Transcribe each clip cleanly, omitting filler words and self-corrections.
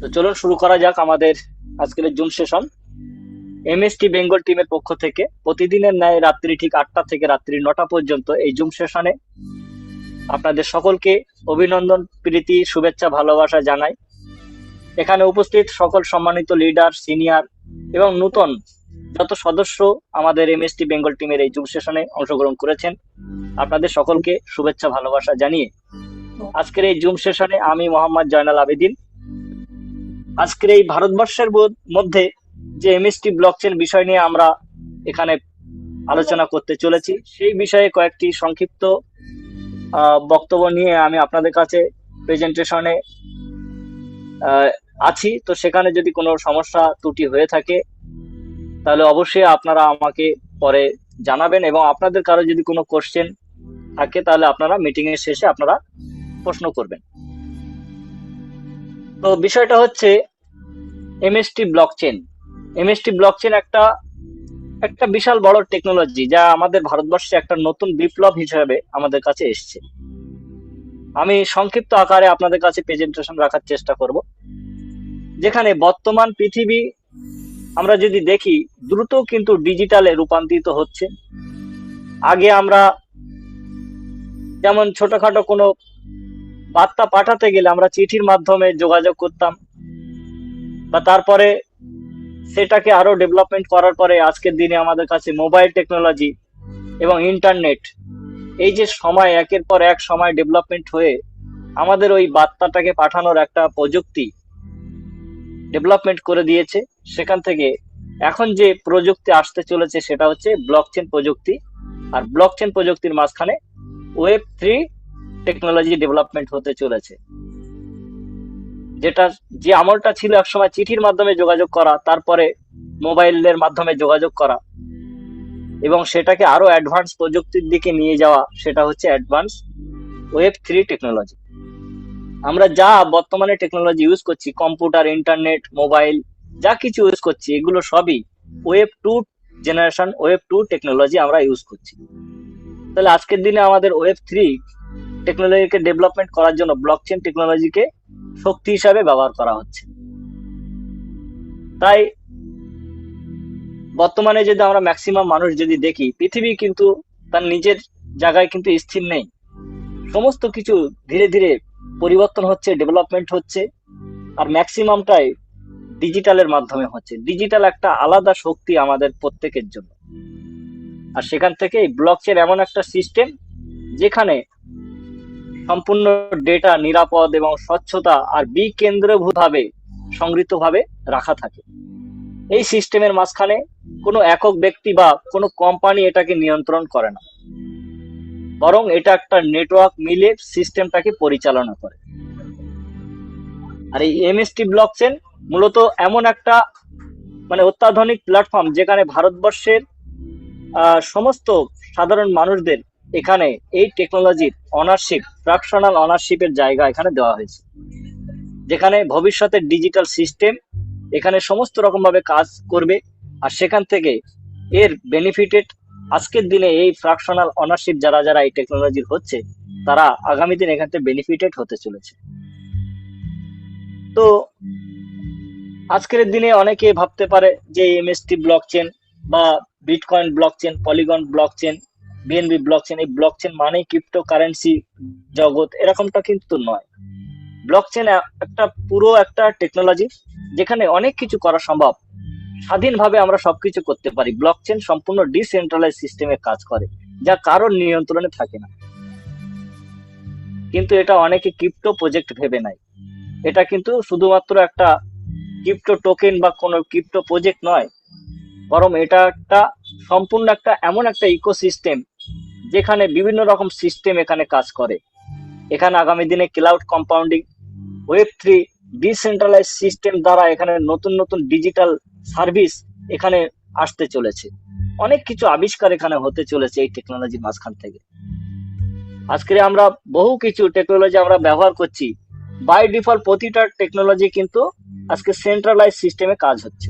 তো চলুন শুরু করা যাক আমাদের আজকের জুম সেশন। এমএসটি বেঙ্গল টিমের পক্ষ থেকে প্রতিদিনের ন্যায় রাত্রি ঠিক 8টা থেকে রাত্রি 9টা পর্যন্ত এই জুম সেশনে আপনাদের সকলকে অভিনন্দন, প্রীতি, শুভেচ্ছা, ভালোবাসা জানাই। এখানে উপস্থিত সকল সম্মানিত লিডার, সিনিয়র এবং নূতন যত সদস্য আমাদের এমএসটি বেঙ্গল টিমের এই জুম সেশনে অংশগ্রহণ করেছেন, আপনাদের সকলকে শুভেচ্ছা ভালোবাসা জানিয়ে আজকের এই জুম সেশনে আমি মোহাম্মদ জয়নাল আবেদিন আজকের এই ভারতবর্ষের মধ্যে যে এমএসটি ব্লকচেন বিষয় নিয়ে আমরা এখানে আলোচনা করতে চলেছি, সেই বিষয়ে কয়েকটি সংক্ষিপ্ত বক্তব্য নিয়ে আমি আপনাদের কাছে প্রেজেন্টেশনে আছি। তো সেখানে যদি কোনো সমস্যা ত্রুটি হয়ে থাকে তাহলে অবশ্যই আপনারা আমাকে পরে জানাবেন, এবং আপনাদের কারো যদি কোনো কোশ্চেন থাকে তাহলে আপনারা মিটিং এর শেষে আপনারা প্রশ্ন করবেন। তো বিষয়টা হচ্ছে এমএসটি ব্লকচেন। এমএসটি ব্লকচেন একটা একটা বিশাল বড় টেকনোলজি, যা আমাদের ভারতবর্ষে একটা নতুন বিপ্লব হিসেবে আমাদের কাছে এসছে। আমি সংক্ষিপ্ত আকারে আপনাদের কাছে প্রেজেন্টেশন রাখার চেষ্টা করব। যেখানে বর্তমান পৃথিবী আমরা যদি দেখি, দ্রুত কিন্তু ডিজিটালে রূপান্তরিত হচ্ছে। আগে আমরা যেমন ছোটখাটো কোনো বার্তা পাঠাতে গেলে আমরা চিঠির মাধ্যমে যোগাযোগ করতাম, বা তারপরে সেটাকে আরো ডেভেলপমেন্ট করার পরে আজকের দিনে আমাদের কাছে মোবাইল টেকনোলজি এবং ইন্টারনেট, এই যে সময় একের পর এক সময় ডেভেলপমেন্ট হয়ে আমাদের ওই বার্তাটাকে পাঠানোর একটা প্রযুক্তি ডেভেলপমেন্ট করে দিয়েছে। সেখান থেকে এখন যে প্রযুক্তি আসতে চলেছে সেটা হচ্ছে ব্লকচেন প্রযুক্তি। আর ব্লকচেন প্রযুক্তির মাঝখানে ওয়েব 3 টেকনোলজি ডেভেলপমেন্ট হতে চলেছে। যেটা যে আমলটা ছিল একসময় চিঠির মাধ্যমে যোগাযোগ করা, তারপরে মোবাইলের মাধ্যমে যোগাযোগ করা, এবং সেটাকে আরো অ্যাডভান্স প্রযুক্তির দিকে নিয়ে যাওয়া, সেটা হচ্ছে অ্যাডভান্স ওয়েব 3 টেকনোলজি। আমরা যা বর্তমানে টেকনোলজি ইউজ করছি, কম্পিউটার, ইন্টারনেট, মোবাইল, যা কিছু ইউজ করছি, এগুলো সবই ওয়েব 2 টেকনোলজি আমরা ইউজ করছি। তাহলে আজকের দিনে আমাদের ওয়েব 3 টেকনোলজিকে ডেভেলপমেন্ট করার জন্য ব্লকচেন টেকনোলজিকে শক্তি হিসাবে ব্যবহার করা হচ্ছে। তাই বর্তমানে যদি আমরা ম্যাক্সিমাম মানুষ যদি দেখি, পৃথিবী কিন্তু তার নিজের জায়গায় কিন্তু স্থির নেই। সমস্ত কিছু ধীরে ধীরে পরিবর্তন হচ্ছে, ডেভেলপমেন্ট হচ্ছে, আর ম্যাক্সিমামটাই ডিজিটালের মাধ্যমে হচ্ছে। ডিজিটাল একটা আলাদা শক্তি আমাদের প্রত্যেকের জন্য। আর সেখান থেকে ব্লকচেন এমন একটা সিস্টেম যেখানে সম্পূর্ণ ডেটা নিরাপদ এবং স্বচ্ছতা আর বিকেন্দ্রীভূতভাবে সংগৃহীতভাবে রাখা থাকে। এই সিস্টেমের মাঝখানে কোনো একক ব্যক্তি বা কোনো কোম্পানি এটাকে নিয়ন্ত্রণ করে না, বরং এটা একটা নেটওয়ার্ক মিলে সিস্টেমটাকে পরিচালনা করে। আর এই এমএসটি ব্লকচেন মূলত এমন একটা অত্যাধুনিক প্ল্যাটফর্ম, যেখানে ভারতবর্ষের সমস্ত সাধারণ মানুষদের এখানে এই টেকনোলজির অনারশিপ, ফ্র্যাকশনাল অনারশিপের জায়গা এখানে দেওয়া হয়েছে। যেখানে ভবিষ্যতের ডিজিটাল সিস্টেম এখানে সমস্ত রকম ভাবে কাজ করবে, আর সেখান থেকে এর বেনিফিটেড আজকের দিনে এই ফ্র্যাকশনাল অনারশিপ যারা যারা এই টেকনোলজির হচ্ছে, তারা আগামী দিন এখান থেকে বেনিফিটেড হতে চলেছে। তো আজকের দিনে অনেকে ভাবতে পারে যে এমএসটি ব্লকচেন বা bitcoin blockchain, polygon blockchain, BNB blockchain, এই ব্লকচেন মানেই ক্রিপ্টো কারেন্সি জগৎ, এরকমটা কিন্তু নয়। ব্লকচেন একটা পুরো একটা টেকনোলজি যেখানে অনেক কিছু করা সম্ভব। স্বাধীনভাবে আমরা সবকিছু করতে পারি। ব্লকচেন সম্পূর্ণ ডিসেন্ট্রালাইজ সিস্টেমে কাজ করে, যা কারোর নিয়ন্ত্রণে থাকে না। কিন্তু এটা অনেকে ক্রিপ্টো প্রজেক্ট ভেবে নেয়। এটা কিন্তু শুধুমাত্র একটা ক্রিপ্টো টোকেন বা কোনো ক্রিপ্টো প্রজেক্ট নয়, বরং এটা একটা সম্পূর্ণ একটা এমন একটা ইকোসিস্টেম যেখানে বিভিন্ন রকম সিস্টেম এখানে কাজ করে। এখানে আগামী দিনে cloud compounding, web 3 decentralize system দ্বারা এখানে নতুন নতুন ডিজিটাল সার্ভিস এখানে আসতে চলেছে। অনেক কিছু আবিষ্কার এখানে হতে চলেছে এই টেকনোলজির মাঝখান থেকে। আজকে আমরা বহু কিছু টেকনোলজি আমরা ব্যবহার করছি। বাই ডিফল্ট প্রতিটা টেকনোলজি কিন্তু আজকে সেন্ট্রালাইজ সিস্টেমে কাজ হচ্ছে।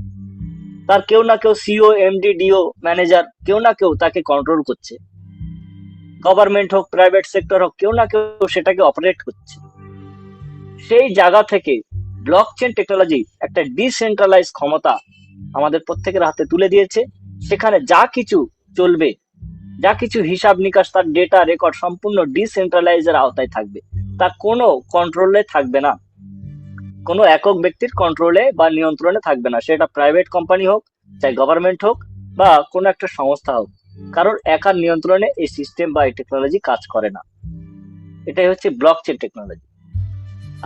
তার কেউ না কেউ সিও, এমডি, ডিও, ম্যানেজার, কেউ না কেউ তাকে কন্ট্রোল করছে। গভর্নমেন্ট হোক, প্রাইভেট সেক্টর হোক, কেউ না কেউ সেটাকে অপারেট করছে। সেই জায়গা থেকে ব্লক চেন টেকনোলজি একটা ডিসেন্ট্রালাইজ ক্ষমতা আমাদের প্রত্যেকের হাতে তুলে দিয়েছে। সেখানে যা কিছু চলবে, যা কিছু হিসাব নিকাশ, তার ডেটা রেকর্ড সম্পূর্ণ ডিসেন্ট্রালাইজের আওতায় থাকবে। তা কোনো কন্ট্রোলে থাকবে না, কোনো একক ব্যক্তির কন্ট্রোলে বা নিয়ন্ত্রণে থাকবে না, সেটা প্রাইভেট কোম্পানি হোক, চাই গভর্নমেন্ট হোক, বা কোনো একটা সংস্থা হোক। কারণ একার নিয়ন্ত্রণে এই সিস্টেম বা এই টেকনোলজি কাজ করে না। এটাই হচ্ছে ব্লক চেন টেকনোলজি।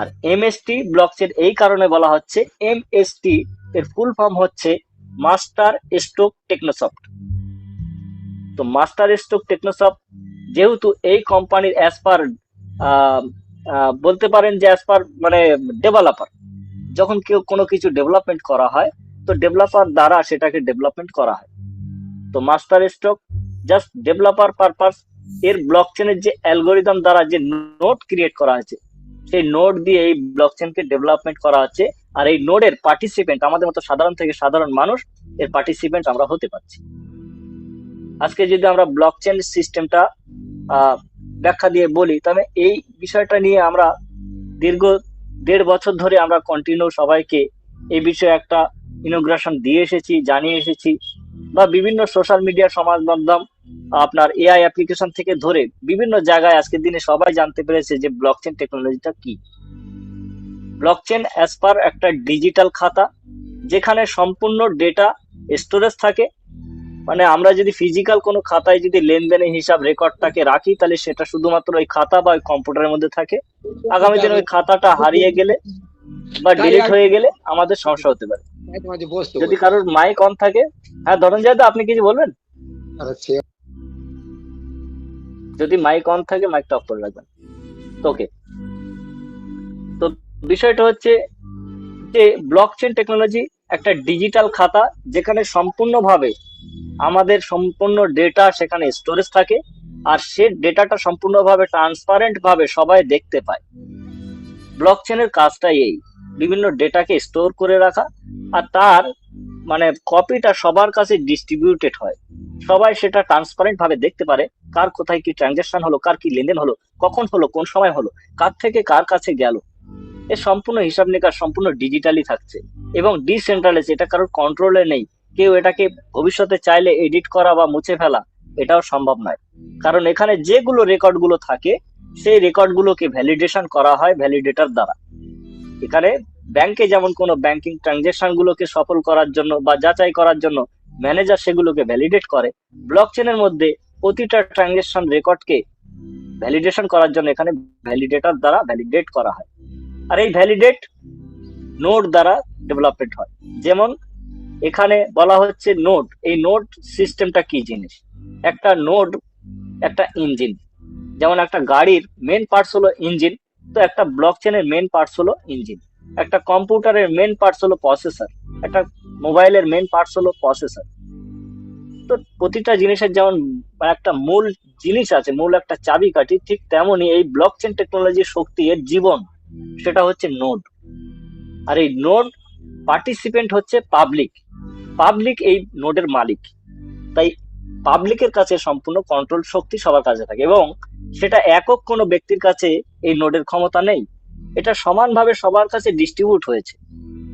আর এমএসটি ব্লক চেন এই কারণে বলা হচ্ছে, এমএসটি এর ফুল ফর্ম হচ্ছে মাস্টার স্ট্রোক টেকনোসফট। তো মাস্টার স্ট্রোক টেকনোসফট যেহেতু এই কোম্পানির অ্যাজ পার বলতে পারেন যে অ্যাজ পার মানে ডেভেলপার, যখন কেউ কোনো কিছু ডেভেলপমেন্ট করা হয় তো ডেভেলপার দ্বারা সেটাকে ডেভেলপমেন্ট করা হয়। তো master stroke just developer purpose. এর ব্লকচেনের যে অ্যালগোরিদম দ্বারা যে নোড ক্রিয়েট করা হয়েছে, সেই নোড দিয়ে এই ব্লকচেনকে ডেভেলপমেন্ট করা হচ্ছে। আর এই নোডের পার্টিসিপেন্ট আমাদের মতো সাধারণ থেকে সাধারণ মানুষ, এর পার্টিসিপেন্ট আমরা হতে পারছি। আজকে যদি আমরা ব্লকচেন সিস্টেমটা ব্যাখ্যা দিয়ে বলি, তবে এই বিষয়টা নিয়ে আমরা দীর্ঘ 1.5 বছর ধরে আমরা কন্টিনিউ সবাইকে এই বিষয়ে একটা ইনোগ্রেশন দিয়ে এসেছি, জানিয়ে এসেছি, বা বিভিন্ন সোশ্যাল মিডিয়া সমাজ মাধ্যম, আপনার এআই অ্যাপ্লিকেশন থেকে ধরে বিভিন্ন জায়গায় আজকের দিনে সবাই জানতে পেরেছে যে ব্লকচেন টেকনোলজিটা কি। ব্লকচেন অ্যাজ পার একটা ডিজিটাল খাতা, যেখানে সম্পূর্ণ ডেটা স্টোরেজ থাকে। মানে আমরা যদি ফিজিক্যাল কোনো খাতায় যদি লেনদেনের হিসাব রেকর্ডটাকে রাখি, তাহলে সেটা শুধুমাত্র ওই খাতা বা ওই কম্পিউটারের মধ্যে থাকে। আগামী দিনে ওই খাতাটা হারিয়ে গেলে বা ডিলিট হয়ে গেলে আমাদের সমস্যা হতে পারে। যদি কারোর মাইক অন থাকে, হ্যাঁ ধনঞ্জয় দা, আপনি কিছু বলবেন? যদি মাইক অন থাকে মাইকটা অফ করে রাখবেন। ওকে, তো বিষয়টা হচ্ছে যে ব্লকচেন টেকনোলজি একটা ডিজিটাল খাতা, যেখানে সম্পূর্ণভাবে আমাদের সম্পূর্ণ ডেটা সেখানে স্টোরেজ থাকে। আর সে ডেটাটা সম্পূর্ণভাবে ট্রান্সপারেন্ট ভাবে সবাই দেখতে পায়। ব্লকচেনের কাজটাই এই, বিভিন্ন ডেটাকে স্টোর করে রাখা, আর তার মানে কপিটা সবার কাছে ডিস্ট্রিবিউটেড হয়। সবাই সেটা ট্রান্সপারেন্ট ভাবে দেখতে পারে, কার কোথায় কি ট্রানজাকশন হলো, কার কি লেনদেন হলো, কখন হলো, কোন সময় হলো, কার থেকে কার কাছে গেল। এর সম্পূর্ণ হিসাব নিকাশ সম্পূর্ণ ডিজিটালি থাকছে এবং ডিসেন্ট্রালাইজ, এটা কারোর কন্ট্রোলে নেই। কেউ এটাকে ভবিষ্যতে চাইলে এডিট করা বা মুছে ফেলা এটাও সম্ভব নয়। কারণ এখানে যেগুলো রেকর্ড গুলো থাকে, সেই রেকর্ড গুলোকে ভ্যালিডেশন করা হয় ভ্যালিডেটর দ্বারা। এখানে ব্যাংকে যেমন কোনো ব্যাংকিং ট্রানজাকশন গুলোকে সফল করার জন্য বা যাচাই করার জন্য ম্যানেজার সেগুলোকে ভ্যালিডেট করে, ব্লকচেনের মধ্যে প্রতিটা ট্রানজাকশন রেকর্ডকে ভ্যালিডেশন করার জন্য এখানে ভ্যালিডেটর দ্বারা ভ্যালিডেট করা হয়। আর এই ভ্যালিডেট নোড দ্বারা ডেভেলপমেন্ট হয়। যেমন এখানে বলা হচ্ছে নোড, এই নোড সিস্টেমটা কি জিনিস? একটা নোড একটা ইঞ্জিন। যেমন একটা গাড়ির মেন পার্টস হলো ইঞ্জিন, তো একটা ব্লকচেনের মেন পার্টস হলো ইঞ্জিন। একটা কম্পিউটারের মেন পার্টস হলো প্রসেসর, একটা মোবাইলের মেন পার্টস হলো প্রসেসর। তো প্রতিটা জিনিসের যেমন একটা মূল জিনিস আছে, মূল একটা চাবিকাঠি, ঠিক তেমনি এই ব্লকচেন টেকনোলজির শক্তি, এর জীবন, সেটা হচ্ছে নোড। আর এই নোড পার্টিসিপেন্ট হচ্ছে পাবলিক। পাবলিক এই নোডের মালিক। তাই পাবলিকের কাছে সম্পূর্ণ কন্ট্রোল শক্তি সবার কাছে থাকে, এবং সেটা একক কোনো ব্যক্তির কাছে এই নোডের ক্ষমতা নেই। এটা সমানভাবে সবার কাছে ডিস্ট্রিবিউট হয়েছে,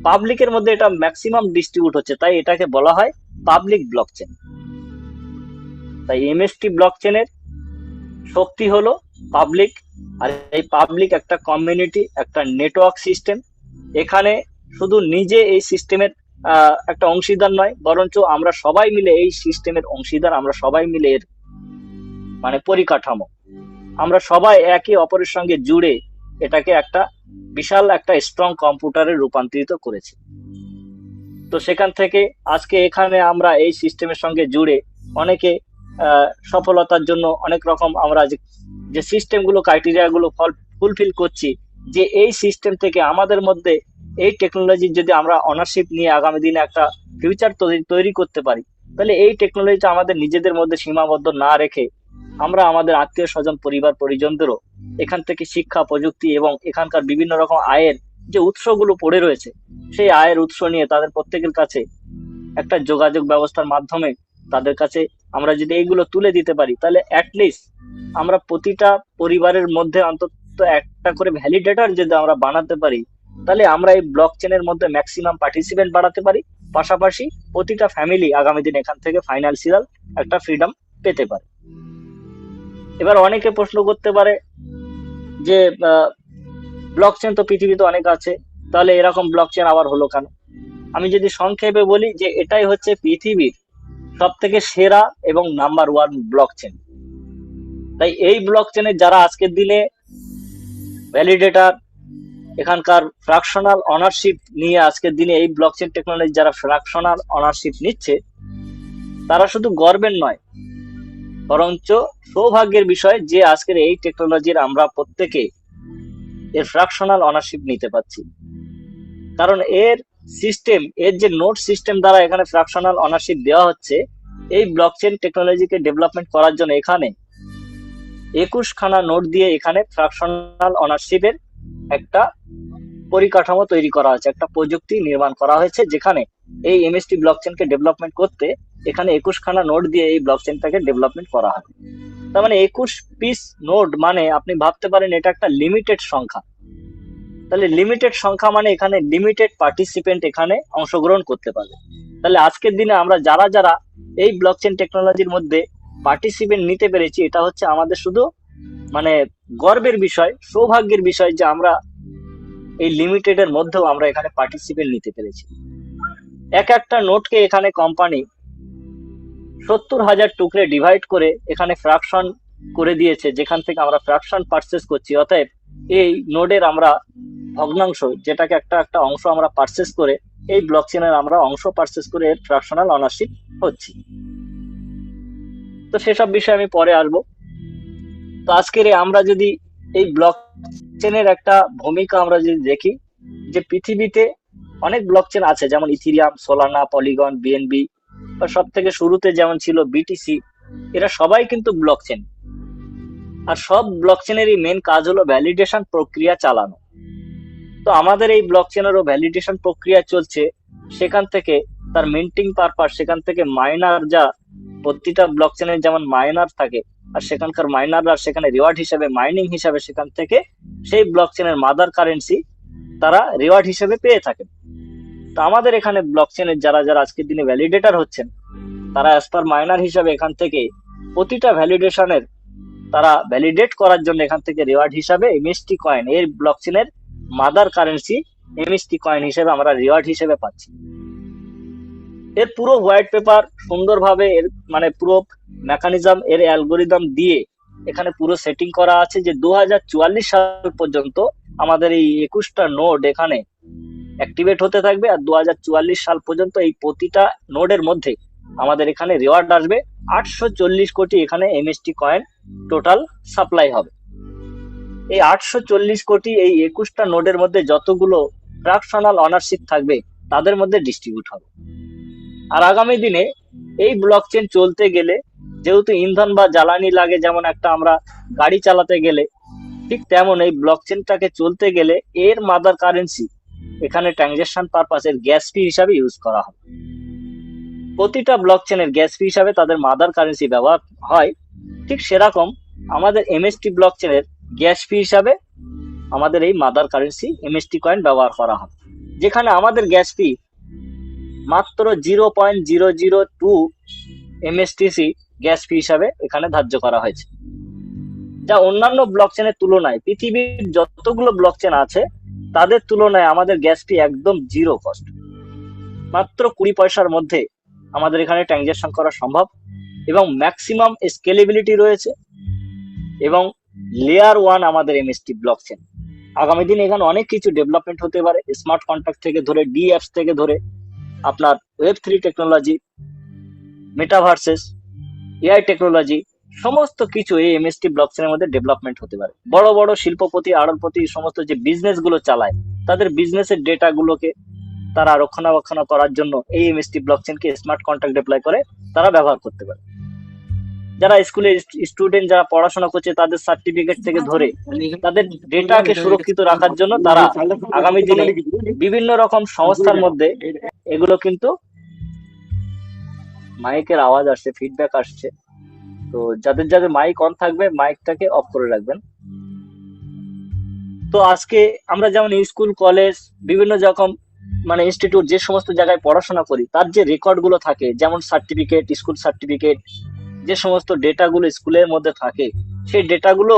পাবলিকের মধ্যে এটা ম্যাক্সিমাম ডিস্ট্রিবিউট হচ্ছে, তাই এটাকে বলা হয় পাবলিক ব্লকচেন। তাই এমএসটি ব্লকচেনের শক্তি হলো পাবলিক। আর এই পাবলিক একটা কমিউনিটি, একটা নেটওয়ার্ক সিস্টেম। এখানে শুধু নিজে এই সিস্টেমের একটা অংশীদার নয়, বরঞ্চ আমরা সবাই মিলে এই সিস্টেমের অংশীদার। আমরা সবাই মিলে এর মানে পরিকাঠামো, আমরা সবাই একে অপরের সঙ্গে জুড়ে এটাকে একটা বিশাল একটা স্ট্রং কম্পিউটারে রূপান্তরিত করেছি। তো সেখান থেকে আজকে এখানে আমরা এই সিস্টেমের সঙ্গে জুড়ে অনেকে সফলতার জন্য অনেক রকম আমরা যে সিস্টেমগুলো ক্রাইটেরিয়া গুলো ফুলফিল করছি, যে এই সিস্টেম থেকে আমাদের মধ্যে এই টেকনোলজির যদি আমরা অনারশিপ নিয়ে আগামী দিনে একটা ফিউচার তৈরি করতে পারি, তাহলে এই টেকনোলজিটা আমাদের নিজেদের মধ্যে সীমাবদ্ধ না রেখে আমরা আমাদের আত্মীয় স্বজন, পরিবার পরিজনদেরও এখান থেকে শিক্ষা, প্রযুক্তি এবং এখানকার বিভিন্ন রকম আয়ের যে উৎসগুলো পড়ে রয়েছে, সেই আয়ের উৎস নিয়ে তাদের প্রত্যেকের কাছে একটা যোগাযোগ ব্যবস্থার মাধ্যমে তাদের কাছে আমরা যদি এইগুলো তুলে দিতে পারি, তাহলে অ্যাটলিস্ট আমরা প্রতিটা পরিবারের মধ্যে অন্তত একটা করে ভ্যালিডেটর যদি আমরা বানাতে পারি, তাহলে আমরা এই ব্লক চেনের মধ্যে ম্যাক্সিমাম পার্টিসিপেন্ট বাড়াতে পারি, পাশাপাশি প্রতিটা ফ্যামিলি আগামী দিন এখান থেকে ফাইন্যান্সিয়াল একটা ফ্রিডম পেতে পারে। এবার অনেকে প্রশ্ন করতে পারে যে ব্লক চেন তো পৃথিবীতে অনেক আছে, তাহলে এরকম ব্লক চেন আবার হলো কেন? আমি যদি সংক্ষেপে বলি যে এটাই হচ্ছে পৃথিবীর সব থেকে সেরা এবং নাম্বার ওয়ান ব্লক চেন। তাই এই ব্লক চেনের যারা আজকের দিনে ভ্যালিডেটর, এখানকার ফ্র্যাকশনাল অনারশিপ নিয়ে আজকের দিনে এই ব্লক চেন টেকনোলজি যারা ফ্র্যাকশনাল অনারশিপ নিচ্ছে, তারা শুধু গর্বের নয়, বরঞ্চ সৌভাগ্যের বিষয় যে আজকের এই টেকনোলজির আমরা প্রত্যেকে এর ফ্র্যাকশনাল অনারশিপ নিতে পারছি। কারণ এর সিস্টেম, এর যে নোট সিস্টেম দ্বারা এখানে ফ্র্যাকশনাল অনারশিপ দেওয়া হচ্ছে, এই ব্লকচেন টেকনোলজিকে ডেভেলপমেন্ট করার জন্য এখানে 21খানা নোট দিয়ে এখানে ফ্র্যাকশনাল অনারশিপের একটা পরিকাঠামো তৈরি করা হয়েছে, একটা প্রযুক্তি নির্মাণ করা হয়েছে, যেখানে এই এমএসটি ব্লকচেনকে ডেভেলপমেন্ট করতে এখানে 21খানা নোট দিয়ে এই ব্লকচেনটাকে ডেভেলপমেন্ট করা হয়। তার মানে 21 পিস নোট মানে আপনি ভাবতে পারেন এটা একটা লিমিটেড সংখ্যা। তাহলে লিমিটেড সংখ্যা মানে এখানে লিমিটেড পার্টিসিপেন্ট এখানে অংশগ্রহণ করতে পারবে। তাহলে আজকের দিনে আমরা যারা যারা এই ব্লকচেন টেকনোলজির মধ্যে পার্টিসিপেন্ট নিতে পেরেছি, এটা হচ্ছে আমাদের শুধু মানে গর্বের বিষয়, সৌভাগ্যের বিষয় যে আমরা এই লিমিটেড এর মধ্যেও আমরা এখানে পার্টিসিপেন্ট নিতে পেরেছি। এক একটা নোটকে এখানে কোম্পানি 70,000 টুকরে ডিভাইড করে এখানে ফ্র্যাকশন করে দিয়েছে, যেখান থেকে আমরা ফ্র্যাকশন পারচেস করছি। অতএব এই নোডের আমরা ভগ্নাংশ, যেটাকে একটা একটা অংশ আমরা পারচেস করে এই ব্লকচেনের আমরা অংশ পারচেস করে এর ফ্র্যাকশনাল অনারশিপ হচ্ছে। তো সেসব বিষয়ে আমি পরে আসবো। তো আজকের আমরা যদি এই ব্লকচেনের একটা ভূমিকা আমরা যদি দেখি, যে পৃথিবীতে অনেক ব্লকচেন আছে, যেমন ইথিরিয়াম, সোলানা, পলিগন, বিএনবি, বা সব থেকে শুরুতে যেমন ছিল বিটিসি, এরা সবাই কিন্তু ব্লকচেন। আর সব ব্লকচেনেরই মেন কাজ হলো ভ্যালিডেশন প্রক্রিয়া চালানো। তো আমাদের এই ব্লকচেনেরও ভ্যালিডেশন প্রক্রিয়া চলছে, সেখান থেকে তার মিন্টিং পারপাস, সেখান থেকে মাইনার, যা প্রতিটা ব্লকচেনের যেমন মাইনার থাকে, আর সেখানকার মাইনাররা সেখানে রিওয়ার্ড হিসেবে, মাইনিং হিসাবে সেখান থেকে সেই ব্লকচেনের মাদার কারেন্সি তারা রিওয়ার্ড হিসেবে পেয়ে থাকেন। তো আমাদের এখানে ব্লকচেনের যারা যারা আজকের দিনে ভ্যালিডেটর হচ্ছেন, তারা অ্যাজ পার মাইনার হিসাবে এখান থেকে প্রতিটা ভ্যালিডেশনের তারা ভ্যালিডেট করার জন্য এখান থেকে রিওয়ার্ড হিসাবে এমএসটি কয়েন, এর ব্লকচেনের মাদার কারেন্সি এমএসটি কয়েন হিসেবে আমরা রিওয়ার্ড হিসেবে পাচ্ছি। এর পুরো হোয়াইট পেপার সুন্দরভাবে, এর মানে পুরো মেকানিজম, এর অ্যালগোরিদম দিয়ে এখানে পুরো সেটিং করা আছে যে 2044 সাল পর্যন্ত আমাদের এই 21টা নোড এখানে অ্যাক্টিভেট হতে থাকবে। আর 2044 সাল পর্যন্ত এই প্রতিটা নোডের মধ্যে আমাদের এখানে রিওয়ার্ড আসবে 840 কোটি এখানে এমএসটি কয়েন টোটাল সাপ্লাই হবে। এই 840 কোটি এই 21টা নোডের মধ্যে যতগুলো ফ্র্যাকশনাল অনারশিপ থাকবে তাদের মধ্যে ডিস্ট্রিবিউট হবে। আর আগামী দিনে এই ব্লকচেন চলতে গেলে যেহেতু ইন্ধন বা জ্বালানি লাগে, যেমন একটা আমরা গাড়ি চালাতে গেলে, ঠিক তেমন এই ব্লকচেনটাকে চলতে গেলে এর মাদার কারেন্সি এখানে ট্রানজাকশন পারপাস, এর গ্যাস ফি হিসাবে ইউজ করা হবে। প্রতিটা ব্লকচেনের গ্যাস ফি হিসাবে তাদের মাদার কারেন্সি ব্যবহার হয়। ঠিক সেরকম আমাদের এমএসটি ব্লকচেনের গ্যাস ফি হিসাবে আমাদের এই মাদার কারেন্সি এমএসটি কয়েন ব্যবহার করা হবে, যেখানে আমাদের গ্যাস ফি মাত্র 0.002 এমএসটিসি গ্যাস ফি হিসাবে এখানে ধার্য করা হয়েছে, যা অন্যান্য ব্লকচেনের তুলনায়, পৃথিবীর যতগুলো ব্লকচেন আছে তাদের তুলনায় আমাদের গ্যাস ফি একদম জিরো কস্ট, মাত্র 20 পয়সার মধ্যে আমাদের এখানে ট্রানজাকশন করা সম্ভব, এবং ম্যাক্সিমাম স্কেলেবিলিটি রয়েছে, এবং লেয়ার ওয়ান আমাদের এমএসটি ব্লকচেন। আগামী দিনে এখানে অনেক কিছু ডেভেলপমেন্ট হতে পারে, স্মার্ট কন্ট্রাক্ট থেকে ধরে, ডি অ্যাপস থেকে ধরে, আপনার ওয়েব3 টেকনোলজি, মেটাভার্সেস, এআই টেকনোলজি, সমস্ত কিছু এই এমএসটি ব্লকচেনের মধ্যে ডেভেলপমেন্ট হতে পারে। বড় বড় শিল্পপতি, আড়তপতি, সমস্ত যে বিজনেস গুলো চালায়, তাদের বিজনেসের ডেটা গুলোকে তারা রক্ষণাবেক্ষণ করার জন্য এই এমএসটি ব্লকচেনকে স্মার্ট কন্ট্রাক্ট ডিপ্লয় করে তারা ব্যবহার করতে পারে। যারা স্কুলে স্টুডেন্ট যারা পড়াশোনা করছে, তাদের সার্টিফিকেট থেকে ধরে তাদের ডেটাকে সুরক্ষিত রাখার জন্য তারা আগামী দিনে বিভিন্ন রকম সংস্থার মধ্যে এগুলো কিন্তু, মাইকের আওয়াজ আসছে, ফিডব্যাক আসছে, তো যাদের যাদের মাইক অন থাকবে মাইকটাকে অফ করে রাখবেন। তো আজকে আমরা যেমন স্কুল কলেজ বিভিন্ন রকম মানে ইনস্টিটিউট যে সমস্ত জায়গায় পড়াশোনা করি তার যে রেকর্ড গুলো থাকে, যেমন সার্টিফিকেট, স্কুল সার্টিফিকেট, যে সমস্ত ডেটাগুলো স্কুলের মধ্যে থাকে, সেই ডেটাগুলো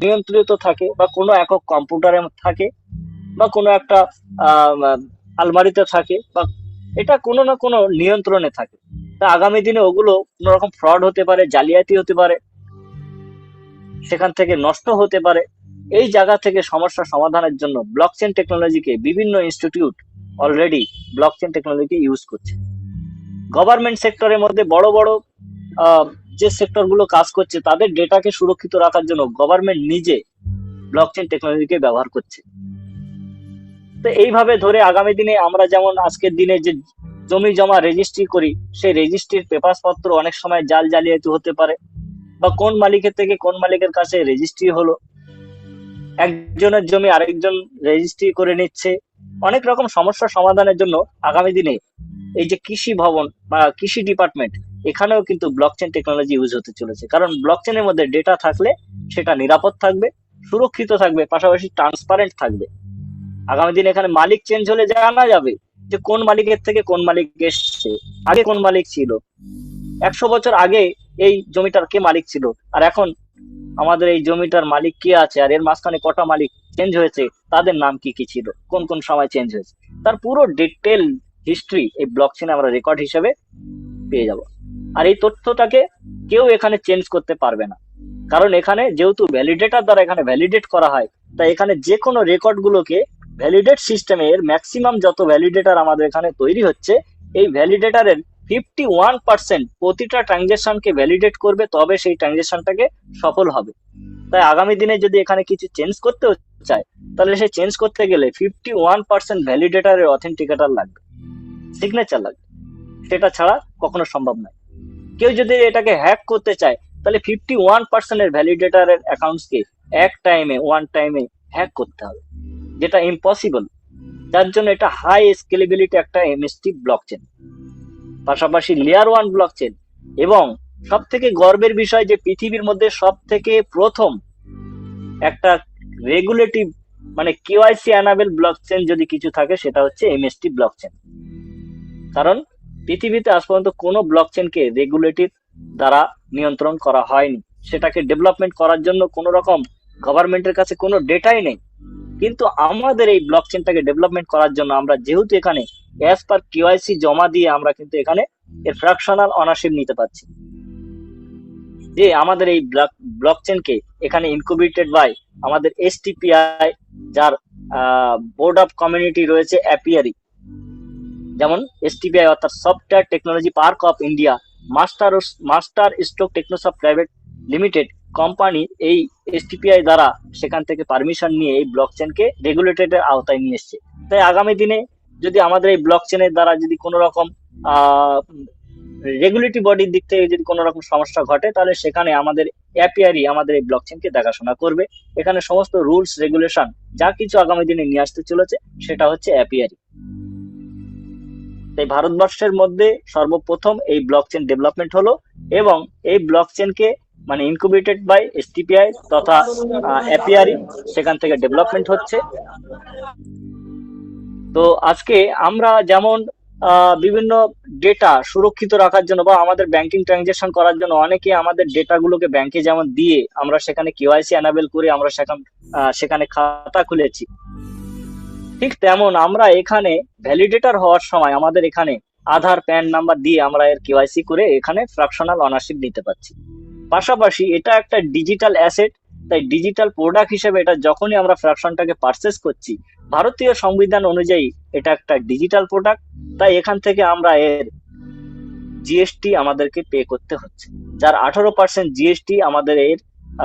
নিয়ন্ত্রিত থাকে বা কোনো একক কম্পিউটারে থাকে বা কোনো একটা আহ, আলমারিতে থাকে, বা এটা কোনো না কোনো নিয়ন্ত্রণে থাকে। তা আগামী দিনে ওগুলো কোনো রকম ফ্রড হতে পারে, জালিয়াতি হতে পারে, সেখান থেকে নষ্ট হতে পারে। এই জায়গা থেকে সমস্যা সমাধানের জন্য ব্লকচেন টেকনোলজিকে বিভিন্ন institute already blockchain technology use করছে। গভর্নমেন্ট সেক্টরের মধ্যে বড় বড় আহ, যে সেক্টর গুলো কাজ করছে তাদের ডেটাকে সুরক্ষিত রাখার জন্য গভর্নমেন্ট নিজে ব্লকচেন টেকনোলজিকে ব্যবহার করছে। তো এইভাবে ধরে আগামী দিনে আমরা যেমন আজকের দিনে যে জমি জমা রেজিস্ট্রি করি, সেই রেজিস্ট্রির পেপার পত্র অনেক সময় জাল জালিয়াতি হতে পারে, বা কোন মালিকের থেকে কোন মালিকের কাছে রেজিস্ট্রি হলো, একজনের জমি আরেকজন রেজিস্ট্রি করে নিচ্ছে। অনেক রকম সমস্যার সমাধানের জন্য আগামী দিনে এই যে কৃষি ভবন বা কৃষি ডিপার্টমেন্ট, এখানেও কিন্তু ব্লকচেন টেকনোলজি ইউজ হতে চলেছে। কারণ ব্লকচেনের মধ্যে ডেটা থাকলে সেটা নিরাপদ থাকবে, সুরক্ষিত থাকবে, পাশাপাশি ট্রান্সপারেন্ট থাকবে। আগামী দিনে এখানে মালিক চেঞ্জ হলে জানা যাবে যে কোন মালিকের থেকে কোন মালিক এসছে, আগে কোন মালিক ছিল, 100 বছর আগে এই জমিটার কে মালিক ছিল, আর এখন আমাদের এই জমিটার মালিক কে আছে, আর এর মাঝখানে কটা মালিক চেঞ্জ হয়েছে, তাদের নাম কি কি ছিল, কোন কোন সময় চেঞ্জ হয়েছে, তার পুরো ডিটেল হিস্ট্রি এই ব্লকচেনে আমরা রেকর্ড হিসেবে পেয়ে যাব। আর এই তথ্যটাকে কেউ এখানে চেঞ্জ করতে পারবে না, কারণ এখানে যেহেতু ভ্যালিডেটর দ্বারা এখানে ভ্যালিডেট করা হয়, তাই এখানে যে কোনো রেকর্ড গুলোকে ভ্যালিডেট সিস্টেমের ম্যাক্সিমাম যত ভ্যালিডেটর আমাদের এখানে তৈরি হচ্ছে, এই ভ্যালিডেটরের 51% প্রতিটা ট্রানজেকশনকে ভ্যালিডেট করবে, তবে সেই ট্রানজেকশনটাকে সফল হবে। তাই আগামী দিনে যদি এখানে কিছু চেঞ্জ করতে চায়, তাহলে সে চেঞ্জ করতে গেলে 51% ভ্যালিডেটরের অথেন্টিকেটর লাগবে, সিগনেচার লাগবে, সেটা ছাড়া কখনো সম্ভব নয়। কেউ যদি এটাকে হ্যাক করতে চায়, তাহলে 51% ভ্যালিডেটরের অ্যাকাউন্টসকে এক টাইমে, ওয়ান টাইমে হ্যাক করতে হবে, যেটা ইম্পসিবল। যার জন্য এটা হাই স্কেলেবিলিটি একটা এমএসটি ব্লকচেন, পাশাপাশি লেয়ার ওয়ান ব্লকচেন, এবং সব থেকে গর্বের বিষয় যে পৃথিবীর মধ্যে সব থেকে প্রথম একটা রেগুলেটিভ মানে কেওয়াইসি অ্যানাবেল ব্লকচেন যদি কিছু থাকে সেটা হচ্ছে এমএসটি ব্লকচেন। কারণ পৃথিবীতে আজ পর্যন্ত কোনো ব্লকচেনকে রেগুলেটর দ্বারা নিয়ন্ত্রণ করা হয়নি, সেটাকে ডেভেলপমেন্ট করার জন্য কোনো রকম গভর্নমেন্টের কাছে কোনো ডেটাই নেই। কিন্তু আমাদের এই ব্লকচেনটাকে ডেভেলপমেন্ট করার জন্য আমরা যেহেতু এখানে অ্যাজ পার কেওয়াইসি জমা দিয়ে আমরা কিন্তু এখানে এর ফ্র্যাকশনাল অনারশিপ নিতে পারছি, যে আমাদের এই ব্লকচেনকে এখানে ইনকিউবেটেড বাই আমাদের এসটিপিআই, যার বোর্ড অফ কমিউনিটি রয়েছে অ্যাপিয়ারি, যেমন এসটিপিআই অর্থাৎ software technology park of India, master master stroke Technosoft private limited company, এই এসটিপিআই দ্বারা সেখান থেকে পারমিশন নিয়ে এই ব্লকচেনকে রেগুলেটেডের আওতায় নিয়ে এসছে। তাই আগামী দিনে যদি আমাদের এই ব্লকচেনের দ্বারা যদি কোনো রকম রেগুলেটরি বডির দিক থেকে যদি কোনো রকম সমস্যা ঘটে, তাহলে সেখানে আমাদের অ্যাপিয়ারি আমাদের এই ব্লকচেনকে দেখাশোনা করবে। এখানে সমস্ত রুলস রেগুলেশন যা কিছু আগামী দিনে নিয়ে আসতে চলেছে সেটা হচ্ছে অ্যাপিয়ারি। তাই ভারতবর্ষের মধ্যে সর্বপ্রথম এই ব্লকচেন ডেভেলপমেন্ট হলো, এবং এই ব্লকচেনকে মানে ইনকিউবেটেড বাই এসটিপিআই তথা অ্যাপিয়ারি, সেখান থেকে ডেভেলপমেন্ট হচ্ছে। তো আজকে আমরা যেমন বিভিন্ন ডেটা সুরক্ষিত রাখার জন্য বা আমাদের ব্যাংকিং ট্রানজাকশন করার জন্য অনেকে আমাদের ডেটাগুলোকে ব্যাংকে যেমন দিয়ে আমরা সেখানে কেওয়াইসি এনাবেল করে আমরা সেখানে খাতা খুলেছি, ঠিক তেমন আমরা এখানে ভ্যালিডেটর হওয়ার সময় আমাদের এখানে আধার প্যান নাম্বার দিয়ে আমরা এর কেওয়াইসি করে এখানে ফ্র্যাকশনাল অনারশিপ নিতে পারছি। পাশাপাশি এটা একটা ডিজিটাল অ্যাসেট, তাই ডিজিটাল প্রোডাক্ট হিসেবে এটা যখনই আমরা ফ্র্যাকশনটাকে পারচেস করছি, ভারতীয় সংবিধান অনুযায়ী এটা একটা ডিজিটাল প্রোডাক্ট, তাই এখান থেকে আমরা এর জিএসটি আমাদেরকে পে করতে হচ্ছে, যার 18% জিএসটি আমাদের এর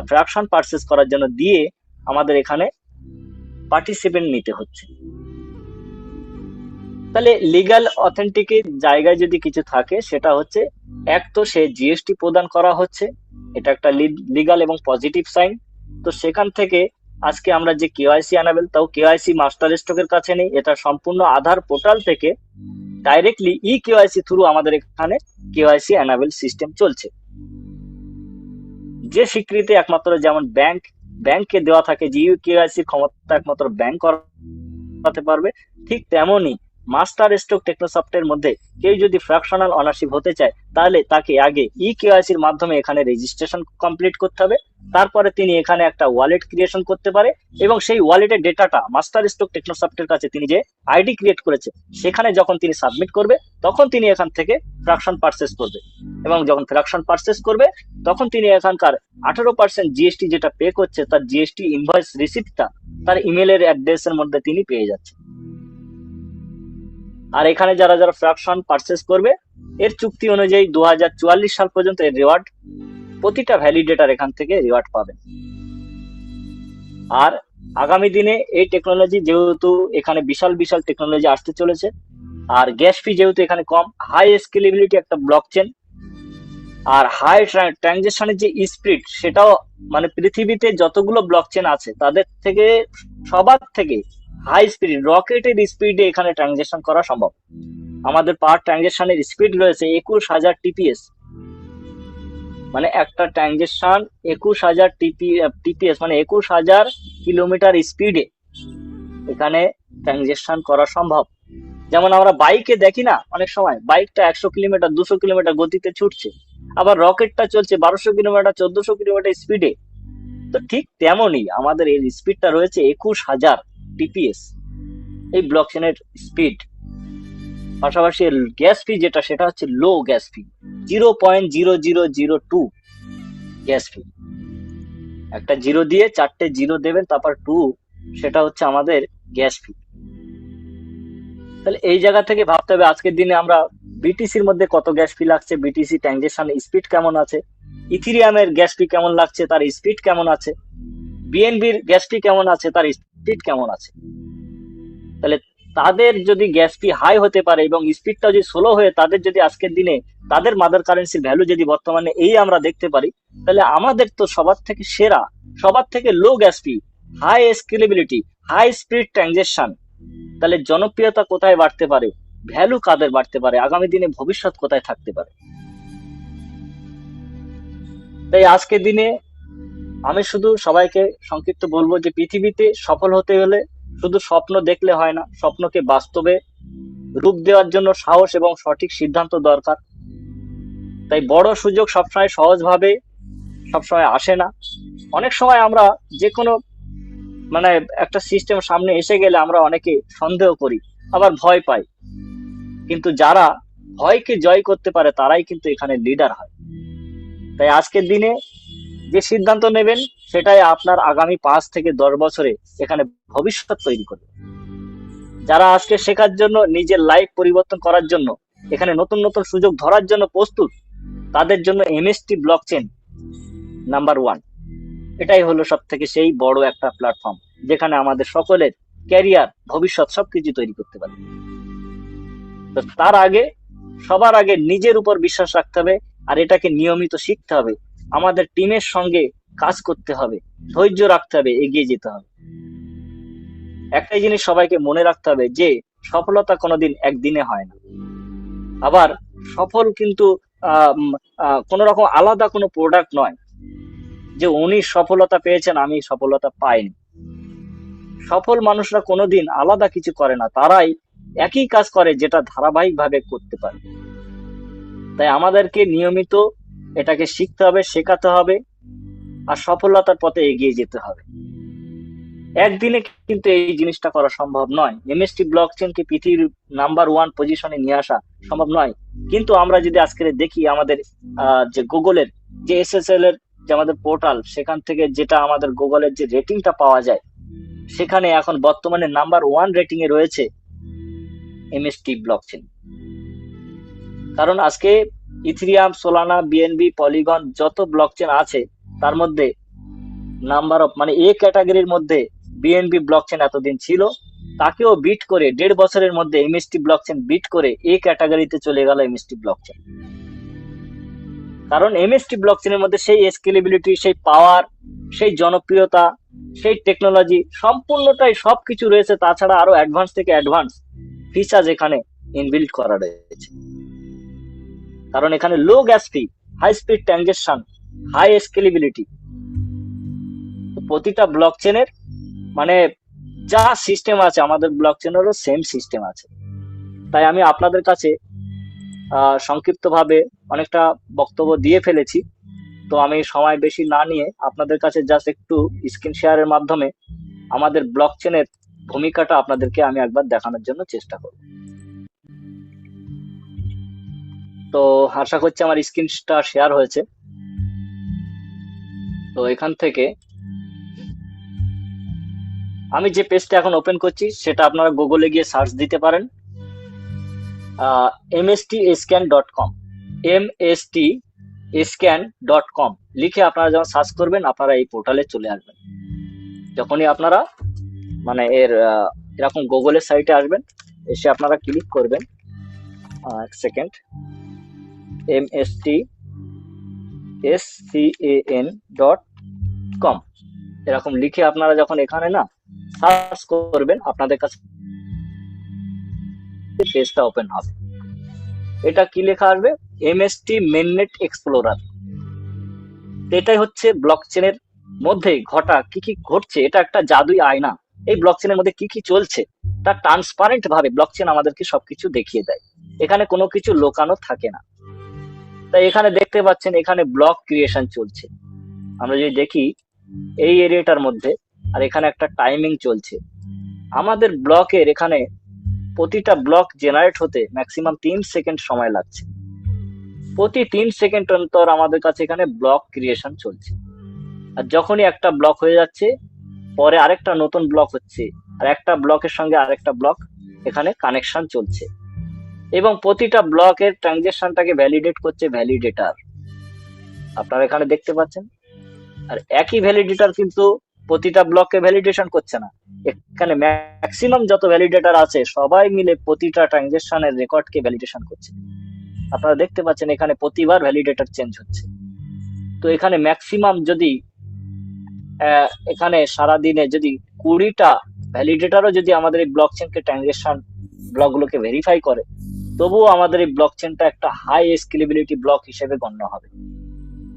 ফ্র্যাকশন পারচেস করার জন্য দিয়ে আমাদের এখানে পার্টিসিপেন্ট নিতে হচ্ছে। তাহলে লিগাল অথেন্টিক জায়গায় যদি কিছু থাকে সেটা হচ্ছে, এক তো সে জিএসটি প্রদান করা হচ্ছে, এটা একটা লিগাল এবং পজিটিভ সাইন। তো সেখান থেকে আজকে আমরা যে কেওয়াইসি আনাবেল, তাও কেওয়াইসি মাস্টার স্ট্রোকের কাছে নেই, এটা সম্পূর্ণ আধার পোর্টাল থেকে ডাইরেক্টলি ই কেওয়াইসি থ্রু আমাদের এখানে কেওয়াইসি আনাবেল সিস্টেম চলছে, যে স্বীকৃতি একমাত্র যেমন ব্যাংক ব্যাংককে দেওয়া থাকে যে ইউকেআইসি ক্ষমতা একমাত্র ব্যাংক করাতে পারবে, ঠিক তেমনই মাস্টার স্ট্রোক টেকনোসফটের মধ্যে কেউ যদি ফ্র্যাকশনাল অনারশিপ হতে চায় তাহলে তাকে আগে ইকেওয়াইসির মাধ্যমে এখানে রেজিস্ট্রেশন কমপ্লিট করতে হবে। তারপরে তিনি এখানে একটা ওয়ালেট ক্রিয়েশন করতে পারে এবং সেই ওয়ালেটের ডেটাটা মাস্টার স্ট্রোক টেকনোসফটের কাছে তিনি যে আইডি ক্রিয়েট করেছে সেখানে যখন তিনি সাবমিট করবে তখন তিনি এখান থেকে ফ্র্যাকশন পারচেস করবে, এবং যখন ফ্র্যাকশন পারচেস করবে তখন তিনি এখানকার 18% জিএসটি যেটা পে করছে তার জিএসটি ইনভয়েস রিসিপ্টটা তার ইমেলের অ্যাড্রেসের মধ্যে তিনি পেয়ে যাচ্ছেন। আর এখানে যারা যারা ফ্র্যাকশন পারচেস করবে এর চুক্তি অনুযায়ী 2044 সাল পর্যন্ত এর রিওয়ার্ড প্রতিটা ভ্যালিডেটার এখান থেকে রিওয়ার্ড পাবেন। আর আগামী দিনে এই টেকনোলজি যেহেতু এখানে বিশাল বিশাল টেকনোলজি আসতে চলেছে, আর গ্যাস ফি যেহেতু এখানে কম, হাই স্কেলেবিলিটি একটা ব্লকচেন, আর হাই ট্রানজেকশনের যে স্পিড সেটাও মানে পৃথিবীতে যতগুলো ব্লকচেন আছে তাদের থেকে সবার থেকে হাই স্পিড রকেটের স্পিডে এখানে ট্রানজেকশন করা সম্ভব। আমাদের পার ট্রানজেকশনের স্পিড রয়েছে 21,000 টিপিএস, মানে একটা ট্রানজেকশন 21,000 টিপিএস মানে 21,000 কিলোমিটার স্পিডে এখানে ট্রানজেকশন করা সম্ভব। যেমন আমরা বাইকে দেখি না, অনেক সময় বাইকটা 100 কিলোমিটার 200 কিলোমিটার গতিতে ছুটছে, আবার রকেটটা চলছে 1200 কিলোমিটার 1400 কিলোমিটার স্পিডে। তো ঠিক তেমনই আমাদের এর স্পিডটা রয়েছে 21,000 টিপিএস এই ব্লকচেনের স্পিড। পাশাপাশি গ্যাস ফি যেটা সেটা হচ্ছে লো গ্যাস ফি, 0.0002 গ্যাস ফি। একটা জিরো দিয়ে 4টে জিরো দেবেন তারপর 2, সেটা হচ্ছে আমাদের গ্যাস ফি। তাহলে এই জায়গা থেকে ভাবতে হবে আজকের দিনে আমরা বিটিসির মধ্যে কত গ্যাস ফি লাগছে, বিটিসি ট্রানজেকশন স্পিড কেমন আছে, ইথিরিয়ামের গ্যাস ফি কেমন লাগছে, তার স্পিড কেমন আছে, বিএনবির গ্যাস ফি কেমন আছে, তার স্পিড কেমন আছে। তাহলে তাদের যদি গ্যাস ফি হাই হতে পারে এবং স্পিডটা যদি স্লো হয়ে তাদের যদি আজকের দিনে তাদের মাদার কারেন্সির ভ্যালু যদি বর্তমানে এই আমরা দেখতে পারি, তাহলে আমাদের তো সবার থেকে সেরা, সবার থেকে low gas fee, high scalability, high speed transaction, তাহলে জনপ্রিয়তা কোথায় বাড়তে পারে, ভ্যালু কাদের বাড়তে পারে, আগামী দিনে ভবিষ্যৎ কোথায় থাকতে পারে। তাই আজকের দিনে আমি শুধু সবাইকে সংক্ষিপ্ত বলবো যে পৃথিবীতে সফল হতে হলে শুধু স্বপ্ন দেখলে হয় না, স্বপ্নকে বাস্তবে রূপ দেওয়ার জন্য সাহস এবং সঠিক সিদ্ধান্ত দরকার। তাই বড় সুযোগ সবসময় সহজভাবে সবসময় আসে না। অনেক সময় আমরা যে কোনো মানে একটা সিস্টেম সামনে এসে গেলে আমরা অনেকে সন্দেহ করি, আবার ভয় পাই, কিন্তু যারা ভয়কে জয় করতে পারে তারাই কিন্তু এখানে লিডার হয়। তাই আজকের দিনে যে সিদ্ধান্ত নেবেন সেটাই আপনার আগামী 5 থেকে 10 বছরে এখানে ভবিষ্যৎ তৈরি করবে। যারা আজকে শেখার জন্য, নিজের লাইফ পরিবর্তন করার জন্য, এখানে নতুন নতুন সুযোগ ধরার জন্য প্রস্তুত, তাদের জন্য এমএসটি ব্লকচেন নাম্বার 1 এটাই হলো সব থেকে সেই বড় একটা প্ল্যাটফর্ম যেখানে আমাদের সকলের ক্যারিয়ার, ভবিষ্যৎ সবকিছু তৈরি করতে পারে। তো তার আগে সবার আগে নিজের উপর বিশ্বাস রাখতে হবে, আর এটাকে নিয়মিত শিখতে হবে, আমাদের টিমের সঙ্গে কাজ করতে হবে, ধৈর্য রাখতে হবে, এগিয়ে যেতে হবে। একটাই জিনিস সবাইকে মনে রাখতে হবে যে সফলতা কোনোদিন একদিনে হয় না, আবার সফল কিন্তু কোন রকম আলাদা কোনো প্রোডাক্ট নয় যে উনি সফলতা পেয়েছেন আমি সফলতা পাইনি। সফল মানুষরা কোনোদিন আলাদা কিছু করে না, তারাই একই কাজ করে যেটা ধারাবাহিক ভাবে করতে পারে। তাই আমাদেরকে নিয়মিত এটাকে শিখতে হবে, শেখাতে হবে, আর সফলতার পথে এগিয়ে যেতে হবে। একদিনে কিন্তু এই জিনিসটা করা সম্ভব নয়। এমএসটি ব্লকচেনকে পৃথিবীর নাম্বার 1 পজিশনে নিয়ে আসা সম্ভব নয়, কিন্তু আমরা যদি আজকে দেখি আমাদের যে গুগলের যে এসএসএল এর যে আমাদের পোর্টাল, সেখান থেকে যেটা আমাদের গুগলের যে রেটিংটা পাওয়া যায়, সেখানে এখন বর্তমানে নাম্বার 1 রেটিং এ রয়েছে এমএসটি ব্লকচেন। কারণ আজকে ইথিরিয়াম, সোলানা, বিএনবি, পলিগন যত ব্লকচেন আছে তার মধ্যে নাম্বার অফ মানে এ ক্যাটাগরির মধ্যে বিএনবি ব্লকচেন এতদিন ছিল, তাকেও বিট করে 1.5 বছরের মধ্যে এমএসটি ব্লকচেন বিট করে এ ক্যাটাগরিতে চলে গেল এমএসটি ব্লকচেন। কারণ এমএসটি ব্লকচেনের মধ্যে সেই স্কেলেবিলিটি, সেই পাওয়ার, সেই জনপ্রিয়তা, সেই টেকনোলজি সম্পূর্ণটাই সবকিছু রয়েছে, তাছাড়া আরো অ্যাডভান্স থেকে অ্যাডভান্স ফিচার এখানে ইনবিল্ট করা রয়েছে। কারণ এখানে low gas fee, high speed transaction, high scalability. প্রতিটা ব্লক চেনের মানে যা সিস্টেম আছে আমাদের ব্লক চেনেরও সেম সিস্টেম আছে। তাই আমি আপনাদের কাছে সংক্ষিপ্তভাবে অনেকটা বক্তব্য দিয়ে ফেলেছি। তো আমি সময় বেশি না নিয়ে আপনাদের কাছে জাস্ট একটু স্ক্রিন শেয়ারের মাধ্যমে আমাদের ব্লক চেনের ভূমিকাটা আপনাদেরকে আমি একবার দেখানোর জন্য চেষ্টা করব। তো আশা করছি আমার স্ক্রিনটা শেয়ার হয়েছে। তো এখান থেকে আমি যে পেজটা এখন ওপেন করছি সেটা আপনারা গুগলে গিয়ে সার্চ দিতে পারেন, mstscan.com, mstscan.com লিখে আপনারা যখন সার্চ করবেন আপনারা এই পোর্টালে চলে আসবেন। যখনই আপনারা মানে এরকম গুগলের সাইটে আসবেন, এসে আপনারা ক্লিক করবেন, এক সেকেন্ড, mstscan.com এরকম লিখে আপনারা যখন এখানে না সার্চ করবেন আপনাদের কাছে পেজটা ওপেন হবে। এটা কি লেখা আসবে? MST mainnet explorer. এটাই হচ্ছে ব্লকচেনের মধ্যে ঘটা কি কি ঘটছে, এটা একটা জাদুই আয়না। এই ব্লকচেনের মধ্যে কি কি চলছে তা ট্রান্সপারেন্ট ভাবে ব্লকচেন আমাদেরকে সবকিছু দেখিয়ে দেয়। এখানে কোনো কিছু লোকানো থাকে না। তাই এখানে দেখতে পাচ্ছেন এখানে ব্লক ক্রিয়েশন চলছে। আমরা যদি দেখি এই এরিয়াটার মধ্যে, আর এখানে একটা টাইমিং চলছে। আমাদের ব্লকের এখানে প্রতিটা ব্লক জেনারেট হতে ম্যাক্সিমাম 3 সেকেন্ড সময় লাগছে। প্রতি 3 সেকেন্ড অন্তর আমাদের কাছে এখানে ব্লক ক্রিয়েশন চলছে। আর যখনই একটা ব্লক হয়ে যাচ্ছে পরে আরেকটা নতুন ব্লক হচ্ছে, আর একটা ব্লকের সঙ্গে আরেকটা ব্লক এখানে কানেকশন চলছে, এবং প্রতিটা ব্লকের ট্রানজেকশনটাকে ভ্যালিডেট করছে ভ্যালিডেটর। আপনারা এখানে দেখতে পাচ্ছেন। আর একই ভ্যালিডেটর কিন্তু প্রতিটা ব্লককে ভ্যালিডেশন করছে না। এখানে ম্যাক্সিমাম যত ভ্যালিডেটর আছে সবাই মিলে প্রতিটা ট্রানজেকশনের রেকর্ডকে ভ্যালিডেশন করছে। আপনারা দেখতে পাচ্ছেন এখানে প্রতিবার ভ্যালিডেটর চেঞ্জ হচ্ছে। তো এখানে ম্যাক্সিমাম যদি এখানে সারাদিনে যদি 20টা ভ্যালিডেটরও যদি আমাদের এই ব্লক চেনকে ট্রানজেকশন ব্লকগুলোকে ভেরিফাই করে, তবুও আমাদের এই ব্লক চেনটা একটা হাই স্কেলেবিলিটি ব্লক হিসেবে গণ্য হবে।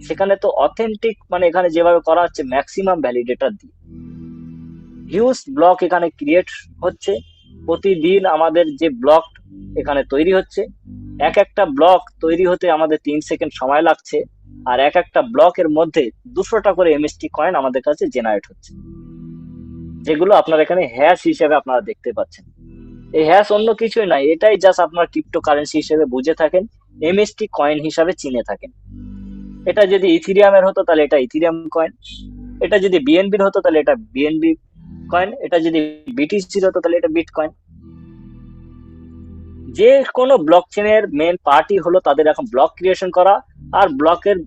সেখানে তো অথেন্টিক মানে এখানে যেভাবে করা হচ্ছে ম্যাক্সিমাম ভ্যালিডেটর দিয়ে হিউজ ব্লক এখানে ক্রিয়েট হচ্ছে। প্রতিদিন আমাদের যে ব্লক এখানে তৈরি হচ্ছে, এক একটা ব্লক তৈরি হতে আমাদের 3 সেকেন্ড সময় লাগছে। আর এক একটা ব্লকের মধ্যে 200টা করে এমএসটি কয়েন আমাদের কাছে জেনারেট হচ্ছে, যেগুলো আপনারা এখানে হ্যাশ হিসেবে আপনারা দেখতে পাচ্ছেন। এই হ্যাশ অন্য কিছুই নাই, এটাই জাস্ট আপনার ক্রিপ্টো কারেন্সি হিসেবে বুঝে থাকেন, এমএসটি কয়েন হিসাবে চিনে থাকেন। এটা যদি ইথিরিয়ামের হতো তাহলে এটা ইথিরিয়াম কয়েন, এটা যদি বিএনবির হতো তাহলে এটা বিএনবি কয়েন, এটা যদি বিটিসির হতো তাহলে এটা বিট কয়েন। যে কোনো ব্লকচেনের মেন পার্টি হলো তাদের এখন ব্লক ক্রিয়েশন করা, আর ব্লকের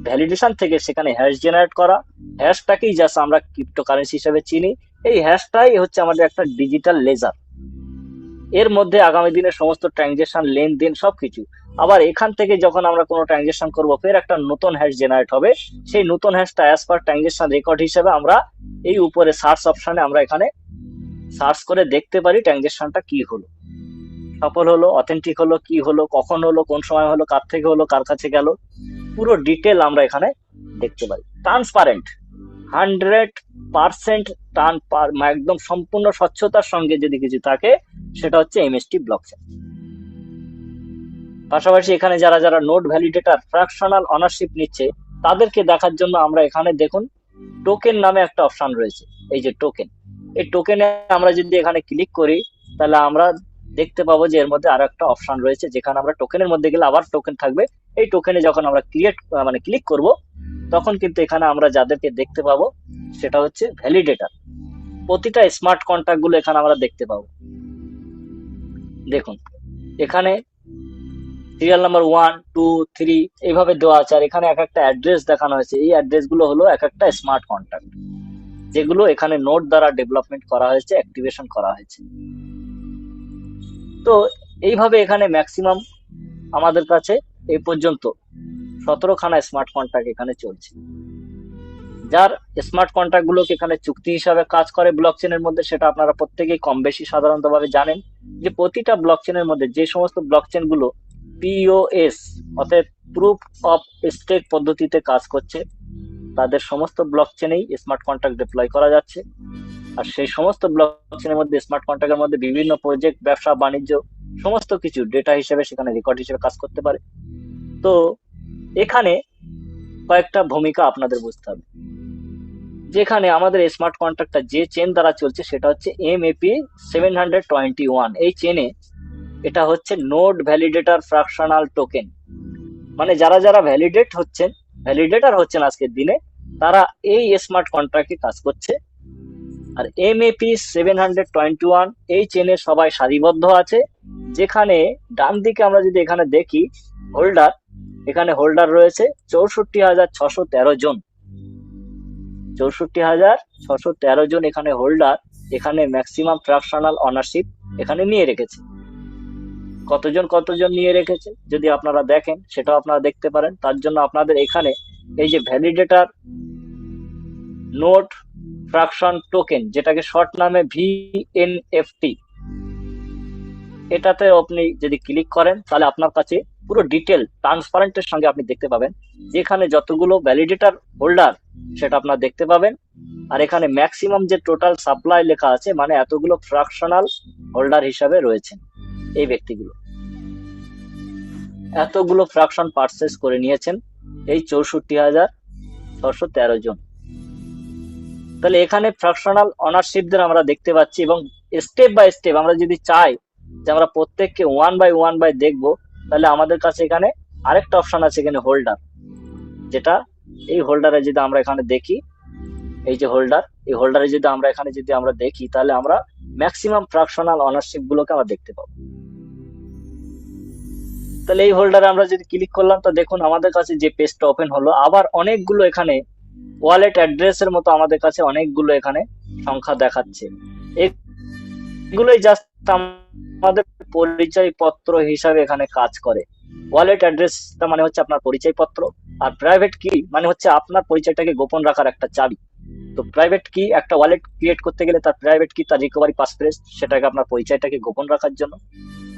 ভ্যালিডেশন থেকে সেখানে হ্যাশ জেনারেট করা। হ্যাশটাকেই জাস্ট আমরা ক্রিপ্টোকারেন্সি হিসেবে চিনি। এই হ্যাশটাই হচ্ছে আমাদের একটা ডিজিটাল লেজার। এর মধ্যে আগামী দিনের সমস্ত ট্রানজেকশন, লেনদেন সবকিছু। আবার এখান থেকে যখন আমরা কোনো ট্রানজেকশন করব ফের একটা নতুন হ্যাশ জেনারেট হবে। সেই নতুন হ্যাশটা অ্যাজ পার ট্রানজেকশন রেকর্ড হিসেবে আমরা এই উপরে সার্চ অপশনে আমরা এখানে সার্চ করে দেখতে পারি ট্রানজেকশনটা কি হলো, সফল হলো, অথেন্টিক হলো, কি হলো, কখন হলো, কোন সময় হলো, কার থেকে হলো, কার কাছে গেল, পুরো ডিটেল আমরা এখানে দেখতে পাই। ট্রান্সপারেন্ট 100% একদম সম্পূর্ণ স্বচ্ছতার সঙ্গে যদি কিছু থাকে সেটা হচ্ছে এমএসটি ব্লকচেন। পাশাপাশি এখানে যারা যারা নোড ভ্যালিডেটর ফ্র্যাকশনাল অনারশিপ নিচ্ছে তাদেরকে দেখার জন্য আমরা এখানে দেখুন টোকেন নামে একটা অপশন রয়েছে। এই যে টোকেন, এই টোকেনে আমরা যদি এখানে ক্লিক করি তাহলে আমরা দেখতে পাবো যে এর মধ্যে আরো একটা অপশন রয়েছে, যেখানে আমরা টোকেনের মধ্যে গেলে আবার টোকেন থাকবে। এই টোকেনে যখন আমরা ক্লিক করব তখন কিন্তু এখানে আমরা যাদেরকে দেখতে পাবো সেটা হচ্ছে ভ্যালিডেটর। প্রতিটা স্মার্ট কন্ট্রাক্ট গুলো এখানে আমরা দেখতে পাবো। দেখুন এখানে সিরিয়াল নাম্বার 1, 2, 3 এইভাবে দেওয়া আছে, আর এখানে এক একটা অ্যাড্রেস দেখানো হয়েছে। এই অ্যাড্রেস গুলো হলো এক একটা স্মার্ট কন্ট্রাক্ট, যেগুলো এখানে নোড দ্বারা ডেভেলপমেন্ট করা হয়েছে, অ্যাক্টিভেশন করা হয়েছে। তো এইভাবে এখানে ম্যাক্সিমাম আমাদের কাছে এই পর্যন্ত 17খানা স্মার্ট কন্ট্রাক্ট এখানে চলছে, যার স্মার্ট কন্ট্রাক্ট গুলোকে এখানে চুক্তি হিসাবে কাজ করে ব্লকচেনের মধ্যে। সেটা আপনারা প্রত্যেকেই কম বেশি সাধারণত ভাবে জানেন যে প্রতিটা ব্লকচেনের মধ্যে যে সমস্ত ব্লকচেন গুলো পিওএস অর্থাৎ প্রুফ অফ স্টেক পদ্ধতিতে কাজ করছে, তাদের সমস্ত ব্লক চেনেই স্মার্ট কন্ট্রাক্ট ডিপ্লয় করা যাচ্ছে। আর সেই সমস্ত ব্লক চেনের মধ্যে স্মার্ট কন্ট্রাক্টের মধ্যে বিভিন্ন প্রজেক্ট, ব্যবসা বাণিজ্য সমস্ত কিছু ডেটা হিসেবে সেখানে রেকর্ড হিসেবে কাজ করতে পারে। তো এখানে কয়েকটা ভূমিকা আপনাদের বুঝতে হবে। যেখানে আমাদের স্মার্ট কন্ট্রাক্টটা যে চেন দ্বারা চলছে সেটা হচ্ছে MAP 721। এই চেনে এটা হচ্ছে নোড ভ্যালিডেটর ফ্র্যাকশনাল টোকেন, মানে যারা যারা ভ্যালিডেটর হচ্ছেন আজকের দিনে, তারা এই স্মার্ট কন্ট্রাক্টে কাজ করছে। আর MAP 721 এই চেনে সবাই সারিবদ্ধ আছে, যেখানে ডান দিকে আমরা যদি এখানে দেখি হোল্ডার, এখানে হোল্ডার রয়েছে 64,613 জন। 64,613 জন এখানে হোল্ডার, এখানে ম্যাক্সিমাম ফ্র্যাকশনাল অনারশিপ এখানে নিয়ে রেখেছে। কতজন নিয়ে রেখেছে যদি আপনারা দেখেন সেটাও আপনারা দেখতে পারেন। তার জন্য আপনাদের এখানে এই যে ভ্যালিডেটর নোট ফ্র্যাকশন টোকেন, যেটাকে শর্ট নামে VNFT, এটাতে আপনি যদি ক্লিক করেন তাহলে আপনার কাছে পুরো ডিটেল ট্রান্সপারেন্টের সঙ্গে আপনি দেখতে পাবেন, যেখানে যতগুলো ভ্যালিডেটর হোল্ডার সেটা আপনারা দেখতে পাবেন। আর এখানে ম্যাক্সিমাম যে টোটাল সাপ্লাই লেখা আছে, মানে এতগুলো ফ্র্যাকশনাল হোল্ডার হিসাবে রয়েছেন এই ব্যক্তিগুলো, এতগুলো ফ্র্যাকশন পারচেস করে নিয়েছেন এই 64,613 জন। তাহলে এখানে ফ্র্যাকশনাল অনারশিপদের আমরা দেখতে পাচ্ছি, এবং স্টেপ বাই স্টেপ আমরা যদি চাই যে আমরা প্রত্যেককে ওয়ান বাই দেখবো, তাহলে আমাদের কাছে এখানে আরেকটা অপশন আছে, এখানে হোল্ডার, যেটা এই হোল্ডারে যদি আমরা এখানে দেখি, এই যে হোল্ডার, এই হোল্ডারে যদি আমরা এখানে দেখি, তাহলে আমরা ম্যাক্সিমাম ফ্র্যাকশনাল অনারশিপ গুলোকে আমরা দেখতে পাবো। তাহলে এই হোল্ডারে আমরা যদি ক্লিক করলাম, তো দেখুন আমাদের কাছে যে পেজটা ওপেন হলো, আবার অনেকগুলো এখানে ওয়ালেট অ্যাড্রেসের মতো আমাদের কাছে অনেকগুলো এখানে সংখ্যা দেখাচ্ছে। এগুলোই জাস্ট আমাদের পরিচয় পত্র হিসাবে এখানে কাজ করে। ওয়ালেট অ্যাড্রেসটা মানে হচ্ছে আপনার পরিচয় পত্র, আর প্রাইভেট কি মানে হচ্ছে আপনার পরিচয়টাকে গোপন রাখার একটা চাবি। তো প্রাইভেট কি, একটা ওয়ালেট ক্রিয়েট করতে গেলে তার প্রাইভেট কি, তার রিকভারি পাসফ্রেজ, সেটাকে আপনার পরিচয়টাকে গোপন রাখার জন্য।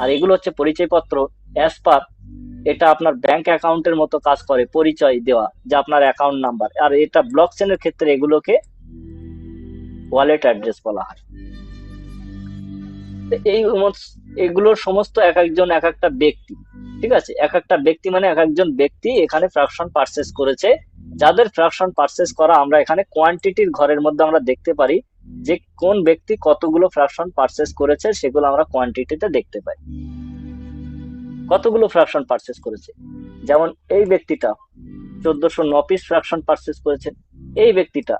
আর এগুলো হচ্ছে পরিচয় পত্র অ্যাজ পার, এটা আপনার ব্যাংক অ্যাকাউন্টের মতো কাজ করে, পরিচয় দেওয়া যে আপনার অ্যাকাউন্ট নাম্বার। আর এটা ব্লক চেনের ক্ষেত্রে এগুলোকে ওয়ালেট অ্যাড্রেস বলা হয়। এগুলোর সমস্ত এক একজন এক একটা ব্যক্তি, ঠিক আছে, এক একটা ব্যক্তি মানে এক একজন ব্যক্তি এখানে ফ্র্যাকশন পারচেস করেছে। যাদের ফ্র্যাকশন পারচেস করা আমরা এখানে কোয়ান্টিটির ঘরের মধ্যে আমরা দেখতে পারি যে কোন ব্যক্তি কতগুলো ফ্র্যাকশন পারচেস করেছে, সেগুলো আমরা কোয়ান্টিটিতে দেখতে পাই কতগুলো ফ্র্যাকশন পারচেস করেছে। যেমন এই ব্যক্তিটা 1409 পিস ফ্র্যাকশন পারচেস করেছেন, এই ব্যক্তিটা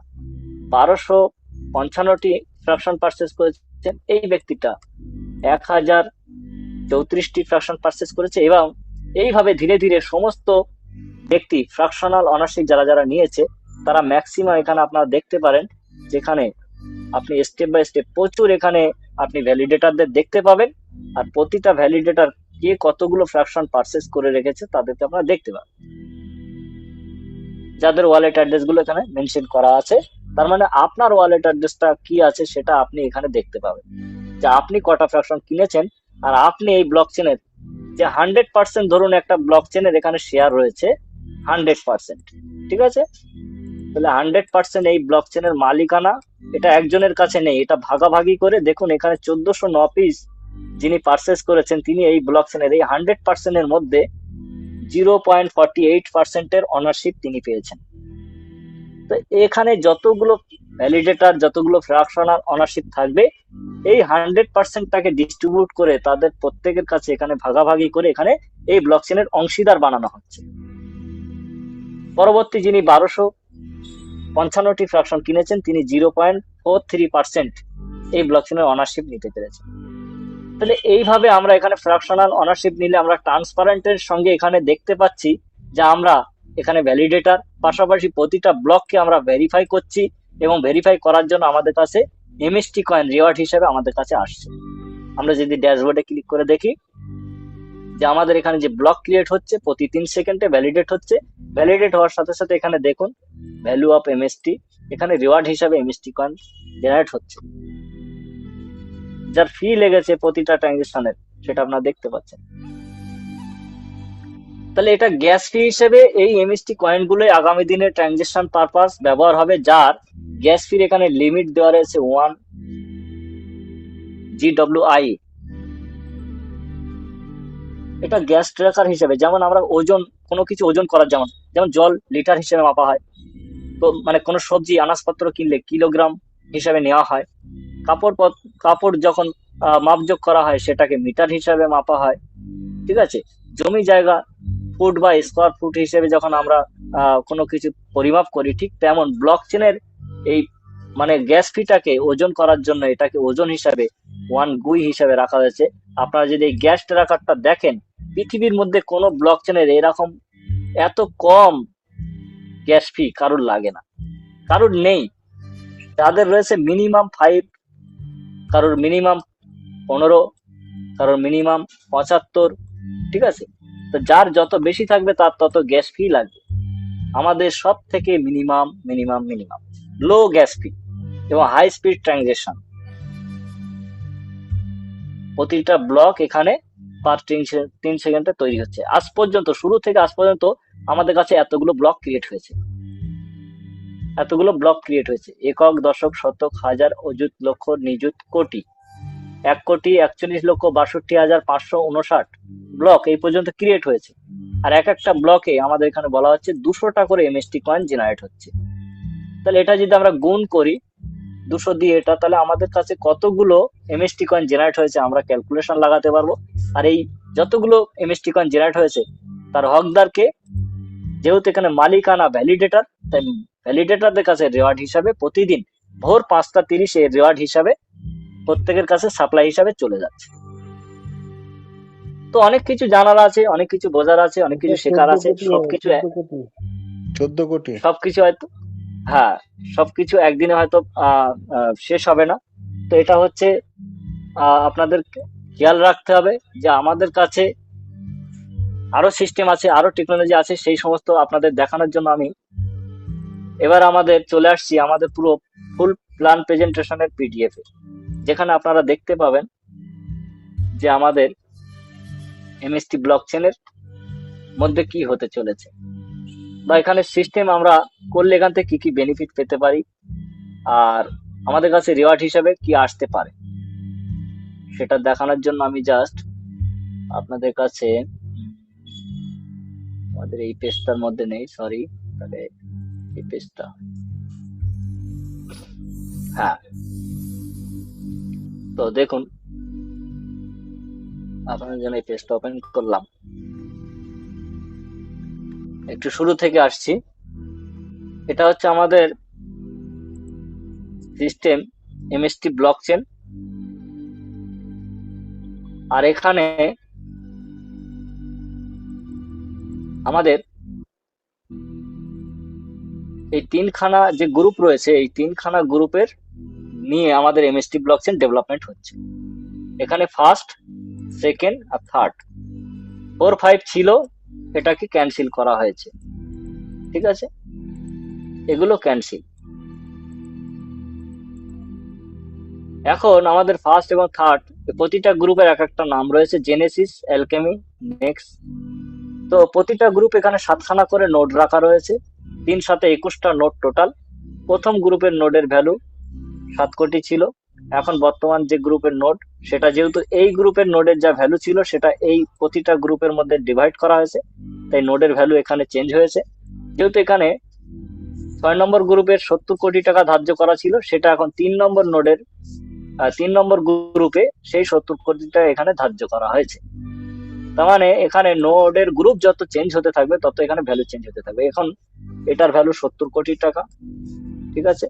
1255টি ফ্র্যাকশন পারচেস করেছেন, এই ব্যক্তিটা 1034টি ফ্র্যাকশন পারচেস করেছে। এবং এইভাবে ধীরে ধীরে সমস্ত ব্যক্তি ফ্র্যাকশনাল অনারশিপ যারা যারা নিয়েছে, তারা ম্যাক্সিমাম এখানে আপনারা দেখতে পারেন, যেখানে আপনি স্টেপ বাই স্টেপ প্রচুর এখানে আপনি ভ্যালিডেটরদের দেখতে পাবেন। আর প্রতিটা ভ্যালিডেটর কে কতগুলো ফ্র্যাকশন পারচেস করে রেখেছে তাদেরকে আপনারা দেখতে পাবেন, যাদের ওয়ালেট অ্যাড্রেস গুলো এখানে মেনশন করা আছে। তার মানে আপনার ওয়ালেট অ্যাড্রেসটা কি আছে সেটা আপনি এখানে দেখতে পাবেন, যে আপনি কটা ফ্র্যাকশন কিনেছেন। আর আপনি এই ব্লক চেনের যে 100%, ধরুন একটা ব্লক চেনের এখানে শেয়ার রয়েছে 100%, ঠিক আছে, তাহলে 100% এই ব্লক চেনের মালিকানা এটা একজনের কাছে নেই, এটা ভাগাভাগি করে। দেখুন এখানে 1409 পিস যিনি পারচেস করেছেন, তিনি এই ব্লক চেনের এই 100% এর মধ্যে 0.48% এর অনারশিপ তিনি পেয়েছেন। তো এখানে যতগুলো ভ্যালিডেটর, যতগুলো ফ্র্যাকশনাল অনারশিপ থাকবে, এই 100%টাকে ডিস্ট্রিবিউট করে তাদের প্রত্যেকের কাছে এখানে ভাগাভাগি করে এখানে এই ব্লক চেনের অংশীদার বানানো হচ্ছে। পরবর্তী যিনি 1255টি ফ্র্যাকশন কিনেছেন, তিনি 0.43% এই ব্লক চেনের অনারশিপ নিতে পেরেছেন। তাহলে এইভাবে আমরা এখানে ফ্র্যাকশনাল অনারশিপ নিলে আমরা ট্রান্সপারেন্টের সঙ্গে এখানে দেখতে পাচ্ছি যে আমরা এখানে ভ্যালিডেটর, পাশাপাশি প্রতিটা ব্লককে আমরা ভেরিফাই করছি, এবং ভেরিফাই করার জন্য আমাদের কাছে MST কয়েন রিওয়ার্ড হিসেবে আমাদের কাছে আসছে। আমরা যদি ড্যাশবোর্ডে ক্লিক করে দেখি যে আমাদের এখানে যে ব্লক ক্রিয়েট হচ্ছে প্রতি 3 সেকেন্ডে ভ্যালিডেট হচ্ছে, ভ্যালিডেট হওয়ার সাথে সাথে এখানে দেখুন ভ্যালু অফ MST, এখানে রিওয়ার্ড হিসাবে MST কয়েন জেনারেট হচ্ছে, যার ফি লেগেছে প্রতিটা ট্রানজেকশনের, সেটা আপনারা দেখতে পাচ্ছেন। তাহলে এটা গ্যাস ফি হিসেবে এই এমএসটি কয়েন গুলো আগামী দিনে ট্রানজেকশন পারপাস ব্যবহার হবে, যার গ্যাস ফির এখানে লিমিট দেওয়া রয়েছে 1 GWI। এটা গ্যাস ট্র্যাকার হিসেবে, যেমন আমরা ওজন, কোনো কিছু ওজন করার, যেমন যেমন জল লিটার হিসেবে মাপা হয়, তো মানে কোনো সবজি আনাজপত্র কিনলে কিলোগ্রাম হিসাবে নেওয়া হয়। কাপড় যখন মাপযোগ করা হয় সেটাকে মিটার হিসাবে মাপা হয়, ঠিক আছে। জমি জায়গা ফুট বা স্কোয়ার ফুট হিসেবে যখন আমরা কোনো কিছু পরিমাপ করি, ঠিক তেমন ব্লক চেনের এই মানে গ্যাস ফিটাকে ওজন করার জন্য এটাকে ওজন হিসাবে 1 GUI হিসাবে রাখা হয়েছে। আপনারা যদি এই গ্যাস ট্র্যাকারটা দেখেন, পৃথিবীর মধ্যে কোনো ব্লক চেনের এরকম এত কম গ্যাস ফি কারুর লাগে না, কারুর নেই। যাদের রয়েছে মিনিমাম 5, কারোর মিনিমাম 15, কারোর মিনিমাম 75, ঠিক আছে। তো যার যত বেশি থাকবে তার তত গ্যাস ফি লাগবে। আমাদের সব থেকে মিনিমাম মিনিমাম মিনিমাম লো গ্যাস ফি এবং হাই স্পিড ট্রানজেকশন। প্রতিটা ব্লক এখানে পার 3 সেকেন্ডে তৈরি হচ্ছে। আজ পর্যন্ত, শুরু থেকে আজ পর্যন্ত আমাদের কাছে এতগুলো ব্লক ক্রিয়েট হয়েছে, একক, দশক, শতক, হাজার, অযুত, লক্ষ, নিযুত, কোটি। 1,41,62,559 ব্লক এই পর্যন্ত ক্রিয়েট হয়েছে। আর এক একটা ব্লকে আমাদের এখানে বলা হচ্ছে 200টা করে এমএসটি কয়েন জেনারেট হচ্ছে। তাহলে এটা যদি আমরা গুণ করি 200 দিয়ে এটা, তাহলে আমাদের কাছে কতগুলো এমএসটি কয়েন জেনারেট হয়েছে আমরা ক্যালকুলেশন লাগাতে পারবো। আর এই যতগুলো এমএসটি কয়েন জেনারেট হয়েছে তার হকদারকে, যেহেতু এখানে মালিকানা ভ্যালিডেটর, তাই ভ্যালিডেটরদের কাছে রেওয়ার্ড হিসাবে প্রতিদিন ভোর 5:30 এর রেওয়ার্ড হিসাবে প্রত্যেকের কাছে সাপ্লাই হিসাবে চলে যাচ্ছে। তো অনেক কিছু জানার আছে, অনেক কিছু বোঝার আছে, অনেক কিছু শেখার আছে। সবকিছু 14 কোটি সবকিছু হয়তো, হ্যাঁ, সবকিছু একদিনে হয়তো শেষ হবে না। তো এটা হচ্ছে আপনাদের খেয়াল রাখতে হবে যে আমাদের কাছে আরো সিস্টেম আছে, আরো টেকনোলজি আছে, সেই সমস্ত আপনাদের দেখানোর জন্য আমি এবার আমাদের চলে আসছি আমাদের পুরো ফুল প্ল্যান প্রেজেন্টেশনের পিডিএফ এ, যেখানে আপনারা দেখতে পাবেন যে আমাদের এমএসটি ব্লকচেনের মধ্যে কি হতে চলেছে, বা এখানে সিস্টেম আমরা করলে এখান থেকে কি কি বেনিফিট পেতে পারি, আর আমাদের কাছে রিওয়ার্ড হিসাবে কি আসতে পারে, সেটা দেখানোর জন্য আমি জাস্ট আপনাদের কাছে, আমাদের এই পেজটার মধ্যে নেই, সরি, তাহলে এই পেজটা, হ্যাঁ, তো দেখুন আপনাদের জন্য এই পেজটা ওপেন করলাম। একটু শুরু থেকে আসছি। এটা হচ্ছে আমাদের সিস্টেম এমএসটি ব্লকচেন। আর এখানে আমাদের এই 3খানা যে গ্রুপ রয়েছে, এই 3খানা গ্রুপের নিয়ে আমাদের এমএসটি ব্লকচেন ডেভেলপমেন্ট হচ্ছে। এখানে ফার্স্ট, সেকেন্ড আর থার্ড, 4, 5 ছিল, এটাকে ক্যান্সেল করা হয়েছে, ঠিক আছে, এগুলো ক্যান্সেল। এখন আমাদের ফার্স্ট এবং থার্ড প্রতিটা গ্রুপের এক একটা নাম রয়েছে, জেনেসিস, অ্যালকেমি, নেক্সট। তো প্রতিটা গ্রুপ এখানে 7খানা করে নোড রাখা রয়েছে, 3 7 21টা নোড টোটাল। প্রথম গ্রুপের নোডের ভ্যালু 7 কোটি ছিল। এখন বর্তমান যে গ্রুপের নোড, সেটা যেহেতু এই গ্রুপের নোডের যা ভ্যালু ছিল সেটা এই প্রতিটা গ্রুপের মধ্যে ডিভাইড করা হয়েছে, তাই নোডের ভ্যালু এখানে চেঞ্জ হয়েছে। যেহেতু এখানে 6 নম্বর গ্রুপের 70 কোটি টাকা ধার্য করা ছিল, সেটা এখন 3 নম্বর নোডের 3 নম্বর গ্রুপে সেই 70 কোটি টাকা এখানে ধার্য করা হয়েছে। তার মানে এখানে নোডের গ্রুপ যত চেঞ্জ হতে থাকবে তত এখানে ভ্যালু চেঞ্জ হতে থাকবে। এখন এটার ভ্যালু 70 কোটি টাকা, ঠিক আছে,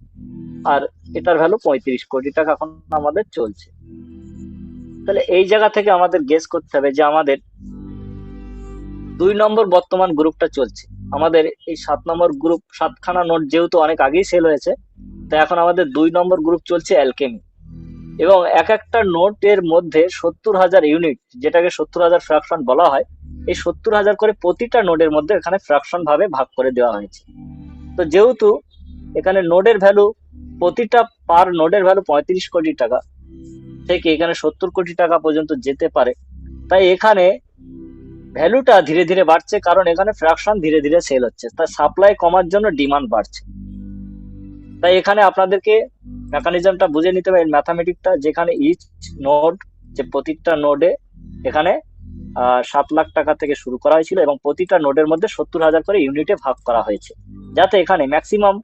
আর এটার ভ্যালু 35 কোটি টাকা এখন আমাদের চলছে। তাহলে এই জায়গা থেকে আমাদের গেস করতে হবে যে আমাদের 2 নম্বর বর্তমান গ্রুপটা চলছে। আমাদের এই 7 নম্বর গ্রুপ, 7খানা নোট যেহেতু অনেক আগেই সেল হয়েছে, তাই এখন আমাদের 2 নম্বর গ্রুপ চলছে অ্যালকেমি। এবং এক একটা নোটের মধ্যে 70,000 ইউনিট, যেটাকে 70,000 ফ্র্যাকশন বলা হয়, এই 70,000 করে প্রতিটা নোডের মধ্যে এখানে ফ্র্যাকশন ভাবে ভাগ করে দেওয়া হয়েছে। তো যেহেতু এখানে নোডের ভ্যালু, প্রতিটা পার নোডের ভ্যালু 35 কোটি টাকা থেকে এখানে 70 কোটি টাকা পর্যন্ত যেতে পারে, তাই এখানে ভ্যালুটা ধীরে ধীরে বাড়ছে, কারণ এখানে ফ্র্যাকশন ধীরে ধীরে সেল হচ্ছে, তাই সাপ্লাই কমার জন্য ডিমান্ড বাড়ছে। তাই এখানে আপনাদেরকে মেকানিজমটা বুঝে নিতে হবে, ম্যাথামেটিকটা, যেখানে ইচ নোড, যে প্রতিটা নোডে এখানে 7 লাখ টাকা থেকে শুরু করা হয়েছিল এবং প্রতিটা নোডের মধ্যে 70,000 করে ইউনিটে ভাগ করা হয়েছে, যাতে এখানে ম্যাক্সিমাম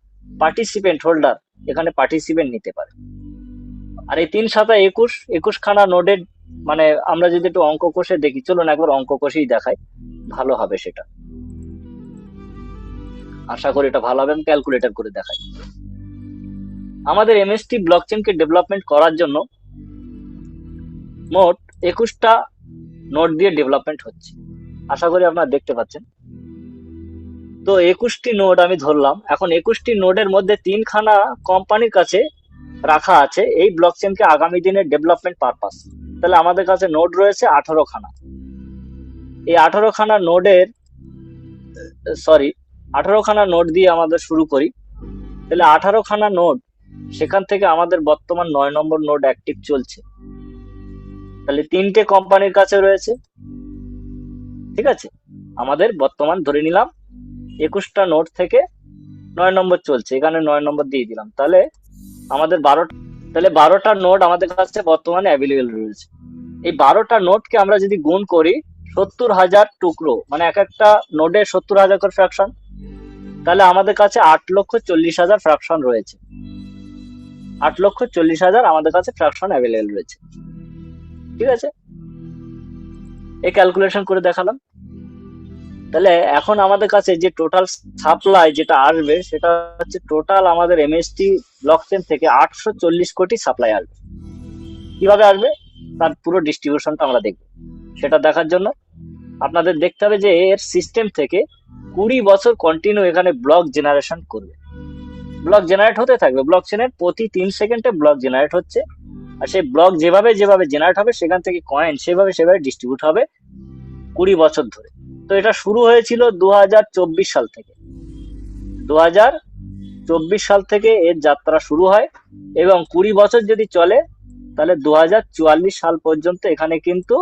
পার্টিসিপেন্ট হোল্ডার এখানে পার্টিসিপেন্ট নিতে পারে। আর এই 3×7=21 খানা নোডের, মানে আমরা যদি একটু অঙ্ক কষে দেখি, চলুন একবার অঙ্ক কষেই দেখাই, ভালো হবে সেটা, আশা করি এটা ভালো হবে। আমি ক্যালকুলেটর করে দেখাই। আমাদের এমএসটি ব্লকচেনকে ডেভেলপমেন্ট করার জন্য মোট 21টা নোড দিয়ে ডেভেলপমেন্ট হচ্ছে, আশা করি আপনারা দেখতে পাচ্ছেন। তো 21টি নোড আমি ধরলাম। এখন 21টি নোডের মধ্যে 3খানা কোম্পানির কাছে রাখা আছে এই ব্লকচেনকে আগামী দিনের ডেভেলপমেন্ট পারপাস। তাহলে আমাদের কাছে নোড রয়েছে 18খানা। এই 18খানা নোডের, সরি, 18খানা নোড দিয়ে আমাদের শুরু করি। তাহলে 18খানা নোড, সেখান থেকে আমাদের বর্তমান 9 নম্বর নোড অ্যাক্টিভ চলছে। তাহলে 3টে কোম্পানির কাছে রয়েছে, ঠিক আছে। আমাদের বর্তমান ধরে নিলাম 21টা নোড থেকে 9 নম্বর চলছে, এখানে 9 নম্বর দিয়ে দিলাম। তাহলে আমাদের 12টা নোড আমাদের কাছে বর্তমানে অ্যাভেলেবেল রয়েছে। এই 12টা নোডকে আমরা যদি গুণ করি 70,000 টুকরো, মানে এক একটা নোডে 70,000 করে ফ্র্যাকশন, তাহলে আমাদের কাছে 8,40,000 ফ্র্যাকশন রয়েছে। 8,40,000 আমাদের কাছে ফ্র্যাকশন অ্যাভেলেবেল রয়েছে, ঠিক আছে। এই ক্যালকুলেশন করে দেখালাম। তাহলে এখন আমাদের কাছে যে টোটাল সাপ্লাই যেটা আসবে, সেটা হচ্ছে টোটাল আমাদের এমএসটি ব্লকচেন থেকে 840 কোটি সাপ্লাই আসবে। কিভাবে আসবে তার পুরো ডিস্ট্রিবিউশনটা আমরা দেখব। সেটা দেখার জন্য আপনাদের দেখতে হবে যে এর সিস্টেম থেকে 20 বছর কন্টিনিউ এখানে ব্লক জেনারেশন করবে, ব্লক জেনারেট হতে থাকবে। ব্লকচেনের প্রতি 3 সেকেন্ডে ব্লক জেনারেট হচ্ছে, আর সেই ব্লক যেভাবে যেভাবে জেনারেট হবে সেখান থেকে কয়েন সেভাবে সেভাবে ডিস্ট্রিবিউট হবে 20 বছর ধরে। তো এটা শুরু হয়েছিল 2024 সাল থেকে। 2024 সাল থেকে এর যাত্রা শুরু হয় এবং 20 বছর যদি চলে তাহলে 2044 সাল পর্যন্ত এখানে কিন্তু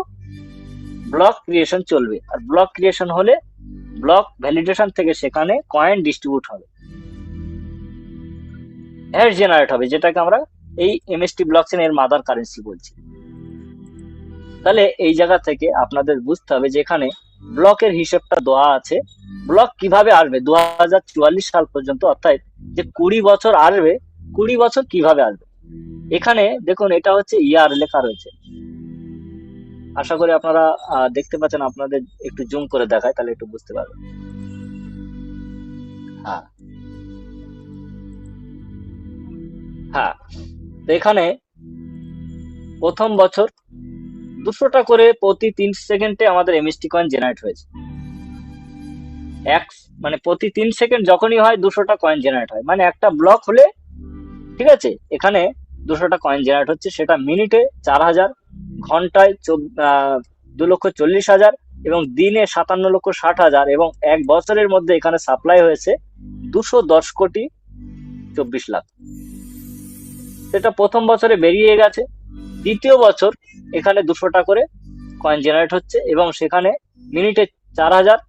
ব্লক ক্রিয়েশন চলবে। আর ব্লক ক্রিয়েশন হলে ব্লক ভ্যালিডেশন থেকে সেখানে কয়েন ডিস্ট্রিবিউট হবে, হ্যাশ জেনারেট হবে, যেটাকে আমরা এই এমএসটি ব্লকচেন এর মাদার কারেন্সি বলছি। তাহলে এই জায়গা থেকে আপনাদের বুঝতে হবে যে এখানে ব্লকের হিসেবটা দেওয়া আছে, ব্লক কিভাবে আসবে 2044 সাল পর্যন্ত, অর্থাৎ যে 20 বছর আসবে, 20 বছর কিভাবে আসবে। এখানে দেখুন এটা হচ্ছে ইয়ার লেখা রয়েছে, আশা করি আপনারা দেখতে পাচ্ছেন। আপনাদের একটু জুম করে দেখায় তাহলে একটু বুঝতে পারবেন। হ্যাঁ হ্যাঁ, তো এখানে প্রথম বছর 200টা করে প্রতি 3 সেকেন্ডে আমাদের এমএসটি কয়েন জেনারেট হয়েছে। মানে প্রতি 3 সেকেন্ড যখনই হয় 200টা কয়েন জেনারেট হয়, মানে একটা ব্লক হলে, ঠিক আছে, এখানে 200টা কয়েন জেনারেট হচ্ছে। সেটা মিনিটে 4,000, ঘন্টায় 2,40,000 এবং দিনে 57,60,000, এবং এক বছরের মধ্যে এখানে সাপ্লাই হয়েছে 210 কোটি 24 লাখ। সেটা প্রথম বছরে বেরিয়ে গেছে। দ্বিতীয় বছর এখানে 200টা করে কয়েন জেনারেট হচ্ছে এবং সেখানে মিনিটে 4,000,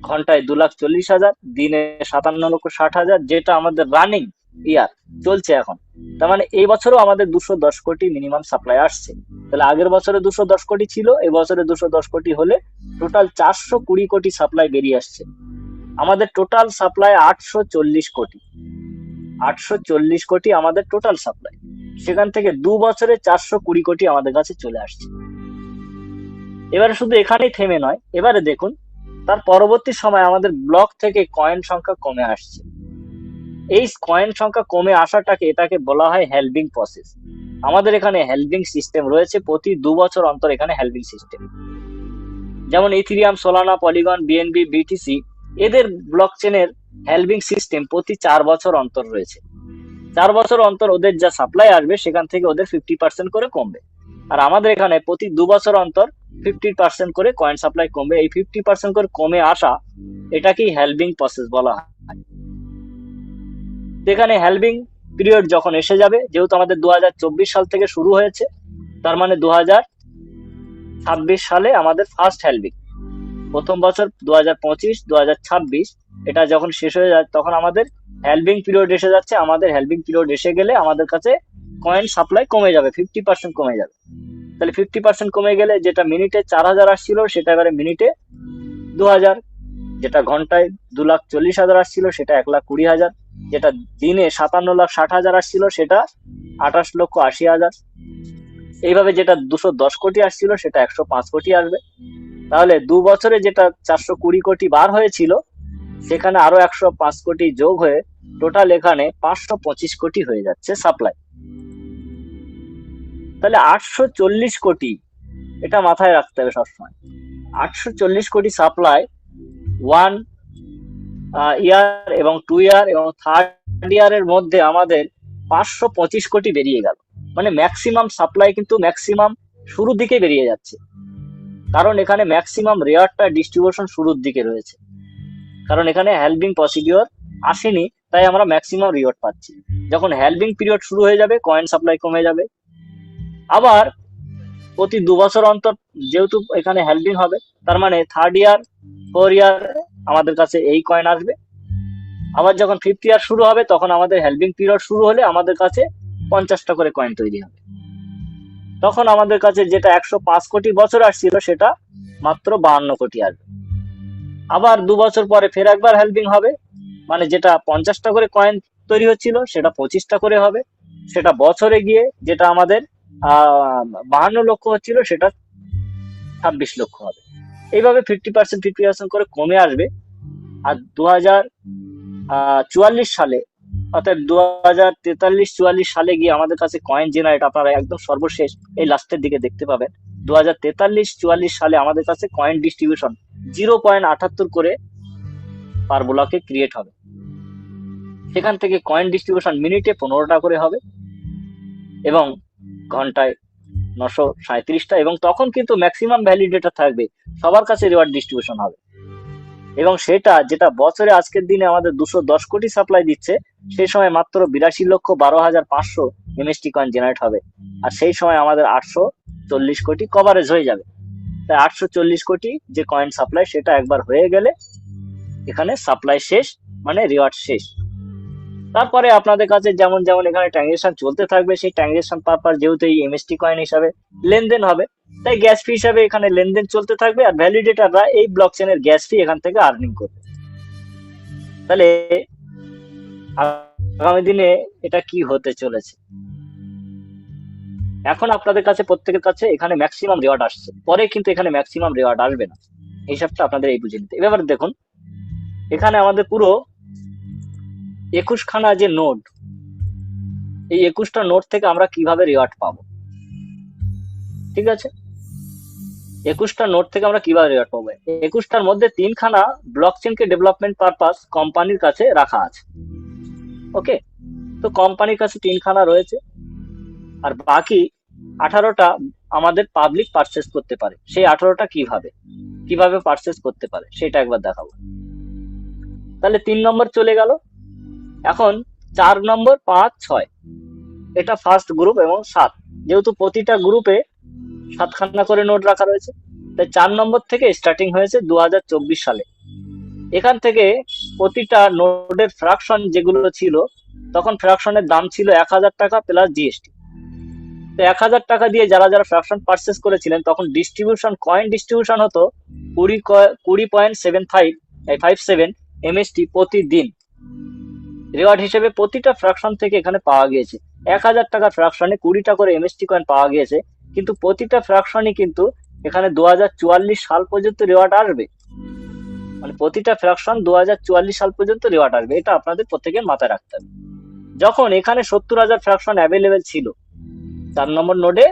ঘন্টায় 2,40,000, দিনে 57,60,000, যেটা আমাদের রানিং ইয়ার চলছে এখন। তার মানে এই বছরও আমাদের 210 কোটি মিনিমাম সাপ্লাই আসছে। তাহলে আগের বছরে 210 কোটি ছিল, এই বছরে 210 কোটি হলে টোটাল 420 কোটি সাপ্লাই বেরিয়ে আসছে। আমাদের টোটাল সাপ্লাই 840 কোটি, 840 কোটি আমাদের টোটাল সাপ্লাই। সেখান থেকে 2 বছরে 420 কোটি আমাদের কাছে চলে আসছে। এবারে শুধু এখানেই থেমে নয়, এবারে দেখুন তার পরবর্তী সময় আমাদের ব্লক থেকে কয়েন সংখ্যা কমে আসছে। এই কয়েন সংখ্যা কমে আসাটাকে, এটাকে বলা হয় হেলভিং প্রসেস। আমাদের এখানে হেলভিং সিস্টেম রয়েছে, প্রতি 2 বছর অন্তর এখানে হেলভিং সিস্টেম। যেমন ethereum, Solana, polygon, BNB, BTC, এদের ব্লকচেনের হেলভিং সিস্টেম প্রতি 4 বছর অন্তর রয়েছে। 4 বছর অন্তর ওদের যা সাপ্লাই আসবে সেখান থেকে ওদের 50% করে কমবে। আর আমাদের এখানে প্রতি 2 বছর অন্তর 50% করে কয়েন সাপ্লাই কমবে। এই 50% করে কমে আসা, এটাকেই হেলভিং প্রসেস বলা হয়। এখানে হেলভিং পিরিয়ড যখন এসে যাবে, যেহেতু আমাদের 2024 সাল থেকে শুরু হয়েছে, তার মানে 2026 সালে আমাদের ফার্স্ট হেলভিং। প্রথম বছর 2025 2026 এটা যখন শেষ হয়ে যায় তখন আমাদের হ্যালভিং পিরিয়ড এসে যাচ্ছে। আমাদের হ্যালভিং পিরিয়ড এসে গেলে আমাদের কাছে কয়েন সাপ্লাই কমে যাবে, 50% কমে যাবে। তাহলে 50% কমে গেলে যেটা মিনিটে 4,000 আসছিল সেটা এবারে মিনিটে 2,000, যেটা ঘন্টায় 2,40,000 আসছিল সেটা 1,20,000, যেটা দিনে 57,60,000 আসছিল সেটা 28,80,000। এইভাবে যেটা 210 কোটি আসছিল সেটা 105 কোটি আসবে। তাহলে 2 বছরে যেটা 420 কোটি বার হয়েছিল সেখানে আরো 105 কোটি যোগ হয়ে টোটাল এখানে 525 কোটি হয়ে যাচ্ছে সাপ্লাই। তাহলে 840 কোটি, এটা মাথায় রাখতে হবে সবসময়। 840 কোটি সাপ্লাই 1 ইয়ার এবং 2 ইয়ার এবং 3rd ইয়ারের মধ্যে আমাদের 525 কোটি বেরিয়ে গেল। মানে ম্যাক্সিমাম সাপ্লাই কিন্তু ম্যাক্সিমাম শুরুর দিকে বেরিয়ে যাচ্ছে, কারণ এখানে ম্যাক্সিমাম রেয়ারটা ডিস্ট্রিবিউশন শুরুর দিকে রয়েছে, কারণ এখানে হ্যালভিং প্রসিডিওর আসেনি, তাই আমরা ম্যাক্সিমাম রিওয়ার্ড পাচ্ছি। যখন হ্যালভিং পিরিয়ড শুরু হয়ে যাবে কয়েন সাপ্লাই কমে যাবে। আবার প্রতি 2 বছর অন্তর যেহেতু এখানে হ্যালভিং হবে, তার মানে 3rd ইয়ার 4 ইয়ার আমাদের কাছে এই কয়েন আসবে। আবার যখন 5th ইয়ার শুরু হবে তখন আমাদের হ্যালভিং পিরিয়ড শুরু হলে আমাদের কাছে 50টা করে কয়েন তৈরি হবে। তখন আমাদের কাছে যেটা 105 কোটি বছর আসছিল সেটা মাত্র 52 কোটি আসবে। আবার 2 বছর পরে ফের একবার হ্যালভিং হবে, মানে যেটা 50টা করে কয়েন তৈরি হচ্ছিল সেটা 25টা করে হবে। সেটা বছরে গিয়ে যেটা আমাদের 52 লক্ষ হচ্ছিল সেটা 26 লক্ষ হবে। এইভাবে 50% করে কমে আসবে। আর 2044 সালে, অর্থাৎ 2043-44 সালে গিয়ে আমাদের কাছে কয়েন জেনারেট আপনারা একদম সর্বশেষ এই লাস্টের দিকে দেখতে পাবেন। 2043-44 সালে আমাদের কাছে কয়েন ডিস্ট্রিবিউশন 0.78 করে পার ব্লকে ক্রিয়েট হবে। সেখান থেকে কয়েন ডিস্ট্রিবিউশন মিনিটে 15টা করে হবে এবং ঘন্টায় 937টা, এবং তখন কিন্তু ম্যাক্সিমাম ভ্যালিডেটর থাকবে, সবার কাছে রিওয়ার্ড ডিস্ট্রিবিউশন হবে। এবং সেটা যেটা বছরে আজকের দিনে আমাদের 210 কোটি সাপ্লাই দিচ্ছে, সেই সময় মাত্র 82,12,500 এমএসটি কয়েন জেনারেট হবে। আর সেই সময় আমাদের 840 কোটি কভারেজ হয়ে যাবে। তাই 840 কোটি যে কয়েন সাপ্লাই সেটা একবার হয়ে গেলে এখানে সাপ্লাই শেষ, মানে রিওয়ার্ড শেষ। তারপরে আপনাদের কাছে যেমন যেমন এখানে ট্রানজেকশন চলতে থাকবে, সেই ট্রানজেকশন পারপাস যেহেতু এই এমএসটি কয়েন হিসাবে লেনদেন হবে, তাই গ্যাস ফি হিসাবে এখানে লেনদেন চলতে থাকবে, আর ভ্যালিডেটররা এই ব্লক চেনের গ্যাস ফি এখান থেকে আর্নিং করবে। তাহলে আগামী দিনে এটা কি হতে চলেছে? এখন আপনাদের কাছে প্রত্যেকের কাছে এখানে ম্যাক্সিমাম রিওয়ার্ড আসছে, পরে কিন্তু এখানে ম্যাক্সিমাম রিওয়ার্ড আসবে না। হিসাবটা আপনাদের এই বুঝে নিতে। এবার দেখুন এখানে আমাদের পুরো 21 খানা যে নোড, এই 21টা নোড থেকে আমরা কিভাবে রিওয়ার্ড পাবো, ঠিক আছে? 21টা নোড থেকে আমরা কিভাবে রিওয়ার্ড পাবো? 21টার মধ্যে 3খানা ব্লকচেনকে ডেভেলপমেন্ট পারপাস কোম্পানির কাছে রাখা আছে। ওকে, তো কোম্পানির কাছে 3খানা রয়েছে, আর বাকি 18টা আমাদের পাবলিক পারচেস করতে পারে। সেই 18টা কিভাবে পারচেস করতে পারে সেটা একবার দেখাবো। তাহলে 3 নম্বর চলে গেল। এখন 4 নম্বর, 5, 6 এটা ফার্স্ট গ্রুপ, এবং 7, যেহেতু প্রতিটা গ্রুপে 7খানা করে নোট রাখা রয়েছে, তাই 4 নম্বর থেকে স্টার্টিং হয়েছে 2024 সালে। এখান থেকে প্রতিটা নোটের ফ্র্যাকশন যেগুলো ছিল, তখন ফ্র্যাকশনের দাম ছিল 1,000 টাকা প্লাস জিএসটি। তো 1,000 টাকা দিয়ে যারা যারা ফ্র্যাকশন পারচেস করেছিলেন তখন ডিস্ট্রিবিউশন, কয়েন ডিস্ট্রিবিউশন হতো 20.57 এমএসটি প্রতিদিন। রিওয়ার্ড হিসেবে প্রতিটা ফ্র্যাকশন থেকে এখানে পাওয়া গিয়েছে 1,000 টাকার ফ্র্যাকশনে 20টা করে এমএসটি কয়েন পাওয়া গিয়েছে, কিন্তু প্রতিটা ফ্র্যাকশনই কিন্তু এখানে 2044 সাল পর্যন্ত রিওয়ার্ড আসবে। মানে প্রতিটা ফ্র্যাকশন 2044 সাল পর্যন্ত রিওয়ার্ড আসবে, এটা আপনাদের প্রত্যেকের মাথায় রাখতে হবে। যখন এখানে 70,000 ফ্র্যাকশন অ্যাভেলেবেল ছিল, 4 নম্বর নোডে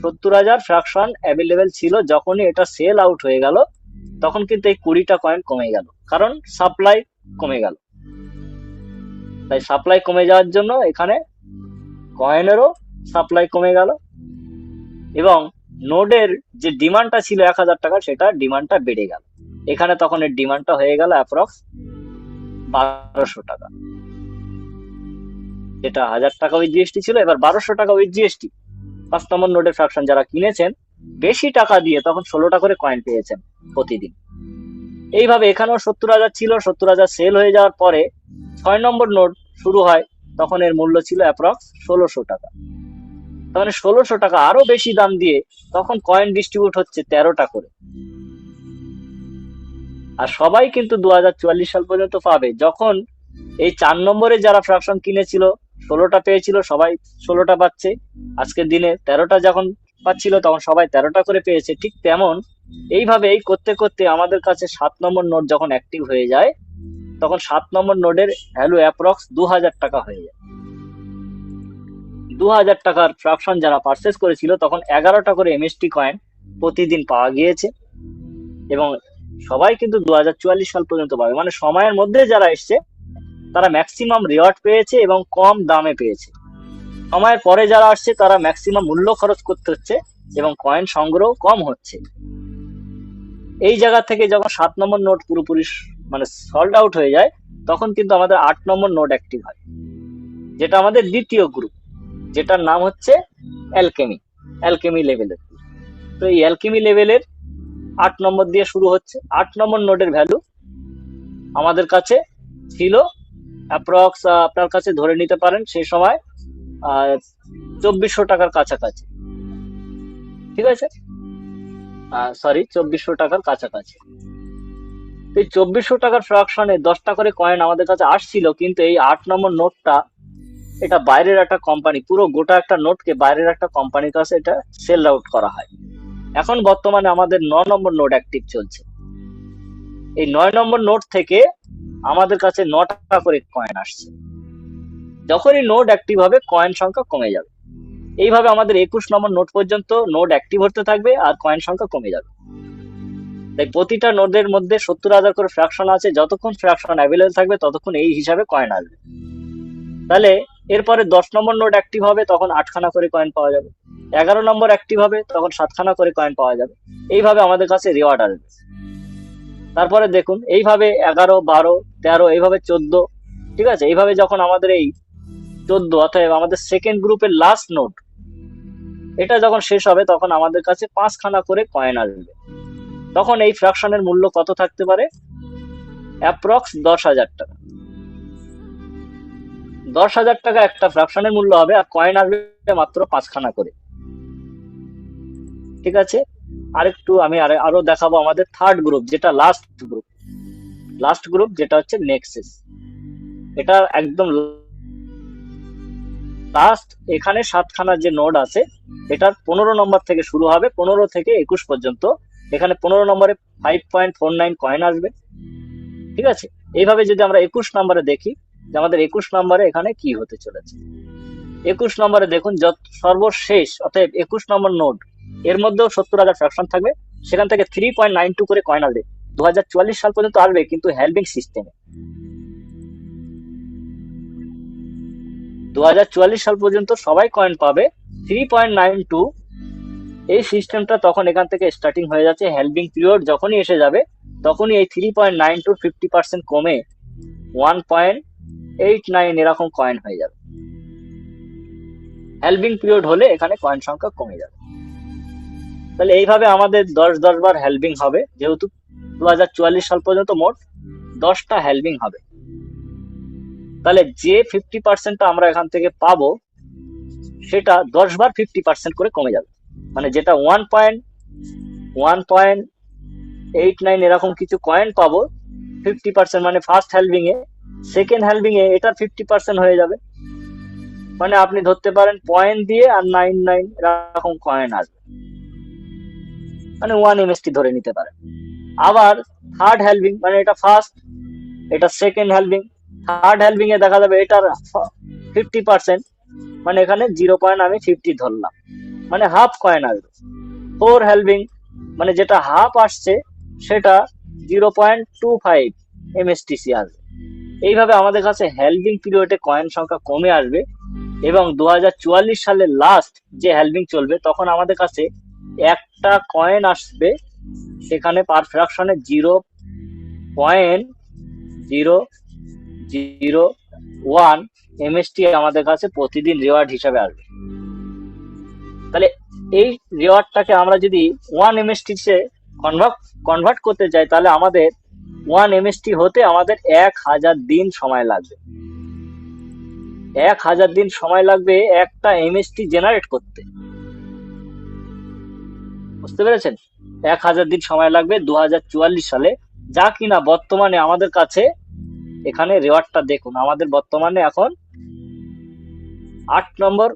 70,000 ফ্র্যাকশন অ্যাভেলেবেল ছিল, যখনই এটা সেল আউট হয়ে গেল তখন কিন্তু এই 20টা কয়েন কমে গেল, কারণ সাপ্লাই কমে গেল। তাই সাপ্লাই কমে যাওয়ার জন্য এখানে কয়েনেরও সাপ্লাই কমে গেল, এবং নোডের যে ডিমান্ডটা ছিল 1,000 টাকা সেটা ডিমান্ডটা বেড়ে গেল। এখানে তখন এর ডিমান্ডটা হয়ে গেল অ্যাপ্রক্স 1200 টাকা, যেটা 1,000 টাকা উইথ জিএসটি ছিল, এবার 1200 টাকা উইথ জিএসটি। 5 নম্বর নোডের ফ্র্যাকশন যারা কিনেছেন বেশি টাকা দিয়ে তখন 16টা করে কয়েন পেয়েছেন প্রতিদিন। এইভাবে এখানেও 70,000 ছিল, 70,000 সেল হয়ে যাওয়ার পরে 6 নম্বর নোট শুরু হয়, তখন এর মূল্য ছিল অ্যাপ্রক্স 1600 টাকা। তার মানে 1600 টাকা আরো বেশি দাম দিয়ে তখন কয়েন ডিস্ট্রিবিউট হচ্ছে 13টা করে। আর সবাই কিন্তু 2044 সাল পর্যন্ত পাবে। যখন এই 4 নম্বরে যারা ফ্র্যাকশন কিনেছিল 16টা পেয়েছিল, সবাই 16টা পাচ্ছে। আজকের দিনে 13টা যখন পাচ্ছিল তখন সবাই 13টা করে পেয়েছে। ঠিক তেমন এইভাবে এই করতে করতে আমাদের কাছে 7 নম্বর নোট যখন অ্যাক্টিভ হয়ে যায়, তখন 7 নম্বর নোটের ভ্যালু অ্যাপ্রক্স 2000 টাকা হয়ে যায়। 2000 টাকার ফ্র্যাকশন যারা পারচেস করেছিল তখন 11টা করে এমএসটি কয়েন প্রতিদিন পাওয়া গিয়েছে। এবং সবাই কিন্তু 2044 সাল পর্যন্ত পাবে, মানে সময়ের মধ্যে যারা এসছে তারা ম্যাক্সিমাম রিওয়ার্ড পেয়েছে এবং কম দামে পেয়েছে। সময়ের পরে যারা আসছে তারা ম্যাক্সিমাম মূল্য খরচ করতে হচ্ছে এবং কয়েন সংগ্রহ কম হচ্ছে। এই জায়গা থেকে যখন 7 নম্বর নোট পুরোপুরি মানে সল্ড আউট হয়ে যায়, তখন কিন্তু আমাদের 8 নম্বর নোট অ্যাক্টিভ হয়, যেটা আমাদের দ্বিতীয় গ্রুপ, যেটার নাম হচ্ছে অ্যালকেমি, অ্যালকেমি লেভেলের। তো এই অ্যালকেমি লেভেলের 8 নম্বর দিয়ে শুরু হচ্ছে। 8 নম্বর নোটের ভ্যালু আমাদের কাছে ছিল অ্যাপ্রক্স, আপনার কাছে ধরে নিতে পারেন সেই সময় 2400 টাকার কাছাকাছি, ঠিক আছে, সরি 2400 টাকার কাছাকাছি। এই 2400 টাকার ফ্র্যাকশনে 10টা করে কয়েন আমাদের কাছে আসছিল, কিন্তু এই 8 নম্বর নোটটা এটা বাইরের একটা কোম্পানি, পুরো গোটা একটা নোটকে বাইরের একটা কোম্পানির কাছে এটা সেল আউট করা হয়। এখন বর্তমানে আমাদের 9 নম্বর নোট অ্যাক্টিভ চলছে। এই 9 নম্বর নোট থেকে আমাদের কাছে 9টা করে কয়েন আসছে। যখনই নোট অ্যাক্টিভ হবে কয়েন সংখ্যা কমে যাবে। এইভাবে আমাদের 21 নম্বর নোট পর্যন্ত নোট অ্যাক্টিভ হতে থাকবে আর কয়েন সংখ্যা কমে যাবে। তাই প্রতিটা নোটের মধ্যে 70,000 করে ফ্র্যাকশন আছে, যতক্ষণ ফ্র্যাকশন অ্যাভেলেবল থাকবে ততক্ষণ এই হিসাবে কয়েন আসবে। তাহলে এরপরে 10 নম্বর নোট অ্যাক্টিভ হবে, তখন 8খানা করে কয়েন পাওয়া যাবে। 11 নম্বর অ্যাক্টিভ হবে, তখন 7খানা করে কয়েন পাওয়া যাবে। এইভাবে আমাদের কাছে রিওয়ার্ড আসবে। তারপরে দেখুন এইভাবে 11, 12, 13, এইভাবে 14, ঠিক আছে। এইভাবে যখন আমাদের এই 14 অতএব আমাদের সেকেন্ড গ্রুপের লাস্ট নোট এটা যখন শেষ হবে, তখন আমাদের কাছে 5খানা করে কয়েন আসবে। তখন এই ফ্র্যাকশনের মূল্য কত থাকতে পারে? অ্যাপ্রক্স 10,000 টাকা। 10,000 টাকা একটা ফ্র্যাকশনের মূল্য হবে, আর কয়েন আসবে মাত্র 5খানা করে, ঠিক আছে। আরেকটু আমি আরো দেখাবো আমাদের থার্ড গ্রুপ, যেটা লাস্ট গ্রুপ যেটা হচ্ছে নেক্সাস। এটা একদম লাস্ট। এখানে 7খানা যে নোড আছে এটার 15 নম্বর থেকে শুরু হবে, 15 থেকে 21 পর্যন্ত। এখানে 15 নম্বরে 5.49 কয়েন আসবে, ঠিক আছে। এইভাবে যদি আমরা 21 নম্বরে দেখি যে আমাদের 21 নম্বরে এখানে কি হতে চলেছে। 21 নম্বরে দেখুন সর্বশেষ, অতএব 21 নম্বর নোড, এর মধ্যেও 70,000 ফ্র্যাকশন থাকবে। সেখান থেকে 3.92 করে কয়েন আসবে। 2044 সাল পর্যন্ত আসবে, কিন্তু হেল্পিং সিস্টেমে। 2044 সাল পর্যন্ত সবাই কয়েন পাবে 3.92। এই সিস্টেমটা তখন এখান থেকে স্টার্টিং হয়ে যাচ্ছে। হেল্পিং পিরিয়ড যখনই এসে যাবে তখনই এই 3.92 50% কমে 1.89 এরকম কয়েন হয়ে যাবে। হেল্পিং পিরিয়ড হলে এখানে কয়েন সংখ্যা কমে যাবে। তাহলে এইভাবে আমাদের 10 বার হেল্পিং হবে, যেহেতু 2044 সাল পর্যন্ত মোট 10টা হেল্পিং হবে। তাহলে যে 50%টা আমরা এখান থেকে পাবো সেটা 10 বার 50% করে কমে যাবে। মানে যেটা 1.89 এরকম কিছু কয়েন পাবো 50%, মানে ফার্স্ট হেল্পিং এ, সেকেন্ড হেল্পিং এ এটার 50% হয়ে যাবে। মানে আপনি ধরতে পারেন পয়েন্ট দিয়ে আর 99 এরকম কয়েন আসবে, মানে 1 এমএসটি ধরে নিতে পারেন। আবার থার্ড হেল্পিং, মানে এটা ফার্স্ট, এটা সেকেন্ড হেল্পিং, থার্ড হেল্পিং এ দেখা যাবে এটার 50%, মানে এখানে 0.50 ধরলাম, মানে হাফ কয়েন আসবে। ফোর হেল্পিং, মানে যেটা হাফ আসছে সেটা 0.25 এমএসটিসি আসবে। এইভাবে আমাদের কাছে হেল্পিং পিরিয়ডে কয়েন সংখ্যা কমে আসবে, এবং 2044 সালের লাস্ট যে হেল্পিং চলবে তখন আমাদের কাছে একটা কয়েন আসবে, সেখানে পার ফ্র্যাকশনে 0.001 এমএসটি আমাদের কাছে প্রতিদিন রিওয়ার্ড হিসাবে আসবে। তাহলে এই রেওয়ার্ডটাকে আমরা যদি 1 MST তে কনভার্ট কনভার্ট করতে চাই, তাহলে আমাদের 1 MST হতে আমাদের 1000 দিন সময় লাগবে। 1000 দিন সময় লাগবে একটা MST জেনারেট করতে। বুঝতে পেরেছেন? 1000 দিন সময় লাগবে 2044 সালে, যা কিনা বর্তমানে আমাদের কাছে, এখানে রেওয়ার্ডটা দেখুন, আমাদের বর্তমানে এখন 8 নম্বর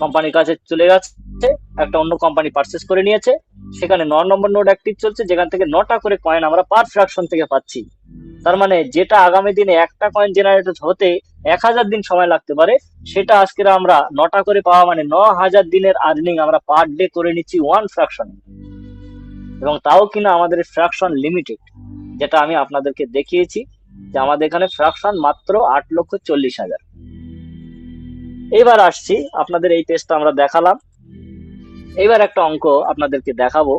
কোম্পানির কাছে চলে গেছে। একটা অন্য কোম্পানি পারচেস করে নিয়েছে, সেখানে 9 নম্বর নোড অ্যাক্টিভ চলছে, যেখান থেকে 9টা করে কয়েন আমরা পার ফ্র্যাকশন থেকে পাচ্ছি। তার মানে যেটা আগামী দিনে একটা কয়েন জেনারেট হতে 1000 দিন সময় লাগতে পারে, সেটা আজকের আমরা 9টা করে পাওয়া মানে 9000 দিনের আর্নিং আমরা পার ডে করে নিচ্ছি 1 ফ্র্যাকশন। এবং তাও কিনা আমাদের ফ্র্যাকশন লিমিটেড, যেটা আমি আপনাদেরকে দেখিয়েছি যে আমাদের এখানে ফ্র্যাকশন মাত্র 8,40,000। এবার আসছি, আপনাদের এই পেজটা আমরা দেখালাম, এবার একটা অঙ্ক আপনাদেরকে দেখাবো।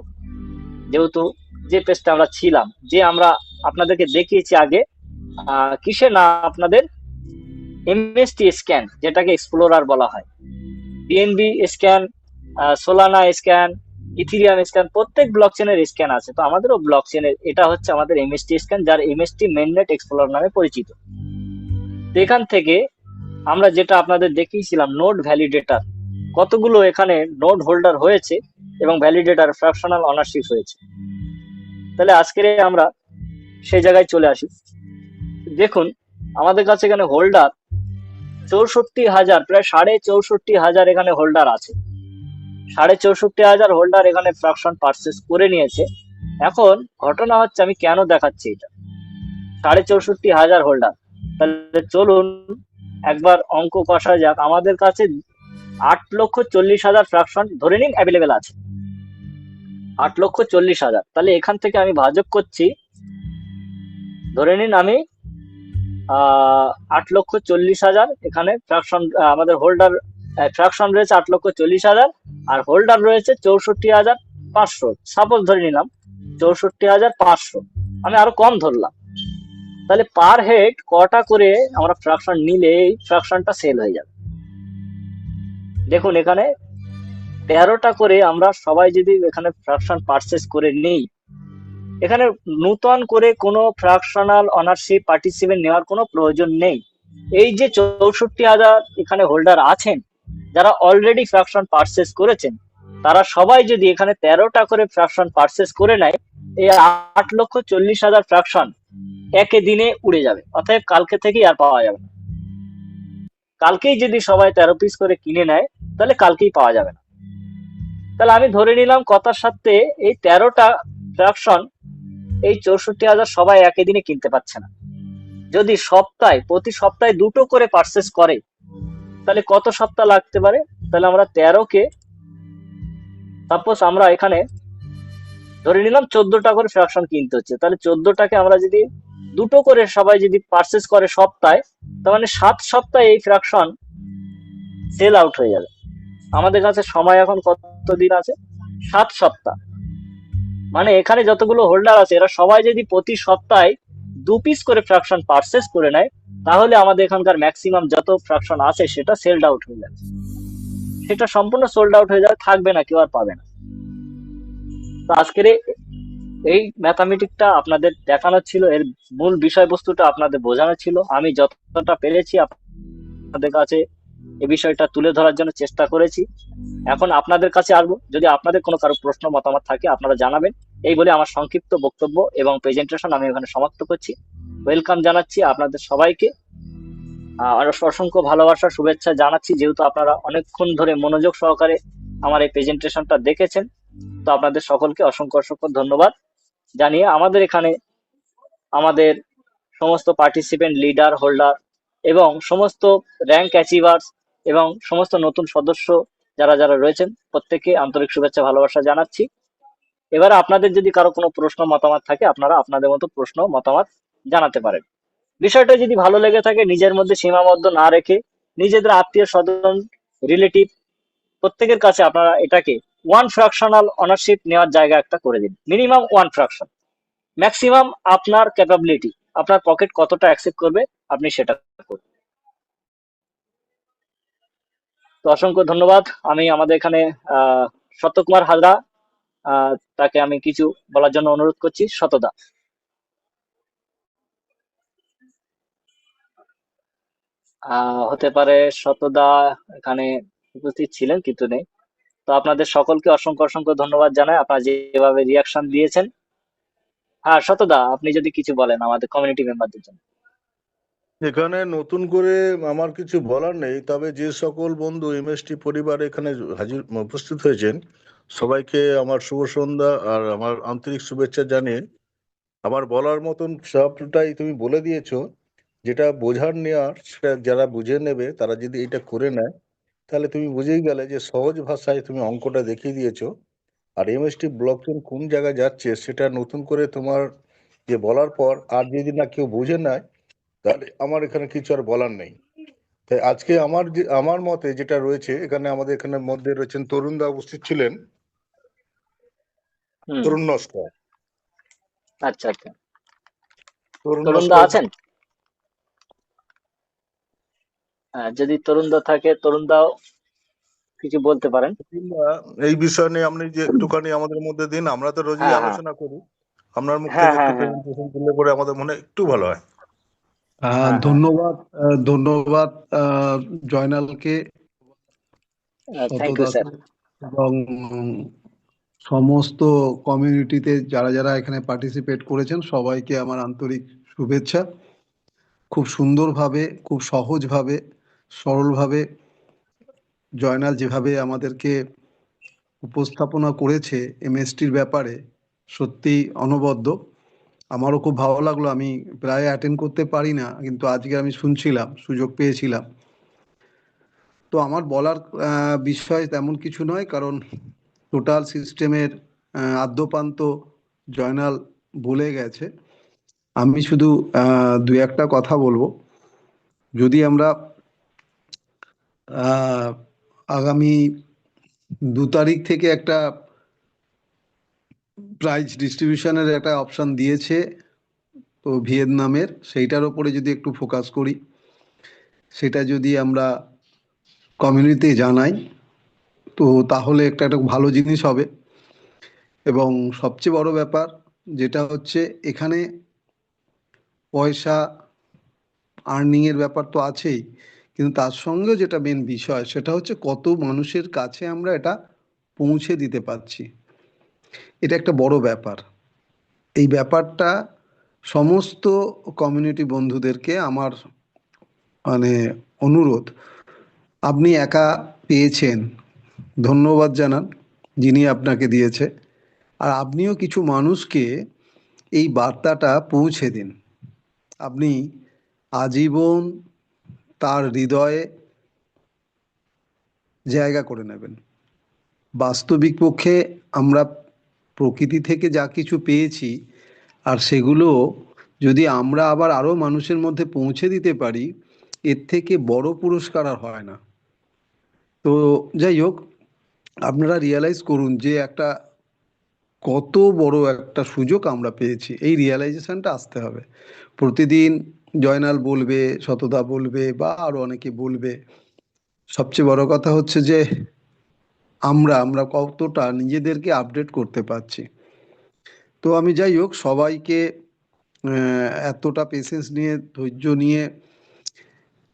যেহেতু যে পেজটা আমরা ছিলাম, যে আমরা আপনাদেরকে দেখিয়েছি আগে, কিসে না, আপনাদের এমএসটি স্ক্যান, যেটাকে এক্সপ্লোরার বলা হয়, BNB scan, Solana scan, ethereum scan, প্রত্যেক ব্লক চেনের স্ক্যান আছে। তো আমাদেরও ব্লক চেনের, এটা হচ্ছে আমাদের এমএসটি স্ক্যান, যার এমএসটি মেইননেট এক্সপ্লোরার নামে পরিচিত। তো এখান থেকে আমরা যেটা আপনাদের দেখিয়েছিলাম, নোড ভ্যালিডেটর, কতগুলো এখানে নোড হোল্ডার হয়েছে এবং ভ্যালিডেটর ফ্র্যাকশনাল অনারশিপ হয়েছে। তাহলে আজকে আমরা সেই জায়গায় চলে আসি। দেখুন, আমাদের কাছে এখানে হোল্ডার 64,000, প্রায় 64,500 এখানে হোল্ডার আছে। 64,500 হোল্ডার এখানে ফ্র্যাকশন পারচেস করে নিয়েছে। এখন ঘটনা হচ্ছে, আমি কেন দেখাচ্ছি এটা, 64,500 হোল্ডার, তাহলে চলুন একবার অঙ্ক কষা যাক। আমাদের কাছে 8,40,000 ফ্র্যাকশন ধরে নিন অ্যাভেলেবেল আছে, 8,40,000। তাহলে এখান থেকে আমি ভাজক করছি, ধরে নিন আমি 8,40,000 এখানে ফ্র্যাকশন, আমাদের হোল্ডার ফ্র্যাকশন রয়েছে 8,40,000, আর হোল্ডার রয়েছে 64,500। সাপোজ ধরে নিলাম 64,500, আমি আরো কম ধরলাম। তাহলে পার হেড কটা করে আমরা ফ্র্যাকশন নিলে এই ফ্র্যাকশনটা সেল হয়ে যাবে? দেখুন, এখানে 13টা করে আমরা সবাই যদি এখানে ফ্র্যাকশন পারচেস করে নিই, এখানে নূতন করে কোনো ফ্র্যাকশনাল অনারশিপ পার্টিসিপেন্ট নেওয়ার কোনো প্রয়োজন নেই। এই যে 64,000 এখানে হোল্ডার আছেন, যারা অলরেডি ফ্র্যাকশন পারচেস করেছেন, তারা সবাই যদি এখানে 13টা করে ফ্র্যাকশন পারচেস করে নেয়, এই 8,40,000 ফ্র্যাকশন একে দিনে উড়ে যাবে। অতএব কালকে থেকেই আর পাওয়া যাবে না। কালকেই যদি সবাই 13 পিস করে কিনে নেয়, তাহলে কালকেই পাওয়া যাবে না। তাহলে আমি ধরে নিলাম কথার সাথে, এই 13টা ফ্র্যাকশন এই 64,000 সবাই একই দিনে কিনতে পারছে না। যদি প্রতি সপ্তাহে 2টো করে পারচেস করে, তাহলে কত সপ্তাহ লাগতে পারে? তাহলে আমরা 13কে, সাপোজ আমরা এখানে ধরে নিলাম 14টা করে ফ্র্যাকশন কিনতে হচ্ছে, তাহলে 14টাকে আমরা যদি 2টো করে সবাই যদি পারচেস করে সপ্তাহে, তার মানে 7 সপ্তাহে এই ফ্র্যাকশন সেল আউট হয়ে যাবে। আমাদের কাছে সময় এখন কত দিন আছে? 7 সপ্তাহ। মানে এখানে যতগুলো হোল্ডার আছে, এরা সবাই যদি প্রতি সপ্তাহে 2 পিস করে ফ্র্যাকশন পারচেস করে নেয়, তাহলে আমাদের এখানকার ম্যাক্সিমাম যত ফ্র্যাকশন আছে সেটা সেলড আউট হয়ে যাবে। সেটা সম্পূর্ণ সোল্ড আউট হয়ে যাবে, থাকবে না, কেউ আর পাবে না। তো আজকের এই ম্যাথামেটিকটা আপনাদের দেখানো ছিল, এর মূল বিষয়বস্তুটা আপনাদের বোঝানো ছিল। আমি যতটা পেরেছি আপনাদের কাছে এই বিষয়টা তুলে ধরার জন্য চেষ্টা করেছি। এখন আপনাদের কাছে আসবো, যদি আপনাদের কোনো কারো প্রশ্ন মতামত থাকে আপনারা জানাবেন। এই বলে আমার সংক্ষিপ্ত বক্তব্য এবং প্রেজেন্টেশন আমি এখানে সমাপ্ত করছি। ওয়েলকাম জানাচ্ছি আপনাদের সবাইকে, আর অসংখ্য ভালোবাসা শুভেচ্ছা জানাচ্ছি, যেহেতু আপনারা অনেকক্ষণ ধরে মনোযোগ সহকারে আমার এই প্রেজেন্টেশনটা দেখেছেন। তো আপনাদের সকলকে অসংখ্য অসংখ্য ধন্যবাদ জানিয়ে, আমাদের এখানে আমাদের সমস্ত পার্টিসিপেন্ট, লিডার, হোল্ডার এবং সমস্ত র্যাঙ্ক অ্যাচিভার্স এবং সমস্ত নতুন সদস্য যারা যারা রয়েছেন, প্রত্যেককে আন্তরিক শুভেচ্ছা ভালোবাসা জানাচ্ছি। এবারে আপনাদের যদি কারো কোনো প্রশ্ন মতামত থাকে, আপনারা আপনাদের মতো প্রশ্ন মতামত জানাতে পারেন। বিষয়টা যদি ভালো লেগে থাকে, নিজের মধ্যে সীমাবদ্ধ না রেখে নিজেদের আত্মীয় স্বজন, রিলেটিভ, প্রত্যেকের কাছে আপনারা এটাকে 1 ফ্র্যাকশনাল অনারশিপ নেওয়ার জায়গা একটা করে দিন। মিনিমাম 1 ফ্র্যাকশন, ম্যাক্সিমাম আপনার ক্যাপাবিলিটি, আপনার পকেট কতটা অ্যাকসেপ্ট করবে আপনি সেটা করুন। তো অসংখ্য ধন্যবাদ। আমি আমাদের এখানে সত্যকুমার হাজরা, তাকে আমি কিছু বলার জন্য অনুরোধ করছি। সতদা। হতে পারে সতদা এখানে উপস্থিত ছিলেন কিন্তু নেই। তো আপনাদের সকলকে অসংখ্য অসংখ্য ধন্যবাদ জানাই, আপনারা যেভাবে রিয়াকশন দিয়েছেন। হ্যাঁ সতদা, আপনি যদি কিছু বলেন আমাদের কমিউনিটি মেম্বারদের জন্য। এখানে নতুন করে আমার কিছু বলার নেই, তবে যে সকল বন্ধু এমএসটি পরিবার এখানে হাজির উপস্থিত হয়েছেন সবাইকে আমার শুভ সন্ধ্যা আর আমার আন্তরিক শুভেচ্ছা জানিয়ে আমার বলার মতন সবটাই তুমি বলে দিয়েছো। যেটা বোঝার নেওয়ার সেটা যারা বুঝে নেবে তারা যদি এটা করে নেয় তাহলে তুমি বুঝেই গেলে যে সহজ ভাষায় তুমি অঙ্কটা দেখিয়ে দিয়েছো। আর এমএসটি ব্লক চেন কোন জায়গায় যাচ্ছে সেটা নতুন করে তোমার যে বলার পর আর যদি না কেউ বুঝে নেয় তাহলে আমার এখানে কিছু আর বলার নেই। তাই আজকে আমার মতে যেটা রয়েছে এখানে আমাদের এখানে মধ্যে রয়েছেন তরুণদা উপস্থিত ছিলেন, হুম। তরুণ নস্কর। আচ্ছা আচ্ছা। তরুণ তরুণদা নস্কর আছেন? যদি তরুণদা থাকে, তরুণদাও কিছু বলতে পারেন। কিংবা এই বিষয় নিয়ে আপনি যে একটুখানি আমাদের মধ্যে দিন, আমরা তো রোজই হ্যাঁ হ্যাঁ আলোচনা করি, আপনার মুখ হ্যাঁ থেকে একটু হ্যাঁ হ্যাঁ। প্রেজেন্টেশন দিলে পরে আমাদের মনে হয় একটু ভালো হয়। হ্যাঁ হ্যাঁ। ধন্যবাদ। ধন্যবাদ জয়নালকে, থ্যাংক ইউ শতদাকে স্যার। এবং সমস্ত কমিউনিটিতে যারা যারা এখানে পার্টিসিপেট করেছেন সবাইকে আমার আন্তরিক শুভেচ্ছা। খুব সুন্দরভাবে, খুব সহজভাবে, সরলভাবে জয়নাল যেভাবে আমাদেরকে উপস্থাপনা করেছে এমএসটির ব্যাপারে, সত্যি অনবদ্য। আমারও খুব ভালো লাগলো। আমি প্রায় অ্যাটেন্ড করতে পারি না, কিন্তু আজকে আমি শুনছিলাম, সুযোগ পেয়েছিলাম। তো আমার বলার বিষয় তেমন কিছু নয়, কারণ টোটাল সিস্টেমের আদ্যোপান্ত জয়নাল বলে গেছে। আমি শুধু দু একটা কথা বলবো। যদি আমরা আহ, আগামী 2 তারিখ থেকে একটা প্রাইজ ডিস্ট্রিবিউশনের একটা অপশন দিয়েছে, তো ভিয়েতনামের, সেইটার ওপরে যদি একটু ফোকাস করি, সেটা যদি আমরা কমিউনিটিতে জানাই, তো তাহলে একটা একটা ভালো জিনিস হবে। এবং সবচেয়ে বড় ব্যাপার যেটা হচ্ছে, এখানে পয়সা আর্নিংয়ের ব্যাপার তো আছেই, কিন্তু তার সঙ্গেও যেটা মেন বিষয় সেটা হচ্ছে কত মানুষের কাছে আমরা এটা পৌঁছে দিতে পারছি। এটা একটা বড় ব্যাপার। এই ব্যাপারটা সমস্ত কমিউনিটি বন্ধুদেরকে আমার মানে অনুরোধ, আপনি একা পেয়েছেন, ধন্যবাদ জানান যিনি আপনাকে দিয়েছে, আর আপনিও কিছু মানুষকে এই বার্তাটা পৌঁছে দিন। আপনি আজীবন তার হৃদয়ে জায়গা করে নেবেন। বাস্তবিক পক্ষে আমরা প্রকৃতি থেকে যা কিছু পেয়েছি, আর সেগুলো যদি আমরা আবার আরো মানুষের মধ্যে পৌঁছে দিতে পারি, এর থেকে বড় পুরস্কার আর হয় না। তো যাই হোক, আপনারা রিয়ালাইজ করুন যে একটা কত বড় একটা সুযোগ আমরা পেয়েছি। এই রিয়ালাইজেশনটা আসতে হবে। প্রতিদিন জয়নাল বলবে, শতদা বলবে, বা আরো অনেকে বলবে। সবচেয়ে বড় কথা হচ্ছে যে আমরা আমরা কতটা নিজেদেরকে আপডেট করতে পারছি। তো আমি যাই হোক সবাইকে এতটা পেশেন্স নিয়ে, ধৈর্য নিয়ে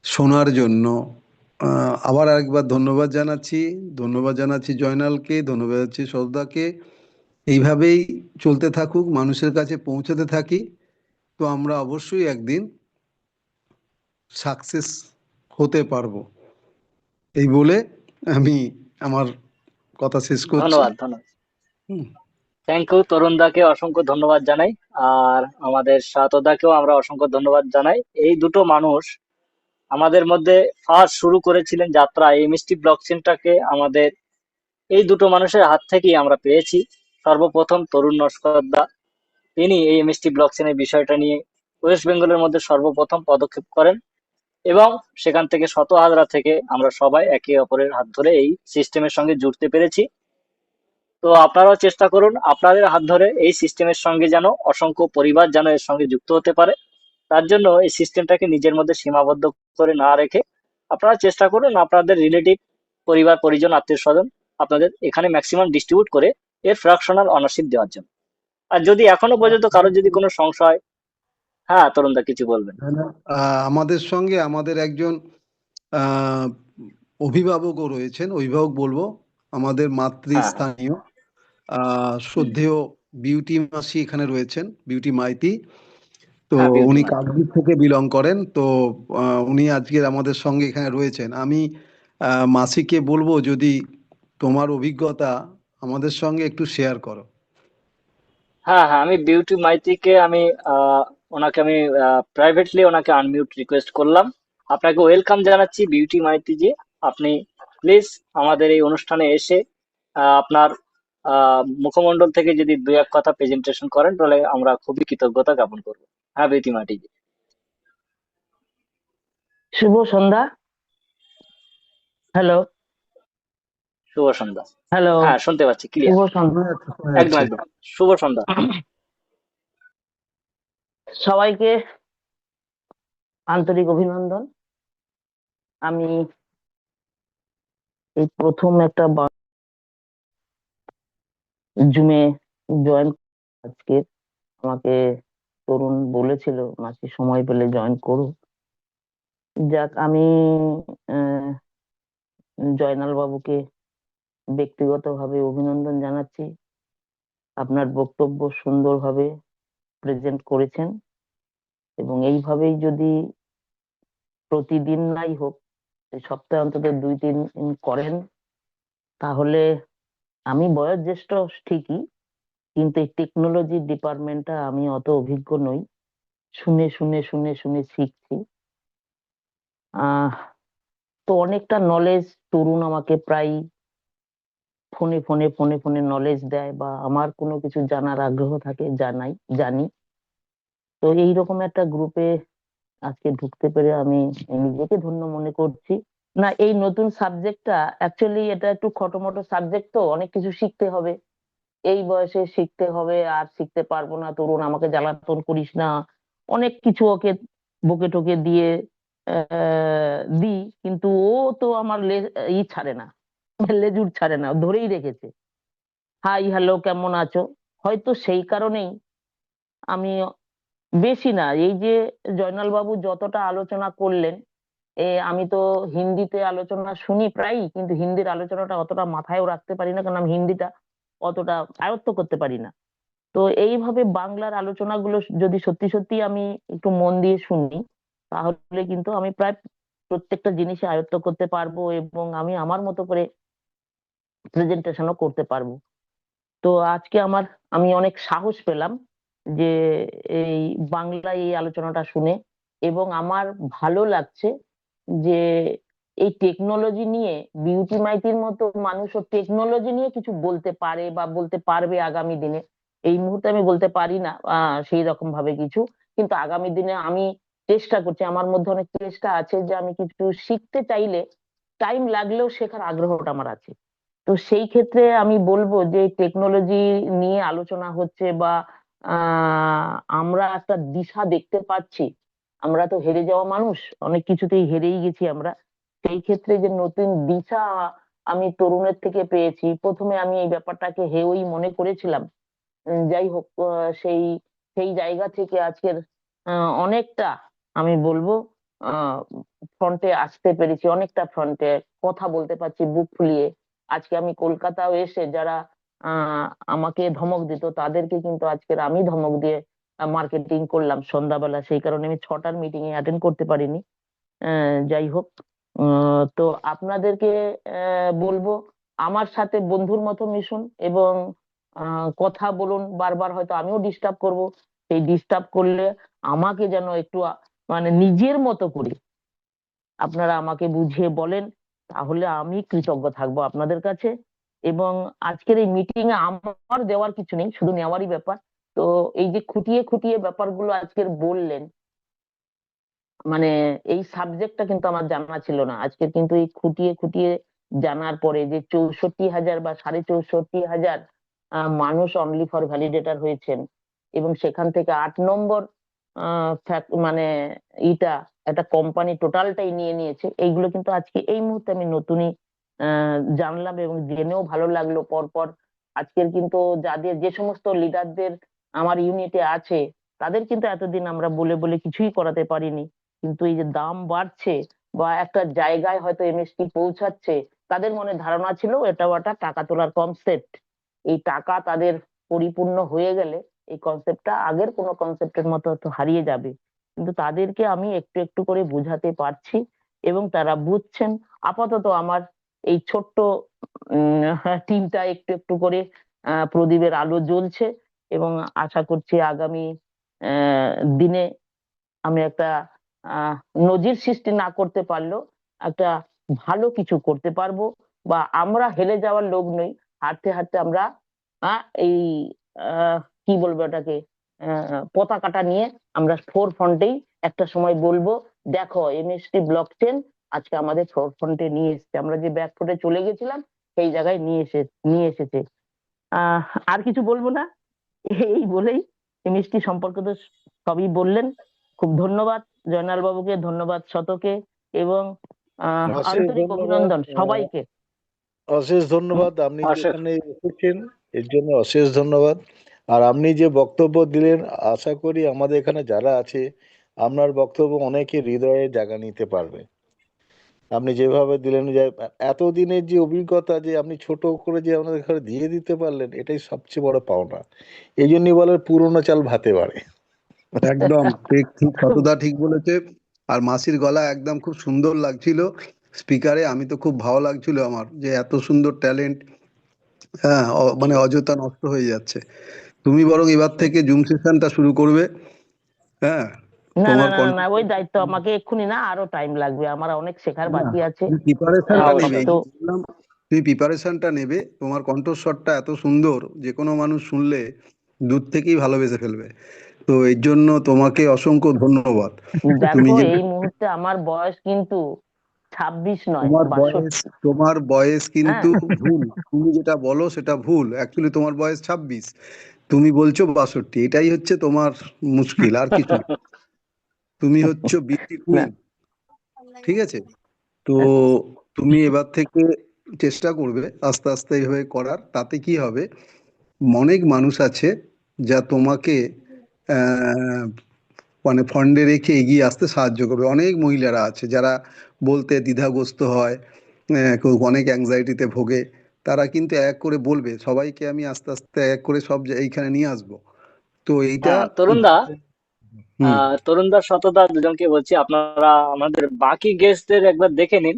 শোনার জন্য আবার আরেকবার ধন্যবাদ জানাচ্ছি। ধন্যবাদ জানাচ্ছি জয়নালকে, ধন্যবাদ জানাচ্ছি সর্দাকে। এইভাবেই চলতে থাকুক, মানুষের কাছে পৌঁছাতে থাকি, তো আমরা অবশ্যই একদিন সাকসেস হতে পারবো। এই বলে আমি আমার কথা শেষ করছি। ধন্যবাদ ধন্যবাদ। হুম। থ্যাংক ইউ তরুণদাকে অসংখ্য ধন্যবাদ জানাই। আর আমাদের সাতদাকেও আমরা অসংখ্য ধন্যবাদ জানাই। এই দুটো মানুষ আমাদের মধ্যে ফার্স্ট শুরু করেছিলেন যাত্রা। এই মিষ্টি ব্লকচেনটাকে আমাদের এই দুটো মানুষের হাত থেকেই আমরা পেয়েছি। সর্বপ্রথম তরুণ নস্কর দা, তিনি এই এমএসটি ব্লকচেনের বিষয়টা নিয়ে ওয়েস্ট বেঙ্গলের মধ্যে সর্বপ্রথম পদক্ষেপ করেন, এবং সেখান থেকে শত হাজারা থেকে আমরা সবাই একে অপরের হাত ধরে এই সিস্টেমের সঙ্গে জুড়তে পেরেছি। তো আপনারাও চেষ্টা করুন আপনাদের হাত ধরে এই সিস্টেমের সঙ্গে যেন অসংখ্য পরিবার যেন এর সঙ্গে যুক্ত হতে পারে। তার জন্য এই সিস্টেমটাকে নিজের মধ্যে সীমাবদ্ধ করে না রেখে আপনারা চেষ্টা করুন আপনাদের রিলেটিভ, পরিবার পরিজন, আত্মীয় স্বজন আপনাদের এখানে ম্যাক্সিমাম ডিস্ট্রিবিউট করে এর ফ্র্যাকশনাল অনারশিপ দেওয়ার জন্য। আর যদি এখনো পর্যন্ত কারো যদি কোনো সংশয়, হ্যাঁ তরুণদা কিছু বলবেন। আমাদের সঙ্গে আমাদের একজন আহ, অভিভাবকও রয়েছেন, অভিভাবক বলবো, আমাদের হ্যাঁ হ্যাঁ মাতৃস্থানীয় শ্রদ্ধেয় বিউটি মাসি এখানে রয়েছেন, বিউটি মাইতি। তো হ্যাঁ বিউটি উনি মাইতি। কাকদ্বীপ থেকে বিলং করেন। তো উনি আজকে আমাদের সঙ্গে এখানে রয়েছেন। আমি মাসিকে বলবো যদি তোমার অভিজ্ঞতা আমাদের সঙ্গে একটু শেয়ার করো। হ্যাঁ হ্যাঁ, আমি বিউটি মাইতিকে আমি ওনাকে আমি প্রাইভেটলি ওনাকে আনমিউট রিকোয়েস্ট করলাম। আপনাকে ওয়েলকাম জানাচ্ছি বিউটি মাইতি জি। আপনি প্লিজ আমাদের এই অনুষ্ঠানে এসে আপনার মুখমণ্ডল থেকে যদি দু এক কথা প্রেজেন্টেশন করেন তাহলে আমরা খুবই কৃতজ্ঞতা জ্ঞাপন করবো। হ্যাঁ বিউটি মাইতি জি। শুভ সন্ধ্যা। হ্যালো শুভ সন্ধ্যা। হ্যালো হ্যাঁ শুনতে পাচ্ছি শুভ ক্লিয়ার। সন্ধ্যা। শোনা একদম যাচ্ছে। একদম। শুভ সন্ধ্যা। সবাইকে আন্তরিক অভিনন্দন। আমি এই প্রথম একটা জুমে জয়েন আজকে। আমাকে তরুণ বলেছিল মাসি সময় পেলে জয়েন করো। যাক, আমি জয়নাল বাবুকে ব্যক্তিগতভাবে অভিনন্দন জানাচ্ছি। আপনার বক্তব্য সুন্দরভাবে প্রেজেন্ট করেছেন, এবং এইভাবেই যদি প্রতিদিন নাই হোক, সপ্তাহে অন্তত 2-3 দিন করেন, তাহলে আমি বয়োজ্যেষ্ঠ ঠিকই, কিন্তু এই টেকনোলজি ডিপার্টমেন্টটা আমি অত অভিজ্ঞ নই। শুনে শুনে শুনে শুনে শিখছি। আহ তো অনেকটা নলেজ তরুণ আমাকে প্রায় ফোনে ফোনে ফোনে ফোনে নলেজ দেয়, বা আমার কোনো কিছু জানার আগ্রহ থাকে জানি। তো এইরকম একটা গ্রুপে আজকে ঢুকতে পেরে আমি নিজেকে ধন্য মনে করছি। না, এই নতুন সাবজেক্টটা অ্যাকচুয়ালি এটা একটু খটোমটো সাবজেক্ট, তো অনেক কিছু শিখতে হবে। এই বয়সে শিখতে হবে, আর শিখতে পারবো না, তরুণ আমাকে জ্বালাতন করিস না, অনেক কিছু ওকে বকে টকে দিয়ে দিই, কিন্তু ও তো আমার ছাড়ে না, লেজুর ছাড়ে না, ধরেই রেখেছে। হাই হ্যালো কেমন আছো, হয়তো সেই কারণেই আমি বেশি না, এই যে জয়নাল বাবু যতটা আলোচনা করলেন, আমি তো হিন্দিতে আলোচনা শুনি প্রায়ই, কিন্তু হিন্দির আলোচনাটা অতটা মাথায়ও রাখতে পারি না, কারণ আমি হিন্দিটা অতটা আয়ত্ত করতে পারি না। তো এইভাবে বাংলার আলোচনাগুলো যদি সত্যি সত্যি আমি একটু মন দিয়ে শুনি, তাহলে কিন্তু আমি প্রায় প্রত্যেকটা জিনিসই আয়ত্ত করতে পারবো, এবং আমি আমার মতো করে প্রেজেন্টেশনও করতে পারবো। তো আজকে আমি অনেক সাহস পেলাম যে এই বাংলায় এই আলোচনাটা শুনে, এবং আমার ভালো লাগছে যে এই টেকনোলজি নিয়ে বিউটি মাইতির মতো মানুষও টেকনোলজি নিয়ে কিছু বলতে পারে বা বলতে পারবে আগামী দিনে। এই মুহূর্তে আমি বলতে পারি না সেই রকম ভাবে কিছু, কিন্তু আগামী দিনে আমি চেষ্টা করছি, আমার মধ্যে অনেক চেষ্টা আছে যে আমি কিছু শিখতে চাইলে টাইম লাগলেও শেখার আগ্রহটা আমার আছে। তো সেই ক্ষেত্রে আমি বলবো যে টেকনোলজি নিয়ে আলোচনা হচ্ছে, বা আহ আমরা একটা দিশা দেখতে পাচ্ছি। আমরা তো হেরে যাওয়া মানুষ, অনেক কিছুতেই হেরেই গেছি আমরা। সেই ক্ষেত্রে যে নতুন দিশা আমি তরুণের থেকে পেয়েছি, প্রথমে আমি এই ব্যাপারটাকে হেয়ই মনে করেছিলাম। যাই হোক, সেই সেই জায়গা থেকে আজকের অনেকটা আমি বলবো ফ্রন্টে আসতে পেরেছি, অনেকটা ফ্রন্টে কথা বলতে পারছি বুক ফুলিয়ে। আজকে আমি কলকাতাও এসে যারা আহ আমাকে ধমক দিত, তাদেরকে কিন্তু আজকের আমি ধমক দিয়ে মার্কেটিং করলাম সন্ধ্যাবেলা, সেই কারণে আমি 6টার মিটিং এ অ্যাটেন্ড করতে পারিনি। যাই হোক, তো আপনাদেরকে বলবো আমার সাথে বন্ধুর মতো মিশুন, এবং কথা বলুন। বারবার হয়তো আমিও ডিস্টার্ব করব, সেই ডিস্টার্ব করলে আমাকে যেন একটু মানে নিজের মতো করে আপনারা আমাকে বুঝিয়ে বলেন, তাহলে আমি কৃতজ্ঞ থাকবো আপনাদের কাছে। এবং আজকের এই মিটিং এ আমার দেওয়ার কিছু নেই, শুধু নেওয়ারই ব্যাপার। তো এই যে খুঁটিয়ে খুঁটিয়ে ব্যাপারগুলো আজকের বললেন, মানে এই সাবজেক্টটা কিন্তু আমার জানা ছিল না আজকে, কিন্তু এই খুঁটিয়ে খুঁটিয়ে জানার পরে যে 64,000 বা 64,500 মানুষ অনলি ফর ভ্যালিডেটর হয়েছেন, এবং সেখান থেকে 8 নম্বর মানে একটা কোম্পানি টোটালটাই নিয়ে নিয়েছে, এইগুলো কিন্তু আজকে এই মুহূর্তে আমি নতুনই জানলাম এবং জেনেও ভালো লাগলো পরপর। আজকের কিন্তু যাদের যে সমস্ত লিডারদের আমার ইউনিটে আছে, তাদের কিন্তু এতদিন আমরা বলে বলে কিছুই করাতে পারিনি। কিন্তু এই যে দাম বাড়ছে বা একটা জায়গায় হয়তো এমএসটি পৌঁছাচ্ছে, তাদের মনে ধারণা ছিল এটাও একটা টাকা তোলার কনসেপ্ট। এই টাকা তাদের পরিপূর্ণ হয়ে গেলে এই কনসেপ্টটা আগের কোনো কনসেপ্টের মতো হয়তো হারিয়ে যাবে। কিন্তু তাদেরকে আমি একটু একটু করে বোঝাতে পারছি এবং তারা বুঝছেন। আপাতত আমার এই ছোট্ট টিমটা একটু একটু করে প্রদীপের আলো জ্বলছে এবং আশা করছি আগামী আহ, দিনে আমি একটা আহ নজির সৃষ্টি না করতে পারলেও একটা ভালো কিছু করতে পারবো। বা আমরা হেলে যাওয়ার লোক নই, হাঁটতে হাঁটতে আমরা এই কি বলবো ওটাকে, পতাকাটা নিয়ে আমরা ফোর ফ্রন্টেই একটা সময় বলবো, দেখো এমএসটি ব্লক চেন আজকে আমাদের ফোর ফ্রন্টে নিয়ে এসেছে, আমরা যে ব্যাক ফুটে চলে গেছিলাম সেই জায়গায় নিয়ে এসেছে। আহ আর কিছু বলবো না, এই বলেই মিষ্টি সম্পর্কে তো সবই বললেন। খুব ধন্যবাদ জয়নাল বাবুকে, ধন্যবাদ শতকে, এবং অশেষ আন্তরিক ধন্যবাদ। অভিনন্দন সবাইকে। অশেষ হুম, ধন্যবাদ, আপনি অশেষ যেখানে এসেছেন এর জন্য অশেষ ধন্যবাদ। আর আপনি যে বক্তব্য দিলেন, আশা করি আমাদের এখানে যারা আছে আপনার বক্তব্য অনেকের হৃদয়ে জায়গা নিতে পারবে। আপনি যেভাবে দিলেন, যে এতদিনের যে অভিজ্ঞতা, যে আপনি ছোট করে যে আমাদের এখানে দিয়ে দিতে পারলেন, এটাই সবচেয়ে বড় পাওনা। এই জন্যই বলে পুরোনো চাল ভাতে বাড়ে। একদম ঠিক, ঠিক শতদা ঠিক বলেছে। আর মাসির গলা একদম খুব সুন্দর লাগছিল স্পিকারে, আমি তো খুব ভালো লাগছিল আমার যে এত সুন্দর ট্যালেন্ট। হ্যাঁ, মানে অযথা নষ্ট হয়ে যাচ্ছে। তুমি বরং এবার থেকে জুম সেশনটা শুরু করবে। হ্যাঁ, না না তোমার না না কণ্ঠ না, ওই দায়িত্ব আমাকে এক্ষুনি না, আরো টাইম লাগবে, আমার অনেক শেখার না, বাকি আছে। তুমি হ্যাঁ, প্রিপারেশনটা নেবে, অবশ্যই। এই যে বললাম, তুমি প্রিপারেশনটা নেবে। তোমার কণ্ঠস্বরটা এত সুন্দর, যে কোনো মানুষ শুনলে দূর থেকেই ভালোবেসে ফেলবে। তো এর জন্য তোমাকে অসংখ্য ধন্যবাদ। তুমি দেখো যে এই মুহূর্তে আমার বয়স কিন্তু 26 নয়, তোমার বয়স 62। তোমার বয়স হ্যাঁ। কিন্তু ভুল। তুমি যেটা বলো সেটা ভুল, অ্যাকচুয়ালি তোমার বয়স 26, তুমি বলছো 62। এটাই হচ্ছে তোমার মুশকিল, আর কিছু না। তুমি হচ্ছে বিউটি না। কুইন, ঠিক আছে? তো তুমি এবার থেকে চেষ্টা করবে আস্তে আস্তে এইভাবে করার। তাতে কি হবে, অনেক মানুষ আছে যা তোমাকে আহ, মানে ফন্ডে রেখে এগিয়ে আসতে সাহায্য করবে। অনেক মহিলারা আছে যারা বলতে দ্বিধাগ্রস্ত হয়, কেউ অনেক অ্যাংজাইটিতে ভোগে। তারা কিন্তু এক করে বলবে, সবাইকে আমি আস্তে আস্তে এক করে সব এইখানে নিয়ে আসবো। তো এইটা হ্যাঁ, তরুণদা, হুম। তরুণদা, শতদা, দুজনকে বলছি, আপনারা আমাদের বাকি গেস্টদের একবার দেখে নিন।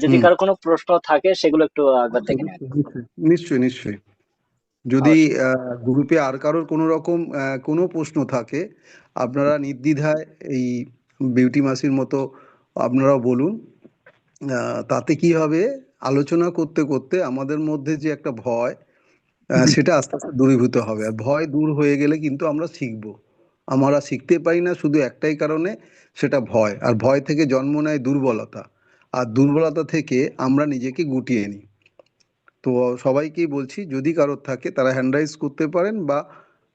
যদি হুম, কারো কোনো প্রশ্ন থাকে সেগুলো একটু একবার দেখে নেবেন। নিশ্চয়ই নিশ্চয়ই নিশ্চয়ই। যদি অবশ্যই। গ্রুপে আর কারোর কোনো রকম কোনো প্রশ্ন থাকে, আপনারা নির্দ্বিধায় এই বিউটি মাসির মতো আপনারাও বলুন। তাতে কি হবে, আলোচনা করতে করতে আমাদের মধ্যে যে একটা ভয়, সেটা আস্তে আস্তে দূরীভূত হবে। আর ভয় দূর হয়ে গেলে কিন্তু আমরা শিখবো। আমরা শিখতে পারি না শুধু একটাই কারণে, সেটা ভয়। আর ভয় থেকে জন্ম নেয় দুর্বলতা, আর দুর্বলতা থেকে আমরা নিজেকে গুটিয়ে নিই। তো সবাইকেই বলছি, যদি কারোর থাকে তারা হ্যান্ড রাইজ করতে পারেন বা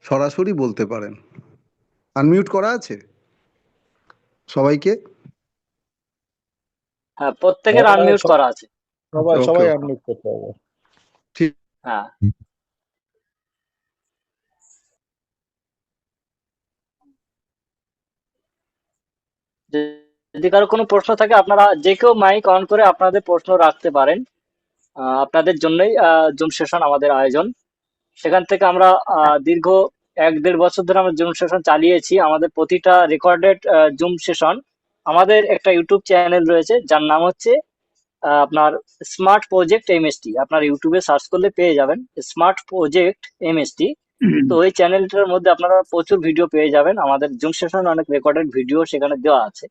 সরাসরি বলতে পারেন। আনমিউট করা আছে সবাইকে? হ্যাঁ, প্রত্যেকের হ্যাঁ, আনমিউট করা আছে। সবাই ওকে সবাই ওকে, আনমিউট করতে হবে। ঠিক। হ্যাঁ, যদি কারো কোনো প্রশ্ন থাকে আপনারা যে কেউ মাইক অন করে আপনাদের প্রশ্ন রাখতে পারেন। আপনাদের জন্যই জুম সেশন আমাদের আয়োজন। সেখান থেকে আমরা দীর্ঘ 1-1.5 বছর ধরে আমরা জুম সেশন চালিয়েছি। আমাদের প্রতিটা রেকর্ডেড জুম সেশন আমাদের একটা ইউটিউব চ্যানেল রয়েছে, যার নাম হচ্ছে আপনার স্মার্ট প্রজেক্ট এমএসটি। আপনার ইউটিউবে সার্চ করলে পেয়ে যাবেন স্মার্ট প্রজেক্ট এমএসটি। তো ওই চ্যানেলটার মধ্যে আপনারা প্রচুর ভিডিও পেয়ে যাবেন, আমাদের জুম সেশন অনেক রেকর্ডেড ভিডিও সেখানে দেওয়া আছে।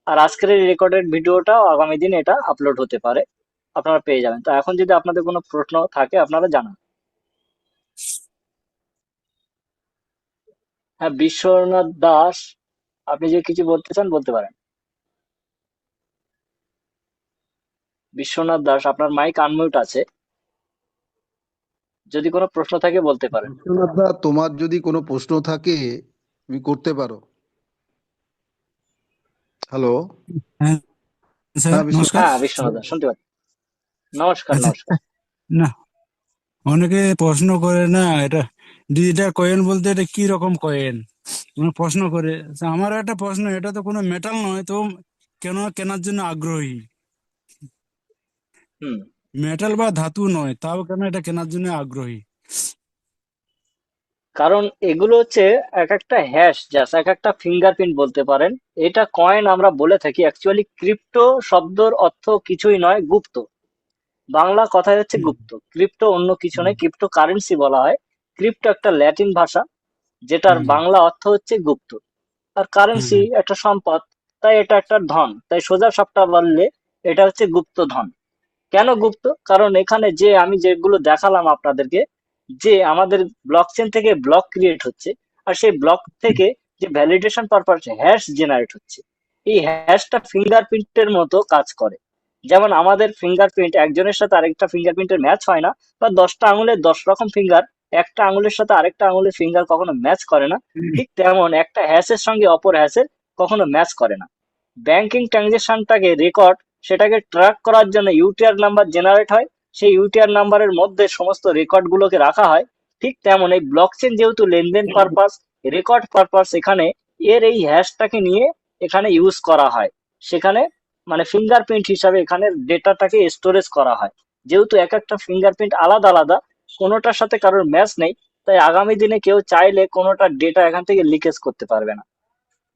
আর আজকের এই রেকর্ডেড ভিডিওটাও আগামী দিনে এটা আপলোড হতে পারে, আপনারা পেয়ে যাবেন। তো এখন যদি আপনাদের কোনো প্রশ্ন থাকে আপনারা জানান। হ্যাঁ, বিশ্বনাথ দাস, আপনি যে কিছু বলতে চান বলতে পারেন। বিশ্বনাথ দাস, আপনার মাইক আনমিউট আছে, যদি কোনো প্রশ্ন থাকে বলতে পারেন। বিশ্বনাথ দা, তোমার যদি কোনো প্রশ্ন থাকে তুমি করতে পারো। হ্যালো। হ্যাঁ স্যার, হ্যাঁ নমস্কার। বিশ্বনাথ। হ্যাঁ, বিশ্বনাথ দাস শুনতে পাচ্ছি। নমস্কার, আচ্ছা, নমস্কার। না, অনেকে প্রশ্ন করে না, এটা ডিজিটাল কয়েন বলতে এটা কি রকম কয়েন, প্রশ্ন করে। তা আমার একটা প্রশ্ন, এটা তো কোনো মেটাল নয়, তো কেন কেনার জন্য আগ্রহী? হুম। মেটাল বা ধাতু নয়, তাও কেন এটা কেনার জন্য আগ্রহী? কারণ এগুলো হচ্ছে এক একটা হ্যাশ, জাস্ট এক একটা ফিঙ্গারপ্রিন্ট বলতে পারেন। এটা কয়েন আমরা বলে থাকি, অ্যাকচুয়ালি ক্রিপ্টো শব্দর অর্থ কিছুই নয়, গুপ্ত। বাংলা কথায় হচ্ছে হুম, গুপ্ত, ক্রিপ্টো অন্য কিছু হুম, নয়, ক্রিপ্টো কারেন্সি বলা হয়। ক্রিপ্টো একটা ল্যাটিন ভাষা, যেটার হুম, বাংলা অর্থ হচ্ছে গুপ্ত। আর হুম, কারেন্সি একটা সম্পদ, তাই এটা একটা ধন, তাই সোজা সাপটা বললে এটা হচ্ছে গুপ্ত ধন। কেন গুপ্ত? কারণ এখানে যে আমি যেগুলো দেখালাম আপনাদেরকে, যে আমাদের ব্লকচেন থেকে ব্লক ক্রিয়েট হচ্ছে, আর সেই ব্লক থেকে যে ভ্যালিডেশন পারপাস হ্যাশ জেনারেট হচ্ছে, এই হ্যাশটা ফিঙ্গারপ্রিন্টের মতো কাজ করে। যেমন আমাদের ফিঙ্গারপ্রিন্ট একজনের সাথে আরেকটা ফিঙ্গারপ্রিন্টের ম্যাচ হয় না, বা 10টা আঙুলের 10 রকম ফিঙ্গার একটা আঙুলের সাথে আরেকটা আঙুলের ফিঙ্গার কখনো ম্যাচ করে না, হুম, ঠিক তেমন একটা হ্যাশের সঙ্গে অপর হ্যাশের কখনো ম্যাচ করে না। ব্যাংকিং ট্রানজেকশনটাকে রেকর্ড, সেটাকে ট্র্যাক করার জন্য ইউটিআর নাম্বার জেনারেট হয়, সেই ইউটিআর নাম্বারের মধ্যে সমস্ত রেকর্ড গুলোকে রাখা হয়। ঠিক তেমন এই ব্লকচেন যেহেতু লেনদেন পারপাস, রেকর্ড পারপাস, এখানে এর এই হ্যাশটাকে নিয়ে এখানে ইউজ করা হয়। সেখানে মানে ফিঙ্গারপ্রিন্ট হিসাবে এখানে ডেটাটাকে স্টোরেজ করা হয়। যেহেতু এক একটা ফিঙ্গারপ্রিন্ট আলাদা আলাদা, কোনোটার সাথে কারোর ম্যাচ নেই, তাই আগামী দিনে কেউ চাইলে কোনোটা ডেটা এখান থেকে লিকেজ করতে পারবে না,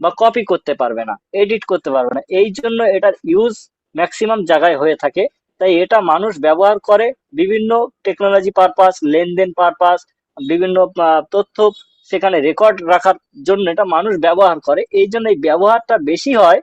বা কপি করতে পারবে না, এডিট করতে পারবে না। এই জন্য এটার ইউজ ম্যাক্সিমাম জায়গায় হয়ে থাকে। তাই এটা মানুষ ব্যবহার করে বিভিন্ন টেকনোলজি পারপাস, লেনদেন পারপাস, বিভিন্ন তথ্য সেখানে রেকর্ড রাখার জন্য এটা মানুষ ব্যবহার করে। এই জন্য এই ব্যবহারটা বেশি হয়,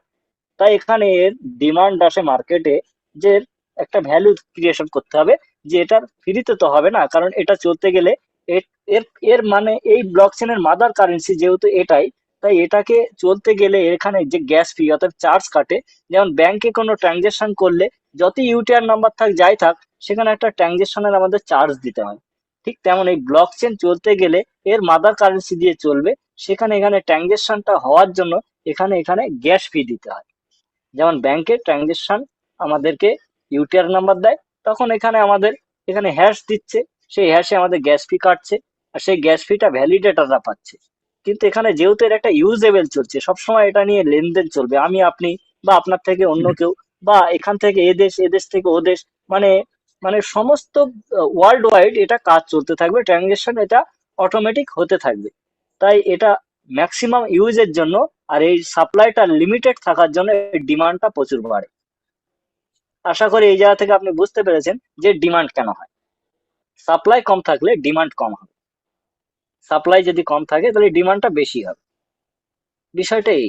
তাই এখানে এর ডিমান্ড আসে মার্কেটে, যে একটা ভ্যালু ক্রিয়েশন করতে হবে, যে এটার ফ্রিতে তো হবে না, কারণ এটা চলতে গেলে এর এর এর মানে এই ব্লকচেনের মাদার কারেন্সি যেহেতু এটাই, তাই এটাকে চলতে গেলে এখানে যে গ্যাস ফি অর্থাৎ চার্জ কাটে। যেমন ব্যাংকে কোনো ট্রানজেকশন করলে যত ইউটিআর নাম্বার থাক যাই থাক, সেখানে একটা ট্রানজেকশনের আমাদের চার্জ দিতে হয়। ঠিক তেমন এই ব্লকচেন চলতে গেলে এর মাদার কারেন্সি দিয়ে চলবে, সেখানে এখানে ট্রানজেকশনটা হওয়ার জন্য এখানে এখানে গ্যাস ফি দিতে হয়। যেমন ব্যাংকে ট্রানজেকশন আমাদেরকে ইউটিআর নাম্বার দেয়, তখন এখানে আমাদের এখানে হ্যাশ দিচ্ছে, সেই হ্যাশে আমাদের গ্যাস ফি কাটছে, আর সেই গ্যাস ফিটা ভ্যালিডেটররা পাচ্ছে। কিন্তু এখানে যেহেতু এর একটা ইউজেবল চলছে, সবসময় এটা নিয়ে লেনদেন চলবে, আমি আপনি বা আপনার থেকে অন্য কেউ, বা এখান থেকে এদেশ থেকে ও দেশ, মানে মানে সমস্ত ওয়ার্ল্ড ওয়াইড এটা কাজ চলতে থাকবে, ট্রানজেকশন এটা অটোমেটিক হতে থাকবে। তাই এটা ম্যাক্সিমাম ইউজের জন্য, আর এই সাপ্লাইটা লিমিটেড থাকার জন্য এই ডিমান্ডটা প্রচুর বাড়ে। আশা করি এই জায়গা থেকে আপনি বুঝতে পেরেছেন যে ডিমান্ড কেন হয়। সাপ্লাই কম থাকলে ডিমান্ড কম হবে, সাপ্লাই যদি কম থাকে তাহলে ডিমান্ডটা বেশি হবে। বিষয়টা এই,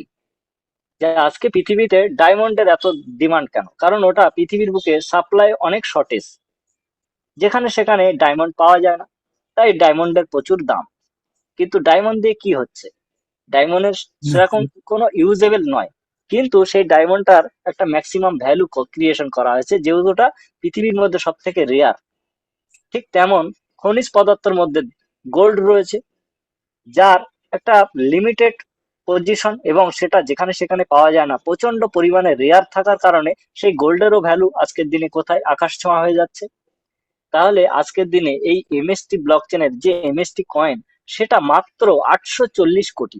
যে আজকে পৃথিবীতে ডায়মন্ডের এত ডিমান্ড কেন, কারণ ওটা পৃথিবীর বুকে সাপ্লাই অনেক শর্টেজ, যেখানে সেখানে ডায়মন্ড পাওয়া যায় না, তাই ডায়মন্ডের প্রচুর দাম। কিন্তু ডায়মন্ড দিয়ে কি হচ্ছে? ডায়মন্ডের সেরকম কোনো ইউজেবল নয়, কিন্তু সেই ডায়মন্ডটার একটা ম্যাক্সিমাম ভ্যালু ক্রিয়েশন করা হয়েছে, যেহেতু ওটা পৃথিবীর মধ্যে সব থেকে রেয়ার। ঠিক তেমন খনিজ পদার্থের মধ্যে গোল্ড রয়েছে, যার একটা লিমিটেড পজিশন, এবং সেটা যেখানে সেখানে পাওয়া যায় না, প্রচন্ড পরিমাণে রেয়ার থাকার কারণে সেই গোল্ডেরও ভ্যালু আজকের দিনে কোথায় আকাশ ছোঁয়া হয়ে যাচ্ছে। তাহলে আজকের দিনে এই এমএসটি ব্লকচেনের যে এমএসটি কয়েন, সেটা মাত্র 840 কোটি।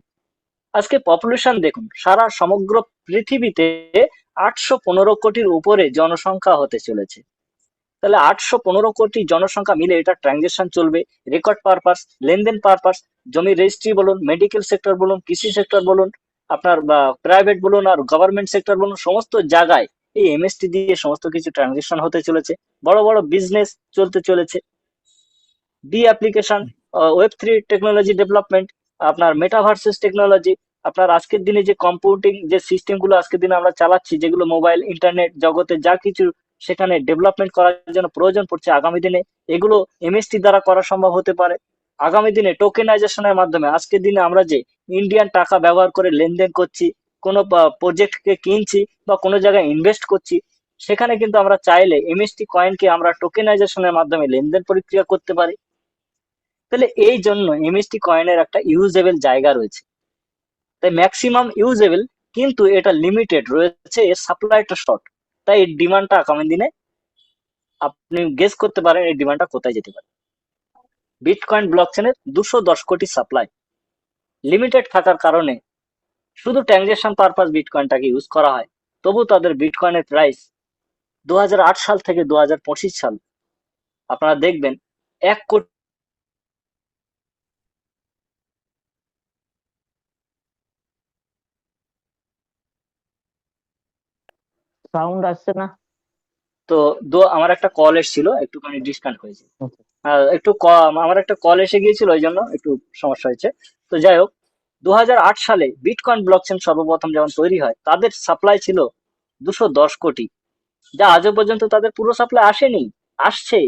আজকে পপুলেশন দেখুন, সারা সমগ্র পৃথিবীতে 815 কোটির উপরে জনসংখ্যা হতে চলেছে। তাহলে 815 কোটি জনসংখ্যা মিলে এটা ট্রানজেকশন চলবে, রেকর্ড পারপাস, লেনদেন পারপাস, জমি রেজিস্ট্রি বলুন, মেডিকেল সেক্টর বলুন, কৃষি সেক্টর বলুন, আপনার বা প্রাইভেট বলুন আর গভর্নমেন্ট সেক্টর বলুন, সমস্ত জায়গায় এই এমএসটি দিয়ে সমস্ত কিছু ট্রানজেকশন হতে চলেছে। বড় বড় বিজনেস চলতে চলেছে, D application, web 3 technology development, আপনার মেটাভার্সেস টেকনোলজি, আপনার আজকের দিনে যে কম্পিউটিং যে সিস্টেম গুলো আজকের দিনে আমরা চালাচ্ছি, যেগুলো মোবাইল ইন্টারনেট জগতে যা কিছু সেখানে ডেভেলপমেন্ট করার জন্য প্রয়োজন পড়ছে, আগামী দিনে এগুলো এমএসটি দ্বারা করা সম্ভব হতে পারে। আগামী দিনে টোকেনাইজেশনের মাধ্যমে আজকের দিনে আমরা যে ইন্ডিয়ান টাকা ব্যবহার করে লেনদেন করছি, কোনো প্রজেক্টকে কিনছি বা কোনো জায়গায় ইনভেস্ট করছি, সেখানে কিন্তু আমরা চাইলে এমএসটি কয়েনকে আমরা টোকেনাইজেশনের মাধ্যমে লেনদেন প্রক্রিয়া করতে পারি। তাহলে এই জন্য এমএসটি কয়েনের একটা ইউজেবল জায়গা রয়েছে, তাই ম্যাক্সিমাম ইউজেবল, কিন্তু এটা লিমিটেড রয়েছে, এর সাপ্লাইটা শর্ট, তাই এর ডিমান্ডটা আগামী দিনে আপনি গেস করতে পারেন এই ডিমান্ডটা কোথায় যেতে পারে। বিটকয়েন ব্লকচেনের 210 কোটি সাপ্লাই লিমিটেড থাকার কারণে শুধু ট্রানজেকশন পারপাস বিটকয়েনটাকে ইউজ করা হয়, তবু তাদের বিটকয়েনের প্রাইস 2008 সাল থেকে 2025 সাল আপনারা দেখবেন 1 কোটি। সাউন্ড আসছে না। তো আমার একটা কল এসেছিল, একটুখানি ডিসকানেক্ট হয়েছে। আচ্ছা। আমার একটা কল এসে গিয়েছিল, ওই জন্য একটু সমস্যা হয়েছে। তো যাই হোক, 2008 সালে বিটকয়েন ব্লকচেন সর্বপ্রথম যখন তৈরি হয়, তাদের সাপ্লাই ছিল 210 কোটি, যা আজও পর্যন্ত তাদের পুরো সাপ্লাই আসেনি, আসছে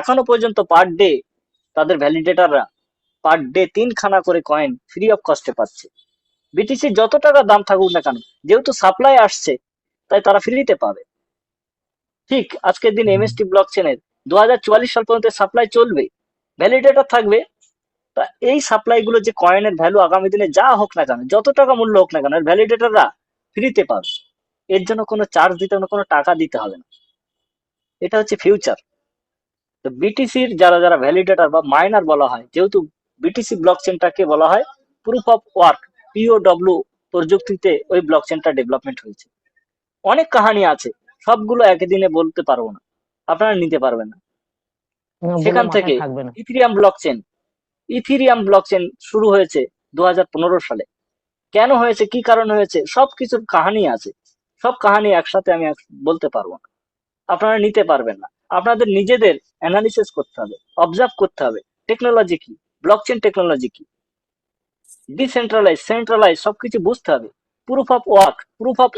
এখনো পর্যন্ত। পার ডে তাদের ভ্যালিডেটররা পার ডে 3খানা করে কয়েন ফ্রি অফ কস্টে পাচ্ছে। বিটিসি যত টাকা দাম থাকুক না কেন, যেহেতু সাপ্লাই আসছে, তাই তারা ফ্রিতে পাবে। ঠিক আজকের দিন এমএসটি ব্লকচেনের 2044 সাল পর্যন্ত সাপ্লাই চলবে, ভ্যালিডেটর থাকবে। তা এই সাপ্লাই গুলো যে কয়েনের ভ্যালু আগামী দিনে যা হোক না কেন, যত টাকা মূল্য হোক না কেন, ভ্যালিডেটররা ফ্রিতে পাবে। এর জন্য কোনো চার্জ দিতে হবে না, কোনো টাকা দিতে হবে না। এটা হচ্ছে ফিউচার। তো বিটিসির যারা যারা ভ্যালিডেটর বা মাইনার বলা হয়, যেহেতু বিটিসি ব্লকচেনটাকে বলা হয় প্রুফ অফ ওয়ার্ক, পিওডব্লিউ প্রযুক্তিতে ওই ব্লকচেনটা ডেভেলপমেন্ট হয়েছে। অনেক কাহিনী আছে, সবগুলো একদিনে বলতে পারবো না, আপনারা নিতে পারবেন না। না, বলে সেখান মাথায় থেকে থাকবে না। ইথিরিয়াম ব্লকচেন শুরু হয়েছে 2015 সালে। কেন হয়েছে, কি কারণ হয়েছে, সবকিছুর কাহিনী আছে। সব কাহিনী একসাথে আমি বলতে পারবো না, আপনারা নিতে পারবেন না। আপনাদের নিজেদের অ্যানালিসিস করতে হবে, অবজার্ভ করতে হবে টেকনোলজি কি, ব্লকচেন টেকনোলজি কি, ডিসেন্ট্রালাইজ সেন্ট্রালাইজ সবকিছু বুঝতে হবে। Proof of work, proof of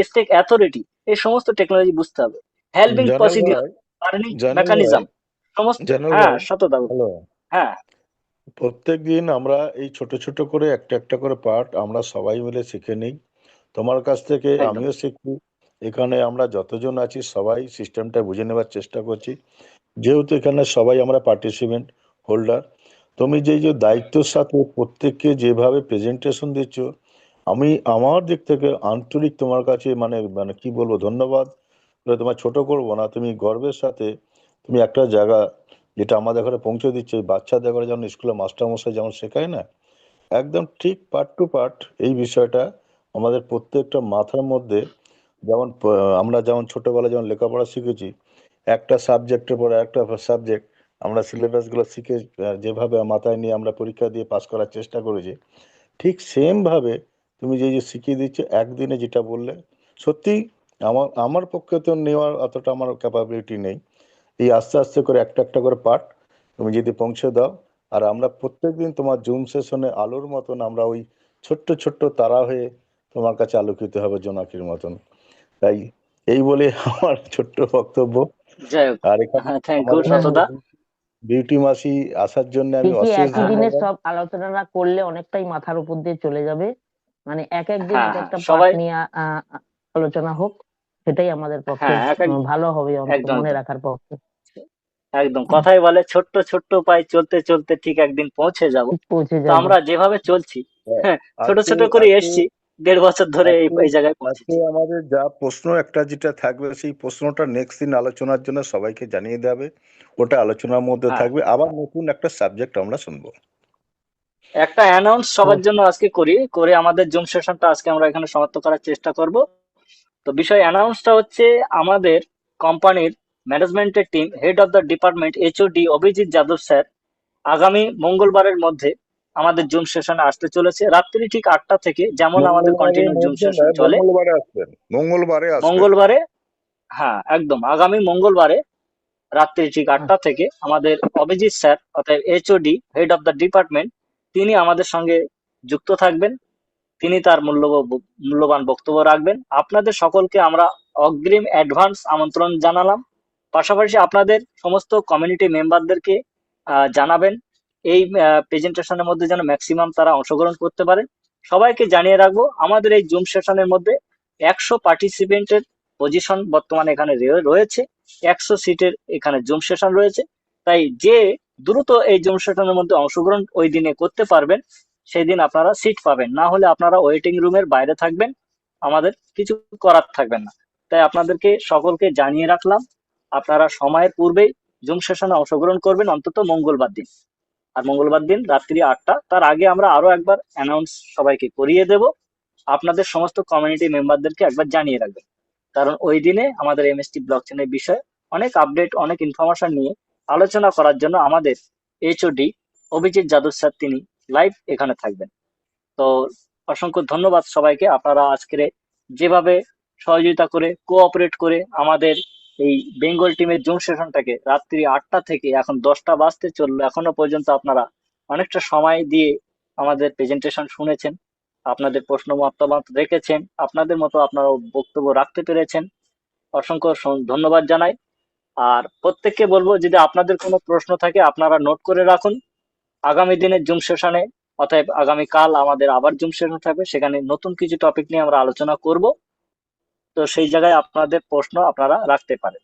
stake authority, এই সমস্ত টেকনোলজি বুঝতে হবে। হেল্পিং জানাল প্রসিডিওর, ভাই, আর্নিং জানাল ভাই, মেকানিজম, সমস্ত। জানাল হ্যাঁ, ভাই, শতদাব। হ্যালো। হ্যাঁ, প্রত্যেকদিন আমরা এই ছোট ছোট করে একটা একটা করে পার্ট আমরা সবাই মিলে শিখে নিই। তোমার কাছ থেকে একদম। আমিও শিখি। এখানে আমরা যতজন আছি সবাই সিস্টেমটা বুঝে নেবার চেষ্টা করছি, যেহেতু এখানে সবাই আমরা পার্টিসিপেন্ট হোল্ডার। তুমি যে দায়িত্বের সাথে প্রত্যেককে যেভাবে প্রেজেন্টেশন দিচ্ছ, আমি আমার দিক থেকে আন্তরিক তোমার কাছে মানে মানে কি বলবো, ধন্যবাদ করে তোমার ছোট করবো না। তুমি গর্বের সাথে তুমি একটা জায়গা যেটা আমাদের ঘরে পৌঁছে দিচ্ছে, বাচ্চাদের ঘরে যেমন স্কুলে মাস্টারমশাই যেমন শেখায় না, একদম ঠিক পার্ট টু পার্ট এই বিষয়টা আমাদের প্রত্যেকটা মাথার মধ্যে। যেমন আমরা যেমন ছোটবেলায় যেমন লেখাপড়া শিখেছি, একটা সাবজেক্টের পর একটা সাবজেক্ট আমরা সিলেবাসগুলো শিখে যেভাবে মাথায় নিয়ে আমরা পরীক্ষা দিয়ে পাস করার চেষ্টা করেছি, ঠিক সেম ভাবে তুমি যে শিখিয়ে দিচ্ছ একদিনে যেটা বললে, সত্যি আমার আমার পক্ষে তো নেওয়ার অতটা আমার ক্যাপাবিলিটি নেই। এই আস্তে আস্তে করে একটা একটা করে পার্ট তুমি যদি পৌঁছে দাও, আর আমরা প্রত্যেকদিন তোমার জুম সেশনে আলোর মতন আমরা ওই ছোট্ট ছোট্ট তারা হয়ে তোমার কাছে আলোকিত হবে জোনাকির মতন। তাই এই বলে আমার ছোট্ট বক্তব্য। যাই হোক। আর এখানে হ্যাঁ, থ্যাংক ইউ আমাদের না, শতদা। বিউটি মাসি আসার জন্য আমি ঠিকই, অশেষ একই দিনে ধন্যবাদ। সব আলোচনা করলে অনেকটাই মাথার উপর দিয়ে চলে যাবে। মানে এক এক দিন হ্যাঁ এক হ্যাঁ, একটা পার্ট সবাই। নিয়ে আলোচনা হোক, সেটাই আমাদের পক্ষে হ্যাঁ, ভালো হবে, অন্তত একদম মনে একদম রাখার পক্ষে। একদম। কথাই বলে ছোট্ট ছোট্ট পায়ে চলতে চলতে ঠিক একদিন পৌঁছে যাব। ঠিক পৌঁছে তো যাব। আমরা যেভাবে চলছি, হ্যাঁ, হ্যাঁ, ছোট আজকে ছোট করে আজকে এসছি, 1.5 বছর ধরে এই আজকে এই জায়গায় আজকে পৌঁছেছি। আমাদের যা প্রশ্ন একটা যেটা থাকবে, সেই প্রশ্নটা নেক্সট দিন আলোচনার জন্য সবাইকে জানিয়ে দেবে। ওটা আলোচনার মধ্যে হ্যাঁ, থাকবে, আবার নতুন একটা সাবজেক্ট আমরা শুনবো। একটা অ্যানাউন্স সবার জন্য আজকে করে আমাদের জুম সেশনটা আজকে আমরা এখানে সমাপ্ত করার চেষ্টা করব। তো বিষয় অ্যানাউন্সটা হচ্ছে, আমাদের কোম্পানির ম্যানেজমেন্টের team, head of the department HOD Abhijit Yadav sir আগামী মঙ্গলবারের মধ্যে আমাদের জুম সেশনে আসতে চলেছে, রাত্রি ঠিক 8টা থেকে, যেমন আমাদের মঙ্গলবারের কন্টিনিউ জুম মধ্যে সেশন নয়, চলে। মঙ্গলবারে আসবেন, মঙ্গলবারে আসবেন। মঙ্গলবারে, হ্যাঁ একদম, আগামী মঙ্গলবারে রাত্রি ঠিক 8টা থেকে আমাদের অভিজিৎ স্যার, অর্থাৎ HOD head of the department, তিনি আমাদের সঙ্গে যুক্ত থাকবেন। তিনি তার মূল্যবান বক্তব্য রাখবেন। আপনাদের সকলকে আমরা অগ্রিম অ্যাডভান্স আমন্ত্রণ জানালাম। পাশাপাশি আপনাদের সমস্ত কমিউনিটি মেম্বারদেরকে জানাবেন এই প্রেজেন্টেশনের মধ্যে যেন ম্যাক্সিমাম তারা অংশগ্রহণ করতে পারেন। সবাইকে জানিয়ে রাখবো, আমাদের এই জুম সেশনের মধ্যে 100 পার্টিসিপেন্টের পজিশন বর্তমানে এখানে রয়েছে। 100 সিটের এখানে জুম সেশন রয়েছে। তাই যে দ্রুত এই জুম সেশনের মধ্যে অংশগ্রহণ ওই দিনে করতে পারবেন, সেই দিন আপনারা সিট পাবেন। না হলে আপনারা ওয়েটিং রুমের বাইরে থাকবেন, আমাদের কিছু করার থাকবেন না। তাই আপনাদেরকে সকলকে জানিয়ে রাখলাম। আপনারা সময়ের পূর্বেই জুম সেশনে অংশগ্রহণ করবেন, অন্তত মঙ্গলবার দিন। আর মঙ্গলবার দিন রাত্রি 8টা, তার আগে আমরা আরো একবার অ্যানাউন্স সবাইকে করিয়ে দেব। আপনাদের সমস্ত কমিউনিটি মেম্বারদেরকে একবার জানিয়ে রাখবেন, কারণ ওই দিনে আমাদের এমএসটি ব্লকচেনের বিষয়ে অনেক আপডেট, অনেক ইনফরমেশন নিয়ে আলোচনা করার জন্য আমাদের এইচওডি অভিজিৎ যাদব স্যার তিনি লাইভ এখানে থাকবেন। তো অসংখ্য ধন্যবাদ সবাইকে। আপনারা আজকের যেভাবে সহযোগিতা করে, কোঅপারেট করে আমাদের এই বেঙ্গল টিমের জুম সেশনটাকে রাত্রি 8টা থেকে এখন 10টা বাজতে চললো, এখনো পর্যন্ত আপনারা অনেকটা সময় দিয়ে আমাদের প্রেজেন্টেশন শুনেছেন, আপনাদের প্রশ্ন মতামত রেখেছেন, আপনাদের মতো আপনারা বক্তব্য রাখতে পেরেছেন। অসংখ্য ধন্যবাদ জানাই। আর প্রত্যেককে বলবো, যদি আপনাদের কোনো প্রশ্ন থাকে আপনারা নোট করে রাখুন। আগামী দিনের জুম সেশনে, অতএব আগামীকাল আমাদের আবার জুম সেশন থাকবে, সেখানে নতুন কিছু টপিক নিয়ে আমরা আলোচনা করব। তো সেই জায়গায় আপনাদের প্রশ্ন আপনারা রাখতে পারেন।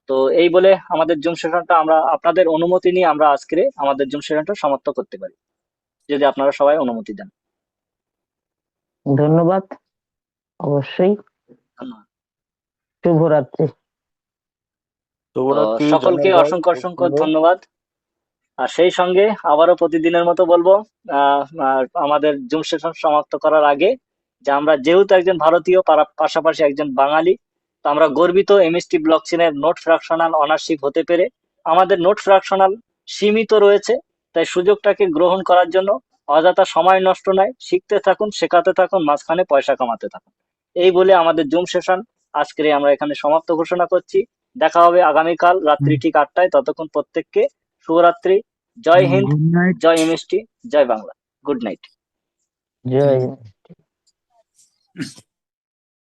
তো এই বলে আমাদের জুম সেশনটা, আমরা আপনাদের অনুমতি নিয়ে আমরা আজকে আমাদের জুম সেশনটা সমাপ্ত করতে পারি, যদি আপনারা সবাই অনুমতি দেন। ধন্যবাদ। অবশ্যই। ধন্যবাদ। শুভরাত্রি। তো শুভরাত্রি সকলকে জানাই ভাই, অসংখ্য খুব অসংখ্য সুন্দর। ধন্যবাদ। আর সেই সঙ্গে আবারও প্রতিদিনের মতো বলবো, আর আমাদের জুম সেশন সমাপ্ত করার আগে, যে আমরা যেহেতু একজন ভারতীয় পাশাপাশি একজন বাঙালি, তো আমরা গর্বিত এমএসটি ব্লকচেনের নোট ফ্র্যাকশনাল অনারশিপ হতে পেরে। আমাদের নোট ফ্র্যাকশনাল সীমিত রয়েছে, তাই সুযোগটাকে গ্রহণ করার জন্য অযথা সময় নষ্ট নয়, শিখতে থাকুন, শেখাতে থাকুন, মাঝখানে পয়সা কামাতে থাকুন। এই বলে আমাদের জুম সেশন আজকে আমরা এখানে সমাপ্ত ঘোষণা করছি। দেখা হবে আগামীকাল রাত্রি ঠিক 8টায়। ততক্ষণ প্রত্যেককে শুভরাত্রি। জয় হিন্দ, গুড নাইট। জয় এমএসটি, জয় বাংলা। Good night. জয়